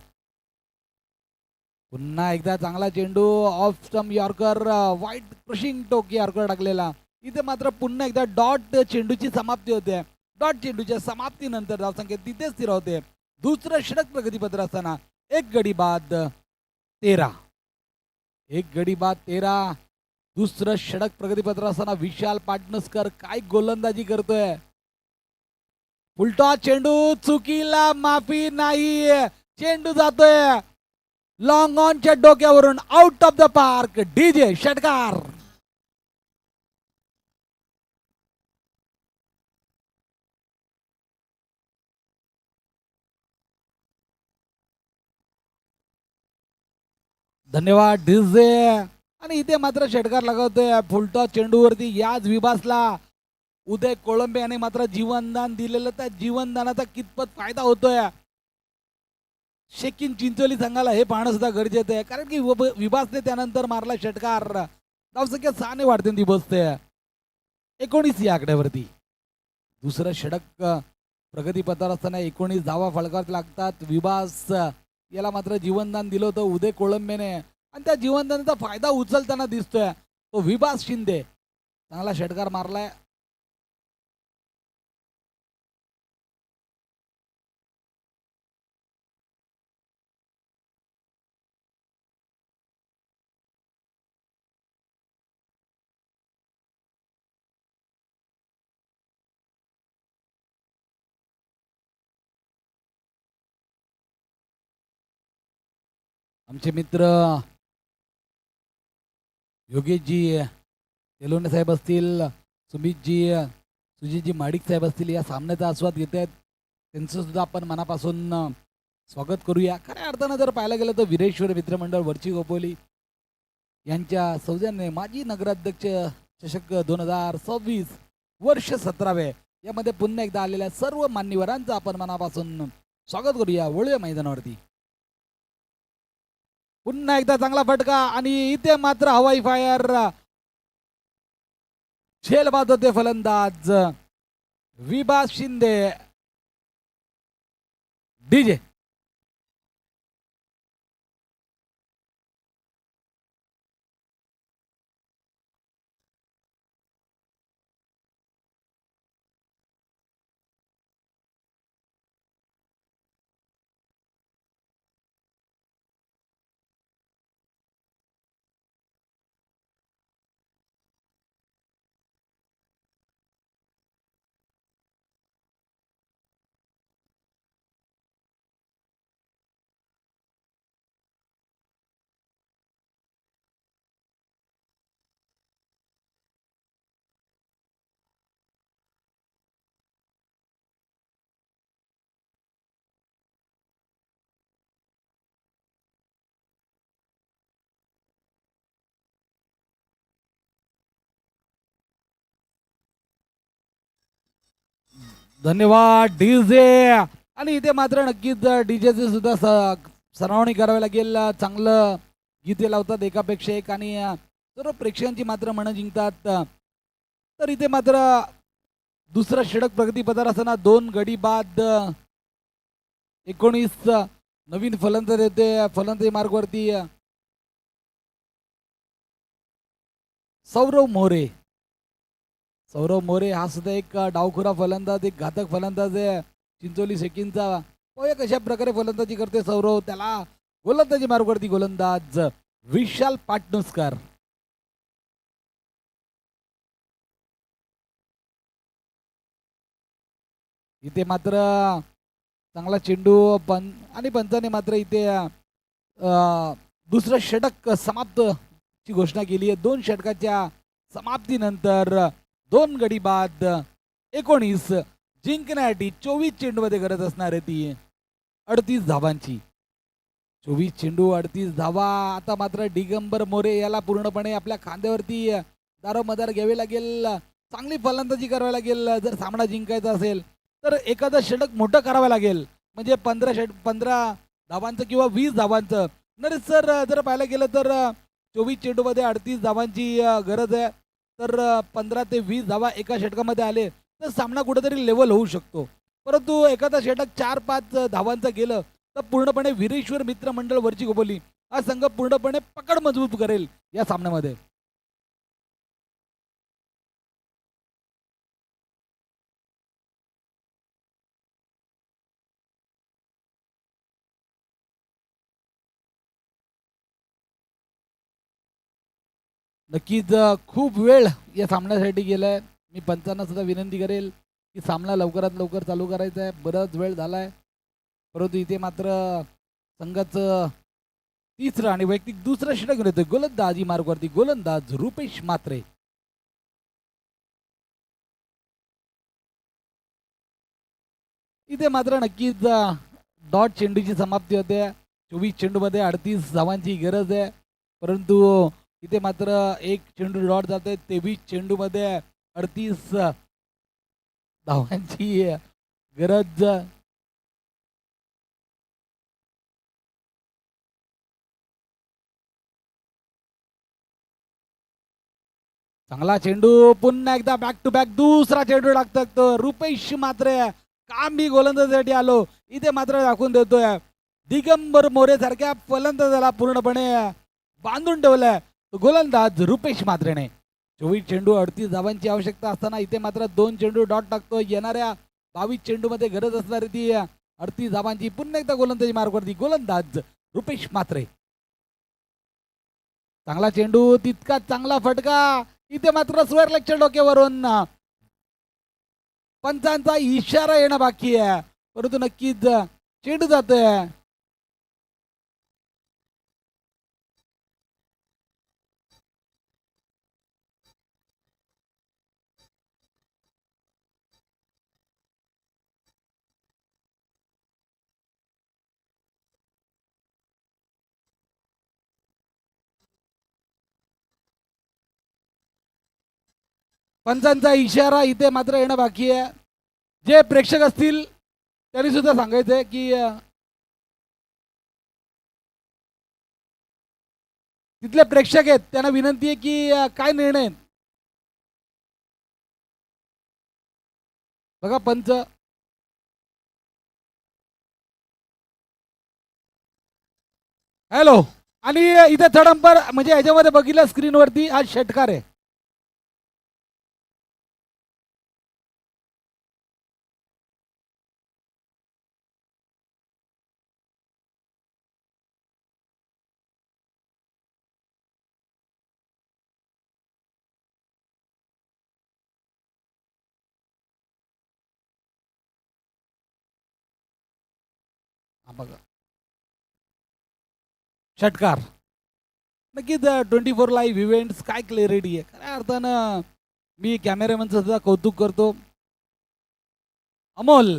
पुन्हा एकदा चांगला चेंडू, ऑफ स्टंप यॉर्कर, वाईट क्रशिंग टोक यॉर्कर टाकलेला. इथे मात्र पुन्हा एकदा डॉट चेंडूची समाप्ती होते. डॉट चेंडूच्या समाप्तीनंतर धावसंख्या तिथेच स्थिर होते. दुसरं षटक प्रगतीपत्र असताना एक गडी बाद 13, एक गडी बाद 13. दुसरं षटक प्रगतीपत्र असताना विशाल पाटणसकर काय गोलंदाजी करतोय. उलटा चेंडू, चुकीला माफी नाही, चेंडू जातोय लॉंग ऑनच्या डोक्यावरून out of the park. DJ षटकार. धन्यवाद डीजे. आणि इथे मात्र षटकार लागवतोय फुलटॉस चेंडूवरती. याच विभासला उदय कोळंबे याने मात्र जीवनदान दिलेलं, त्या जीवनदानाचा कितपत फायदा होतोय शेकिन चिंचोली संघाला हे पाहणं सुद्धा गरजेचं आहे. कारण की विभासने त्यानंतर मारला षटकार. धावसंख्या 6 ने वाढते ती बसते 19 या आकड्यावरती. दुसरं षटक प्रगतीपथावर असताना 19 धावा फलकावर लागतात. विभास याला मात्र जीवनदान दिलं होतं उदय कोळंबेने आणि त्या जीवनदानाचा फायदा उचलताना दिसतोय तो विभास शिंदे. चांगला षटकार मारलाय. आमचे मित्र योगेशजी तेलोने साहेब असतील, सुजितजी माडिक साहेब असतील, या सामन्याचा आस्वाद घेत आहेत. त्यांचं सुद्धा आपण मनापासून स्वागत करूया. खऱ्या अर्थानं जर पाहायला गेलं तर वीरेश्वर मित्रमंडळ वरची गोपोली यांच्या सौजन्याने माजी नगराध्यक्ष चषक 2026 वर्ष 17वे यामध्ये पुन्हा एकदा आलेल्या सर्व मान्यवरांचं आपण मनापासून स्वागत करूया. वळूया मैदानावरती. पुन्हा एकदा चांगला फटका आणि इथे मात्र हवाई फायर. झेल बाद होते फलंदाज विभास शिंदे. डीजे. धन्यवाद डीजे. आणि इथे मात्र नक्कीच डीजेचे सुद्धा सरावणी करावी लागेल. चांगलं गीते लावतात एकापेक्षा एक आणि सर्व प्रेक्षकांची मात्र मनं जिंकतात. तर इथे मात्र दुसरा षटक प्रगतीपथावर असताना 2 गडी बाद 19 नवीन फलंदाज येते फलंदाजी मार्गवरती. सौरव मोरे. सौरव मोरे हा सुद्धा एक डावखुरा फलंदाज, एक घातक फलंदाज आहे चिंचोली शेकिनचा. पाहूया कशा प्रकारे फलंदाजी करते सौरव. त्याला गोलंदाजी मार्गवरती गोलंदाज विशाल पाटणुसकर. इथे मात्र चांगला चेंडू आणि पंचाने मात्र इथे दुसरं षटक समाप्त ची घोषणा केली आहे. 2 षटकाच्या समाप्तीनंतर 2 गडी बाद 19 जिंकण्यासाठी 24 चेंडूमध्ये गरज असणार आहे ती 38 धावांची. 24 चेंडू 38 धावा. आता मात्र दिगंबर मोरे याला पूर्णपणे आपल्या खांद्यावरती दारोमदार घ्यावे लागेल. चांगली फलंदाजी करावी लागेल. जर सामना जिंकायचा असेल तर एखादं षटक मोठं करावं लागेल. म्हणजे 15 धावांचं किंवा 20 धावांचं. नरेश सर जर पाहायला गेलं तर 24 चेंडूमध्ये 38 धावांची गरज आहे. तर 15 ते 20 धावा एका षटकामध्ये आले तर सामना कुठेतरी लेवल होऊ शकतो. परंतु एखादा षटक 4-5 धावांचं गेलं तर पूर्णपणे वीरेश्वर मित्र मंडळ वरची खोपोली हा संघ पूर्णपणे पकड मजबूत करेल या सामन्यामध्ये. नक्कीच खूप वेळ या सामन्यासाठी गेलाय. मी पंचांना सुद्धा विनंती करेल की सामना लवकरात लवकर चालू करायचा आहे. बराच वेळ झालाय. परंतु इथे मात्र संघाचं तिसरं आणि वैयक्तिक दुसरं षटक घेऊन येतोय गोलंदाजी मार्गवरती गोलंदाज रुपेश म्हात्रे. इथे मात्र नक्कीच डॉट चेंडूची समाप्ती होते. 24 चेंडूमध्ये 38 धावांची गरज आहे. परंतु इथे मात्र एक चेंडू डॉट जाते. 23 चेंडूमध्ये 38 धावांची गरज. चांगला चेंडू पुन्हा एकदा बॅक टू बॅक दुसरा चेंडू टाकतात रुपेश म्हात्रे. काम मी गोलंदाजीसाठी आलो इथे मात्र दाखवून देतोय. दिगंबर मोरे सारख्या फलंदाजाला पूर्णपणे बांधून ठेवलाय गोलंदाज रुपेश म्हात्रेने. 24 चेंडू 38 धावांची आवश्यकता असताना इथे मात्र 2 चेंडू डॉट टाकतो. येणाऱ्या 22 चेंडूमध्ये गरज असणारी ती 38 धावांची. पुन्हा एकदा गोलंदाजी मार्गवरती गोलंदाज रुपेश म्हात्रे. चांगला चेंडू तितका चांगला फटका. इथे मात्र स्क्वेअर लेगच्या डोक्यावरून पंचांचा इशारा येणं बाकी आहे. परंतु नक्कीच चेंडू जातोय. पंचांचा इशारा इथे मात्र येणं बाकी आहे. जे प्रेक्षक असतील त्यांनी सुद्धा सांगायचंय की तिथले प्रेक्षक आहेत त्यांना विनंती आहे की काय निर्णय. बघा पंच हॅलो. आणि इथे थर्ड अंपर म्हणजे याच्यामध्ये बघितलं स्क्रीनवरती हा षटकार आहे. बघा षटकार. नक्कीच 24 लाईव्ह इव्हेंट्स काय क्लॅरिटी आहे. खऱ्या अर्थानं मी कॅमेरामॅनचं सुद्धा कौतुक करतो. अमोल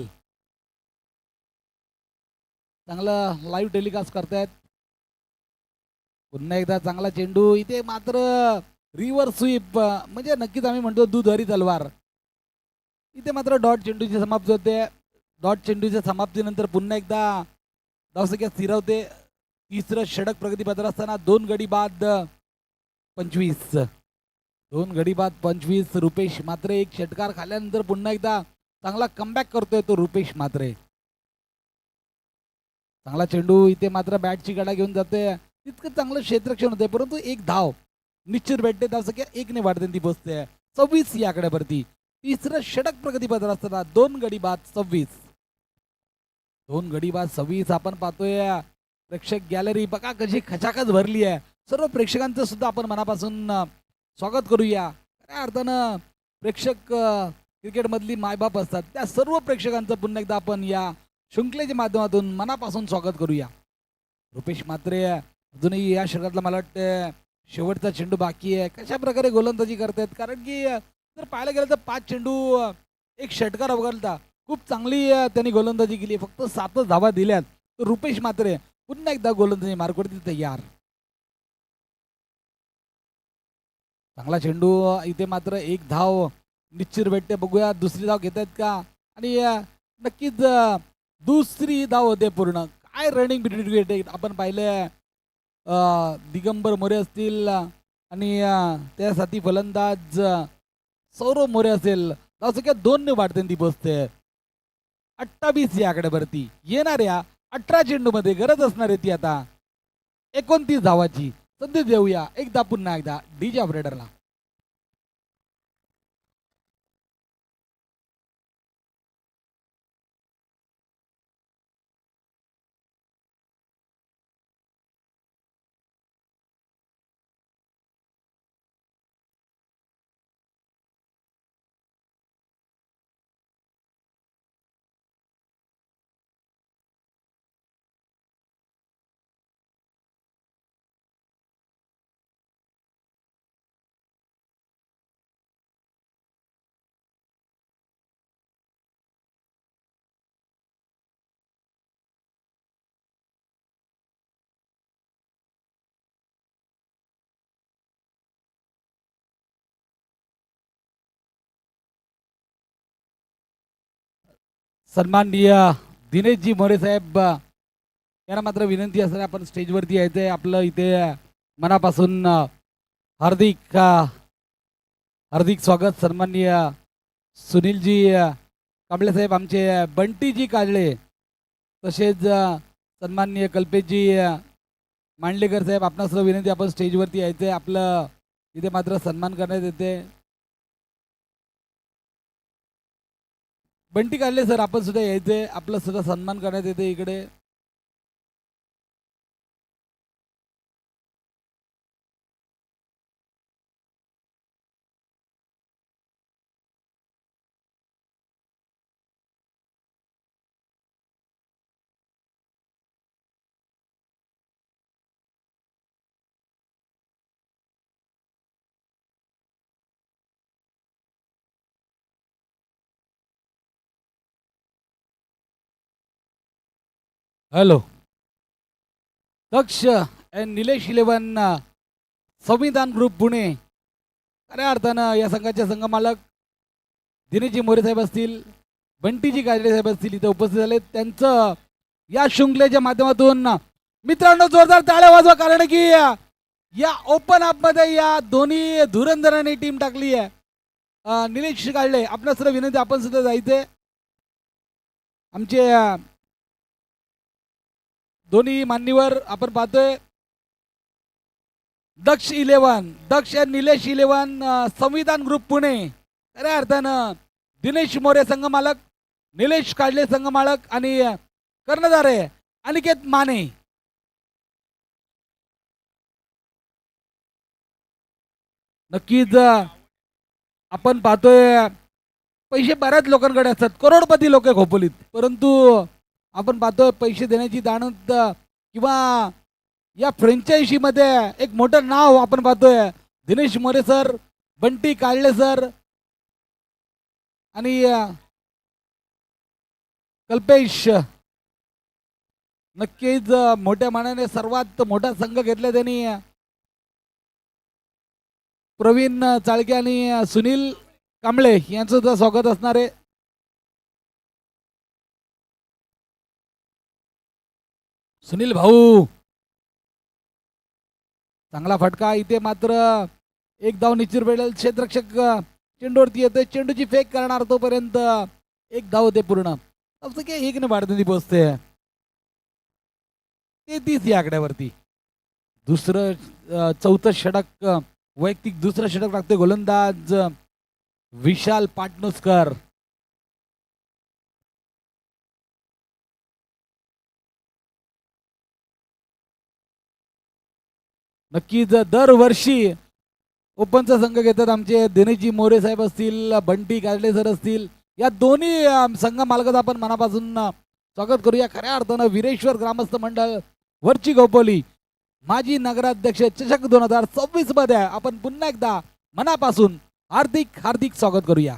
चांगलं लाईव्ह टेलिकास्ट करतायत. पुन्हा एकदा चांगला चेंडू. इथे मात्र रिव्हर्स स्वीप म्हणजे नक्कीच आम्ही म्हणतो दुधारी तलवार. इथे मात्र डॉट चेंडूची समाप्ती होते. डॉट चेंडूच्या समाप्तीनंतर पुन्हा एकदा धावसंख्या स्थिरावते. तिसरं षटक प्रगतीपत्र असताना 2 गडी बाद 25. 2 गडी बाद 25. रुपेश म्हात्रे एक षटकार खाल्ल्यानंतर पुन्हा एकदा चांगला कमबॅक करतोय तो रुपेश म्हात्रे. चांगला चेंडू. इथे मात्र बॅटची गडा घेऊन जाते. तितकं चांगलं क्षेत्ररक्षण होते. परंतु एक धाव निश्चित भेटते. धावसंख्या 1 ने वाढते ती पोहोचते 26 या आकड्यावरती. तिसरं षटक प्रगतीपत्र असताना 2 गडी बाद 26. 2 गडी बाद 26 आपण पाहतोय. प्रेक्षक गॅलरी बघा कशी खचाखच भरली आहे. सर्व प्रेक्षकांचं सुद्धा आपण मनापासून स्वागत करूया. खऱ्या अर्थानं प्रेक्षक क्रिकेटमधली मायबाप असतात त्या सर्व प्रेक्षकांचं पुन्हा एकदा आपण या शृंखलेच्या माध्यमातून मनापासून स्वागत करूया. रुपेश म्हात्रे अजूनही या षटकातला मला वाटतं शेवटचा चेंडू बाकी आहे. कशा प्रकारे गोलंदाजी करतायत, कारण की जर पाहायला गेलं तर 5 चेंडू एक षटकार वगळता खूप चांगली त्यांनी गोलंदाजी केली. फक्त 7च धावा दिल्यात. तर रुपेश म्हात्रे पुन्हा एकदा गोलंदाजी मार्कवरती तयार. चांगला चेंडू इथे मात्र एक धाव निश्चित भेटते. बघूया दुसरी धाव घेत आहेत का, आणि नक्कीच दुसरी धाव होते पूर्ण. काय रनिंग बिटवीन आपण पाहिलं. दिगंबर मोरे असतील आणि त्यासाठी फलंदाज सौरभ मोरे असेल. धावसंख्या 2 ने वाढते ती पोचते 28 या आकड्यावरती. येणाऱ्या 18 चेंडूमध्ये गरज असणार आहे ती आता 29 धावाची. संधी देऊया एकदा पुन्हा एकदा डीजे ऑपरेटरला. सन्माननीय दिनेशजी मोरे साहेब यांना मात्र विनंती असणार आपण स्टेजवरती यायचंय. आपलं इथे मनापासून हार्दिक हार्दिक स्वागत. सन्माननीय सुनीलजी कांबळे साहेब, आमचे बंटीजी काजळे, तसेच सन्माननीय कल्पेशजी मांडलेकर साहेब, आपणा सर्व विनंती आपण स्टेजवरती यायचंय. आपलं इथे मात्र सन्मान करण्यात येते. बंटी काढले सर, आपण सुद्धा यायचे. आपलं सुद्धा सन्मान करण्यात येते इकडे. हॅलो, दक्ष अँड निलेश 11 संविधान ग्रुप पुणे, खऱ्या अर्थानं या संघाचे संघमालक दिनेशजी मोरे साहेब असतील, बंटीजी काजळे साहेब असतील, इथे उपस्थित झाले. त्यांचं या शृंखलेच्या माध्यमातून मित्रांनो जोरदार टाळ्या वाजवा, कारण की या ओपन अप मध्ये या दोन्ही धुरंधरांनी टीम टाकली आहे. निलेश काजळे, आपल्या सर्व विनंती आपण सुद्धा जायचे. आमचे दोन्ही मान्यवर आपण पाहतोय. दक्ष 11, दक्ष आणि निलेश 11 संविधान ग्रुप पुणे, खऱ्या अर्थानं दिनेश मोरे संघमालक, निलेश काजळे संघमालक आणि कर्णधार आहे अनिकेत माने. नक्कीच आपण पाहतोय पैसे बऱ्याच लोकांकडे असतात, करोडपती लोक खोपोलीत, परंतु आपण पाहतोय पैसे देण्याची दानत किंवा या फ्रँचायझी मध्ये एक मोठं नाव आपण पाहतोय. दिनेश मोरे सर, बंटी काजळे सर आणि कल्पेश, नक्कीच मोठ्या मानाने सर्वात मोठा संघ घेतला त्यांनी. प्रवीण चाळके आणि सुनील कांबळे यांचं सुद्धा स्वागत असणार आहे. सुनील भाऊ, चांगला फटका. इथे मात्र एक धाव निश्चित भेटेल. क्षेत्ररक्षक चेंडूवरती येते, चेंडूची फेक करणार, तोपर्यंत एक धाव होते पूर्ण. असं काय एक ने वाढती पोचते 33 या आकड्यावरती. दुसरं चौथं षटक, वैयक्तिक दुसरं षटक लागते गोलंदाज विशाल पाटणुसकर. नक्कीच दरवर्षी ओपनचा संघ घेतात आमचे दिनेशजी मोरे साहेब असतील, बंटी काजले सर असतील. या दोन्ही संघ मालकाचं आपण मनापासून स्वागत करूया. खऱ्या अर्थानं वीरेश्वर ग्रामस्थ मंडळ वरची गोपोली माजी नगराध्यक्ष चषक 2026 मध्ये आपण पुन्हा एकदा मनापासून हार्दिक हार्दिक स्वागत करूया.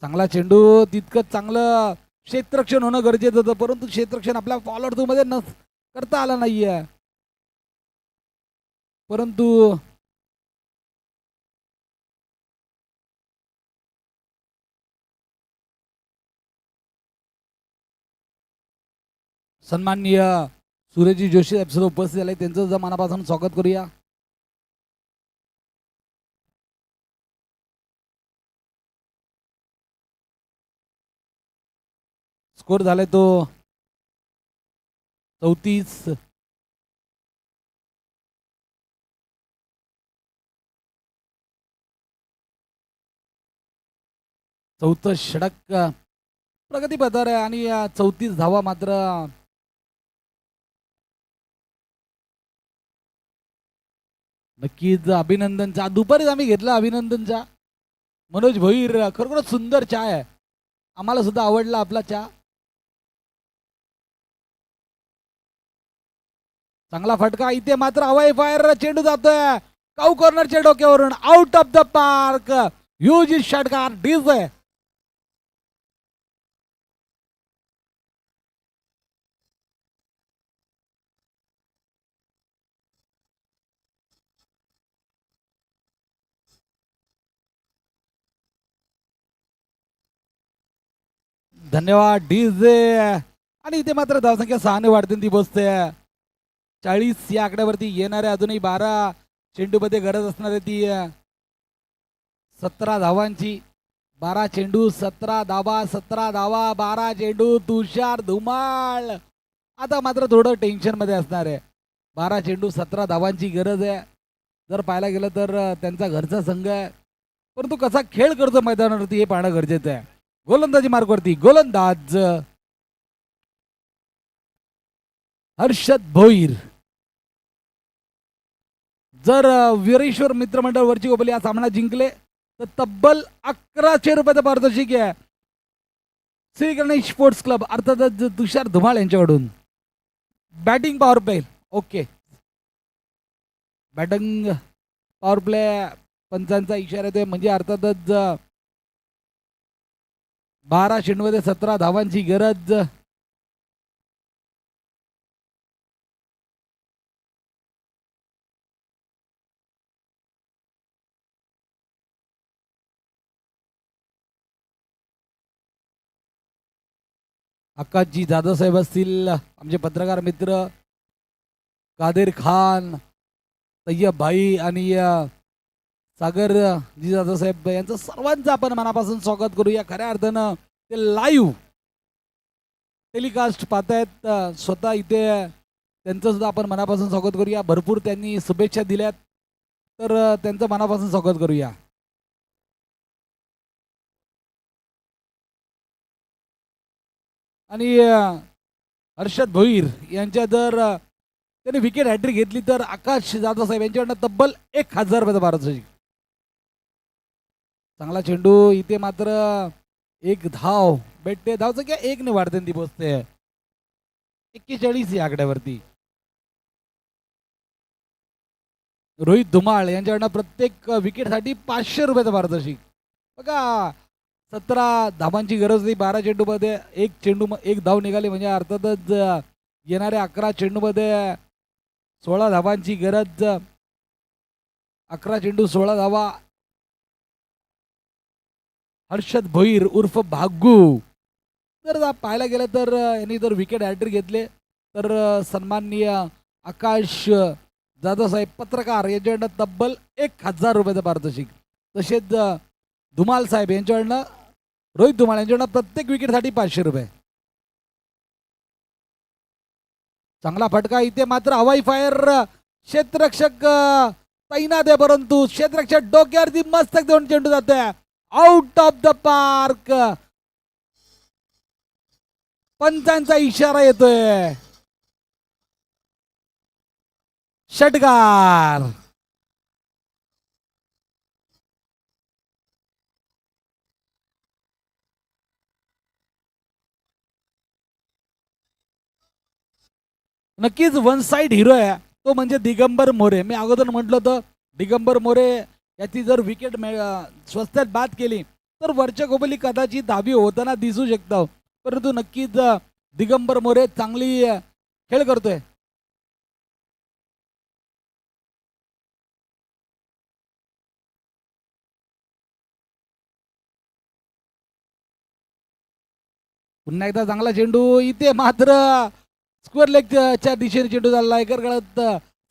चांगला चेंडू, तितकंच चांगलं क्षेत्ररक्षण होणं गरजेचं होतं, परंतु क्षेत्ररक्षण आपल्या फॉलोअर मध्ये करता आलं नाहीये. परंतु सन्माननीय सूर्यजी जोशी साहेब सुद्धा उपस्थित झाले, त्यांचं सुद्धा मनापासून स्वागत करूया. स्कोर झालाय तो 34. चौथं षटक प्रगती पथावर आहे आणि 34 धावा मात्र नक्कीच अभिनंदनचा. दुपारीच आम्ही घेतला अभिनंदनचा. मनोज भोईर, खरोखरच सुंदर चहा आहे, आम्हाला सुद्धा आवडला आपला चहा. चांगला फटका, इथे मात्र हवाई फायर चेंडू जातोय काऊ कॉर्नरच्या डोक्यावरून, out of the park. Huge षटकार डीजे. धन्यवाद डीजे. आणि इथे मात्र धावसंख्या 6 ने वाढते, ती बसते 40 या आकड्यावरती येणाऱ्या. अजूनही 12 चेंडूमध्ये गरज असणार आहे ती 17 धावांची. 12 चेंडू 17 धावा, 17 धावा 12 चेंडू. तुषार धुमाळ आता मात्र थोडं टेन्शन मध्ये असणार आहे. 12 चेंडू 17 धावांची गरज आहे. जर पाहायला गेलं तर त्यांचा घरचा संघ आहे, परंतु कसा खेळ करतो मैदानावरती हे पाहणं गरजेचं आहे. गोलंदाजी मार्गवरती गोलंदाज हर्षद भोईर. जर वीरेश्वर मित्रमंडळ वरची गोपोली हा सामना जिंकले तर तब्बल 1100 रुपयाचं पारितोषिक आहे श्री गणेश स्पोर्ट्स क्लब अर्थातच तुषार धुमाळ यांच्याकडून. Batting power play okay, batting power play पंचांचा इशारा येतोय, म्हणजे अर्थातच 12 चेंडूमध्ये 17 धावांची गरज. आकाशजी जाधव साहेब असतील, आमचे पत्रकार मित्र कादेर खान, तय्यब भाई आणि सागर जी जाधव साहेब यांचं सर्वांचं आपण मनापासून स्वागत करूया. खऱ्या अर्थानं ते लाईव्ह टेलिकास्ट पाहतायत स्वतः इथे, त्यांचं सुद्धा आपण मनापासून स्वागत करूया. भरपूर त्यांनी शुभेच्छा दिल्यात, तर त्यांचं मनापासून स्वागत करूया. आणि हर्षद भोईर यांच्या जर त्यांनी विकेट हॅट्रिक घेतली तर आकाश जाधव साहेब यांच्याकडनं तब्बल 1000 रुपयाचा पारितोषिक. चांगला चेंडू, इथे मात्र एक धाव भेटते, धावचं क्या 1 ने वाढते, ती पोचते 41 या आकड्यावरती. रोहित धुमाळ यांच्याकडनं प्रत्येक विकेटसाठी 500 रुपयाचं पारितोषिक. बघा 17 धावांची गरज होती 12 चेंडूमध्ये, एक धाव निघाली, म्हणजे अर्थातच येणाऱ्या 11 चेंडूमध्ये 16 धावांची गरज. 11 चेंडू 16 धावा. हर्षद भोईर उर्फ भागू, जर पाहायला गेलं तर यांनी जर विकेट हॅट्रिक घेतले तर सन्माननीय आकाश जाधव साहेब पत्रकार यांच्याकडनं तब्बल 1000 रुपयाचं पारितोषिक. तसेच धुमाल साहेब यांच्याकडनं, रोहित धुमाळ यांच्याकडनं प्रत्येक विकेटसाठी 500 रुपये. चांगला फटका, इथे मात्र हवाई फायर, क्षेत्ररक्षक तैनात आहे, परंतु क्षेत्ररक्षक डोक्यावरती मस्तक देऊन चेंडू जातोय आउट ऑफ द पार्क. पंचांचा इशारा येतोय. षटकार. नक्कीच वन साइड हिरो आहे तो म्हणजे दिगंबर मोरे. मी अगोदर म्हटलं होतं दिगंबर मोरे याची जर विकेट स्वस्तात बाद केली तर वरच्या कोपली कदाचित दहावी होताना दिसू शकतं, परंतु नक्कीच दिगंबर मोरे चांगली खेळ करतोय. पुन्हा एकदा चांगला चेंडू. इथे मात्र स्क्वेअर लेगच्या दिशेने चेंडू झाला लायकर कळत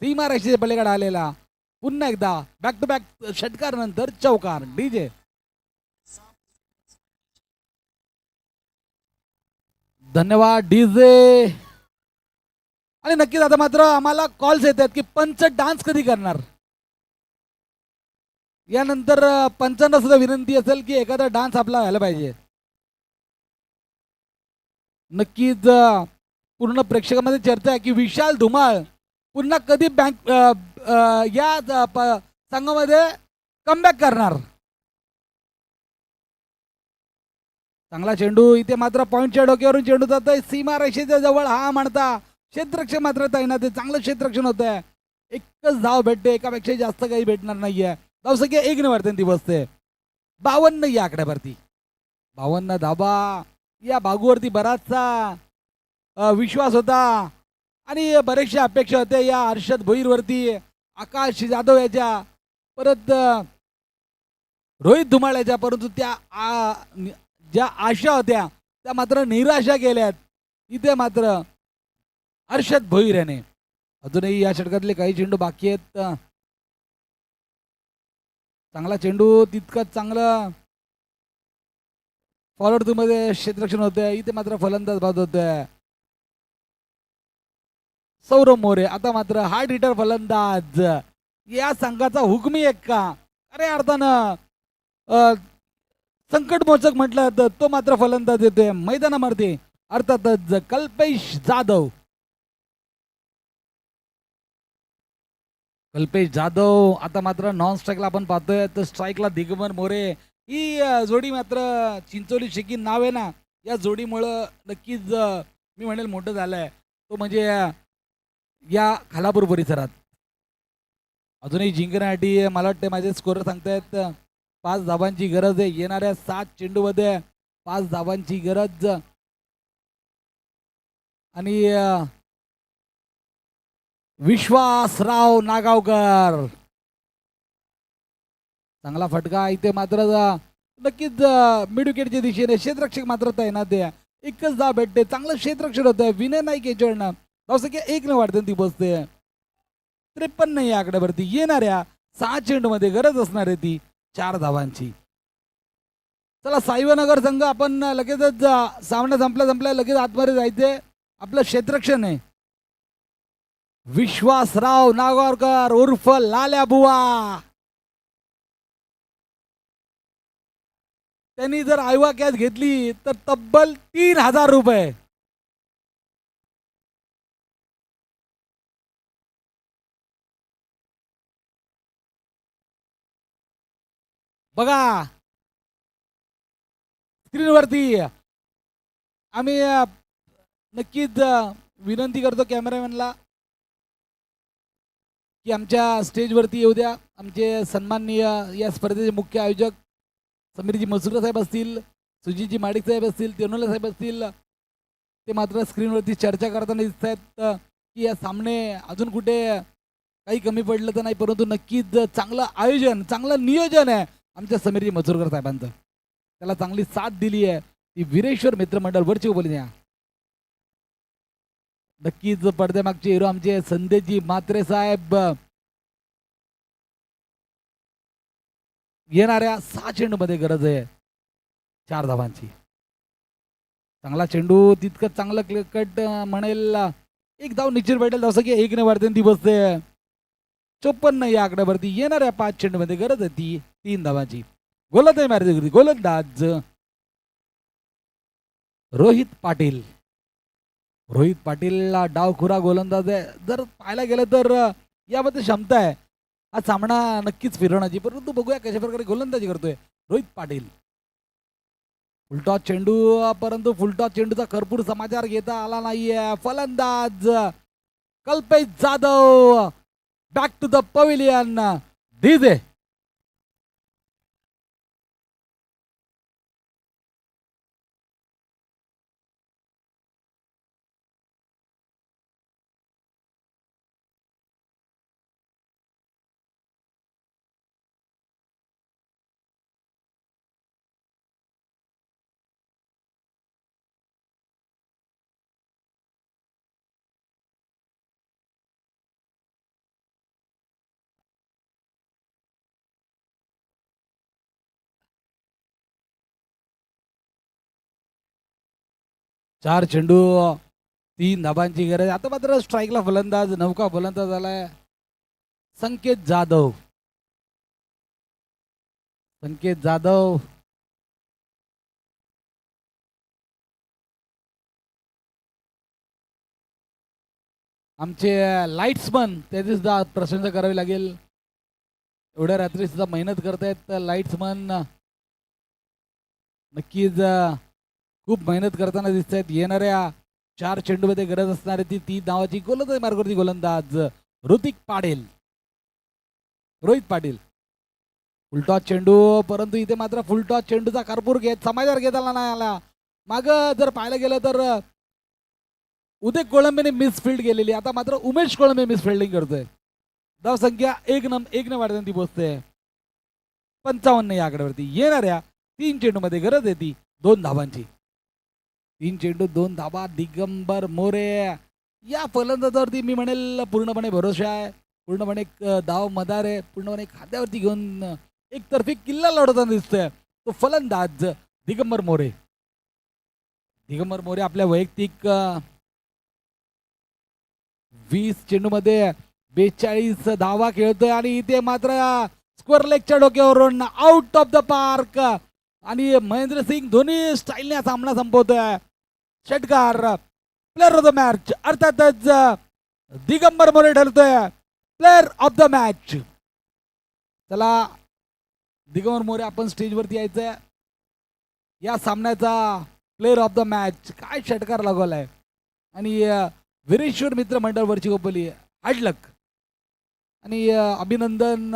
सीमा रेषेच्या पलीकडे आलेला. पुन्हा एकदा बॅक टू बॅक षटकार नंतर चौकार. डीजे धन्यवाद डीजे. आणि नक्कीच आता मात्र आम्हाला कॉल्स येत आहेत की पंच डान्स कधी करणार. यानंतर पंचांना सुद्धा विनंती असेल की एखादा डान्स आपला व्हायला पाहिजे. नक्कीच पूर्ण प्रेक्षकांमध्ये चर्चा आहे की विशाल धुमाळ पुन्हा कधी बँक या संघामध्ये कमबॅक करणार. चांगला चेंडू. इथे मात्र पॉइंटच्या डोक्यावरून चेंडू जात आहे सीमा रेषेच्या जवळ. हा म्हणता क्षेत्ररक्षक मात्र तैनात आहे. चांगलं क्षेत्ररक्षण होत आहे. एकच धाव भेटते, एकापेक्षा जास्त काही भेटणार नाहीये. धावसंख्या 1 ने वरती बसते. 52 या आकड्यावरती 52 धाबा. या बागूवरती बराचसा विश्वास होता आणि बरेचशा अपेक्षा होत्या या हर्षद भोईरवरती, आकाश जाधव याच्या, परत रोहित धुमाळ याच्या, परंतु त्या ज्या आशा होत्या त्या मात्र निराशा गेल्यात. इथे मात्र हर्षद भोईर याने अजूनही या षटकातले काही चेंडू बाकी आहेत. चांगला चेंडू, तितकंच चांगलं फॉरवर्ड मध्ये क्षेत्ररक्षण होतंय. इथे मात्र फलंदाज बाद होतोय सौरभ मोरे. आता मात्र हार्ड हिटर फलंदाज या संघाचा हुकमी एक्का अरे अर्थानं संकटमोचक म्हटलं तर तो मात्र फलंदाज येतोय मैदानामध्ये, अर्थातच कल्पेश जाधव. कल्पेश जाधव आता मात्र नॉन स्ट्राईकला आपण पाहतोय, तर स्ट्राईकला दिगंबर मोरे. ही जोडी मात्र चिंचोली शेकी नाव आहे ना, या जोडीमुळं नक्कीच मी म्हणेल मोठं झालंय. तो म्हणजे या खालापूर परिसरात अजूनही जिंकण्यासाठी मला वाटते माझे स्कोर सांगतायत 5 धावांची गरज आहे. येणाऱ्या 7 चेंडूमध्ये 5 धावांची गरज. आणि विश्वासराव नागावकर चांगला फटका. इथे मात्र नक्कीच मिड विकेटच्या दिशेने क्षेत्ररक्षक मात्र तैनात आहे. एकच धाव भेटते, चांगलं क्षेत्ररक्षण होतंय. विनय नाईक याच्याकडनं धावसंख्या 1 ने वाढते ती बसते 53 या आकड्यावरती. येणाऱ्या 6 चेंडूमध्ये गरज असणार आहे ती 4 धावांची. चला साईवनगर संघ आपण लगेचच सामना संपल्या लगेच आतमध्ये जायचंय. आपलं क्षेत्ररक्षण आहे विश्वासराव नागावकर उर्फ लाल्या बुवा. त्यांनी जर आयवा कॅच घेतली तर तब्बल 3000 रुपये. बघा स्क्रीनवरती. आम्ही नक्कीच विनंती करतो कॅमेरामॅनला की आमच्या स्टेजवरती येऊ द्या. आमचे सन्माननीय या स्पर्धेचे मुख्य आयोजक समीरजी मसुरा साहेब असतील, सुजीतजी माडिक साहेब असतील, तेनोला साहेब असतील. ते मात्र स्क्रीनवरती चर्चा करताना दिसत आहेत की या सामने अजून कुठे काही कमी पडलं तर नाही, परंतु नक्कीच चांगलं आयोजन, चांगलं नियोजन आहे आमच्या समीरजी मसुरकर साहेबांचं. त्याला चांगली साथ दिली आहे ती वीरेश्वर मित्रमंडळ वरची बोली द्या. नक्कीच पडद्यामागचे हिरो आमचे संदेशजी म्हात्रे साहेब. येणाऱ्या 6 चेंडूमध्ये गरज आहे 4 धावांची. चांगला चेंडू, तितकं चांगलं क्लिकट म्हणेल. 1 धाव निश्चित भेटेल. धावसंख्या 1 ने वाढते ती बसते 54 या आकड्यावरती. येणाऱ्या 5 चेंडूमध्ये गरज आहे ती 3 धावांची. गोलंदाज मारते गोलंदाज रोहित पाटील. रोहित पाटीलला डावखुरा गोलंदाज आहे. जर पाहायला गेलं तर यामध्ये क्षमता आहे हा सामना नक्कीच फिरवण्याची. परंतु बघूया कशा प्रकारे गोलंदाजी करतोय रोहित पाटील. फुलटॉस चेंडू, परंतु फुलटॉस चेंडूचा भरपूर समाचार घेता आला नाहीये. फलंदाज Kalpesh Jadhav back to the pavilion. DJ 4 चेंडू 3 धाबांची गरज. आता मात्र स्ट्राईकला फलंदाज, नौका फलंदाज आलाय संकेत जाधव. संकेत जाधव आमचे लाईट्समन, त्याची सुद्धा प्रशंसा करावी लागेल. एवढ्या रात्री सुद्धा मेहनत करतायत लाईट्समन. नक्कीच खूप मेहनत करताना दिसत आहेत. येणाऱ्या 4 चेंडूमध्ये गरज असणारी ती 3 धावाची गोलंदाज मार्गावरती गोलंदाज ऋतिक पाटील, रोहित पाटील. फुलटॉस चेंडू, परंतु इथे मात्र फुलटॉस चेंडूचा कर्पूर घेत समाचार घेताना नाही आला. माग जर पाहायला गेलं तर उदय कोळंबेने मिसफिल्ड केलेली. आता मात्र उमेश कोळंबे मिसफिल्डिंग करतोय. धावसंख्या 1 वाढताना ती पोहोचते 55 या आकड्यावरती. येणाऱ्या 3 चेंडूमध्ये गरज आहे ती 2 धाबांची. 3 चेंडू 2 धाबा. दिगंबर मोरे या फलंदाजावरती मी म्हणेल पूर्णपणे भरोसा आहे, पूर्णपणे धाव मदार आहे, पूर्णपणे खाद्यावरती घेऊन एकतर्फी किल्ला लढवताना दिसतोय तो फलंदाज दिगंबर मोरे. दिगंबर मोरे आपल्या वैयक्तिक 20 चेंडूमध्ये 42 धावा खेळतोय आणि इथे मात्र स्क्वेअर लेगच्या डोक्यावरून आउट ऑफ द पार्क आणि महेंद्रसिंग धोनी स्टाईलने सामना संपवतोय. षटकार प्लेअर ऑफ द मॅच, अर्थातच दिगंबर मोरे ठरतोय प्लेअर ऑफ द मॅच. चला दिगंबर मोरे, आपण स्टेजवरती यायचंय. या सामन्याचा प्लेअर ऑफ द मॅच. काय षटकार लागवलाय आणि वीरेश्वर मित्र मंडळ वरची गोपली हार्ड लक आणि अभिनंदन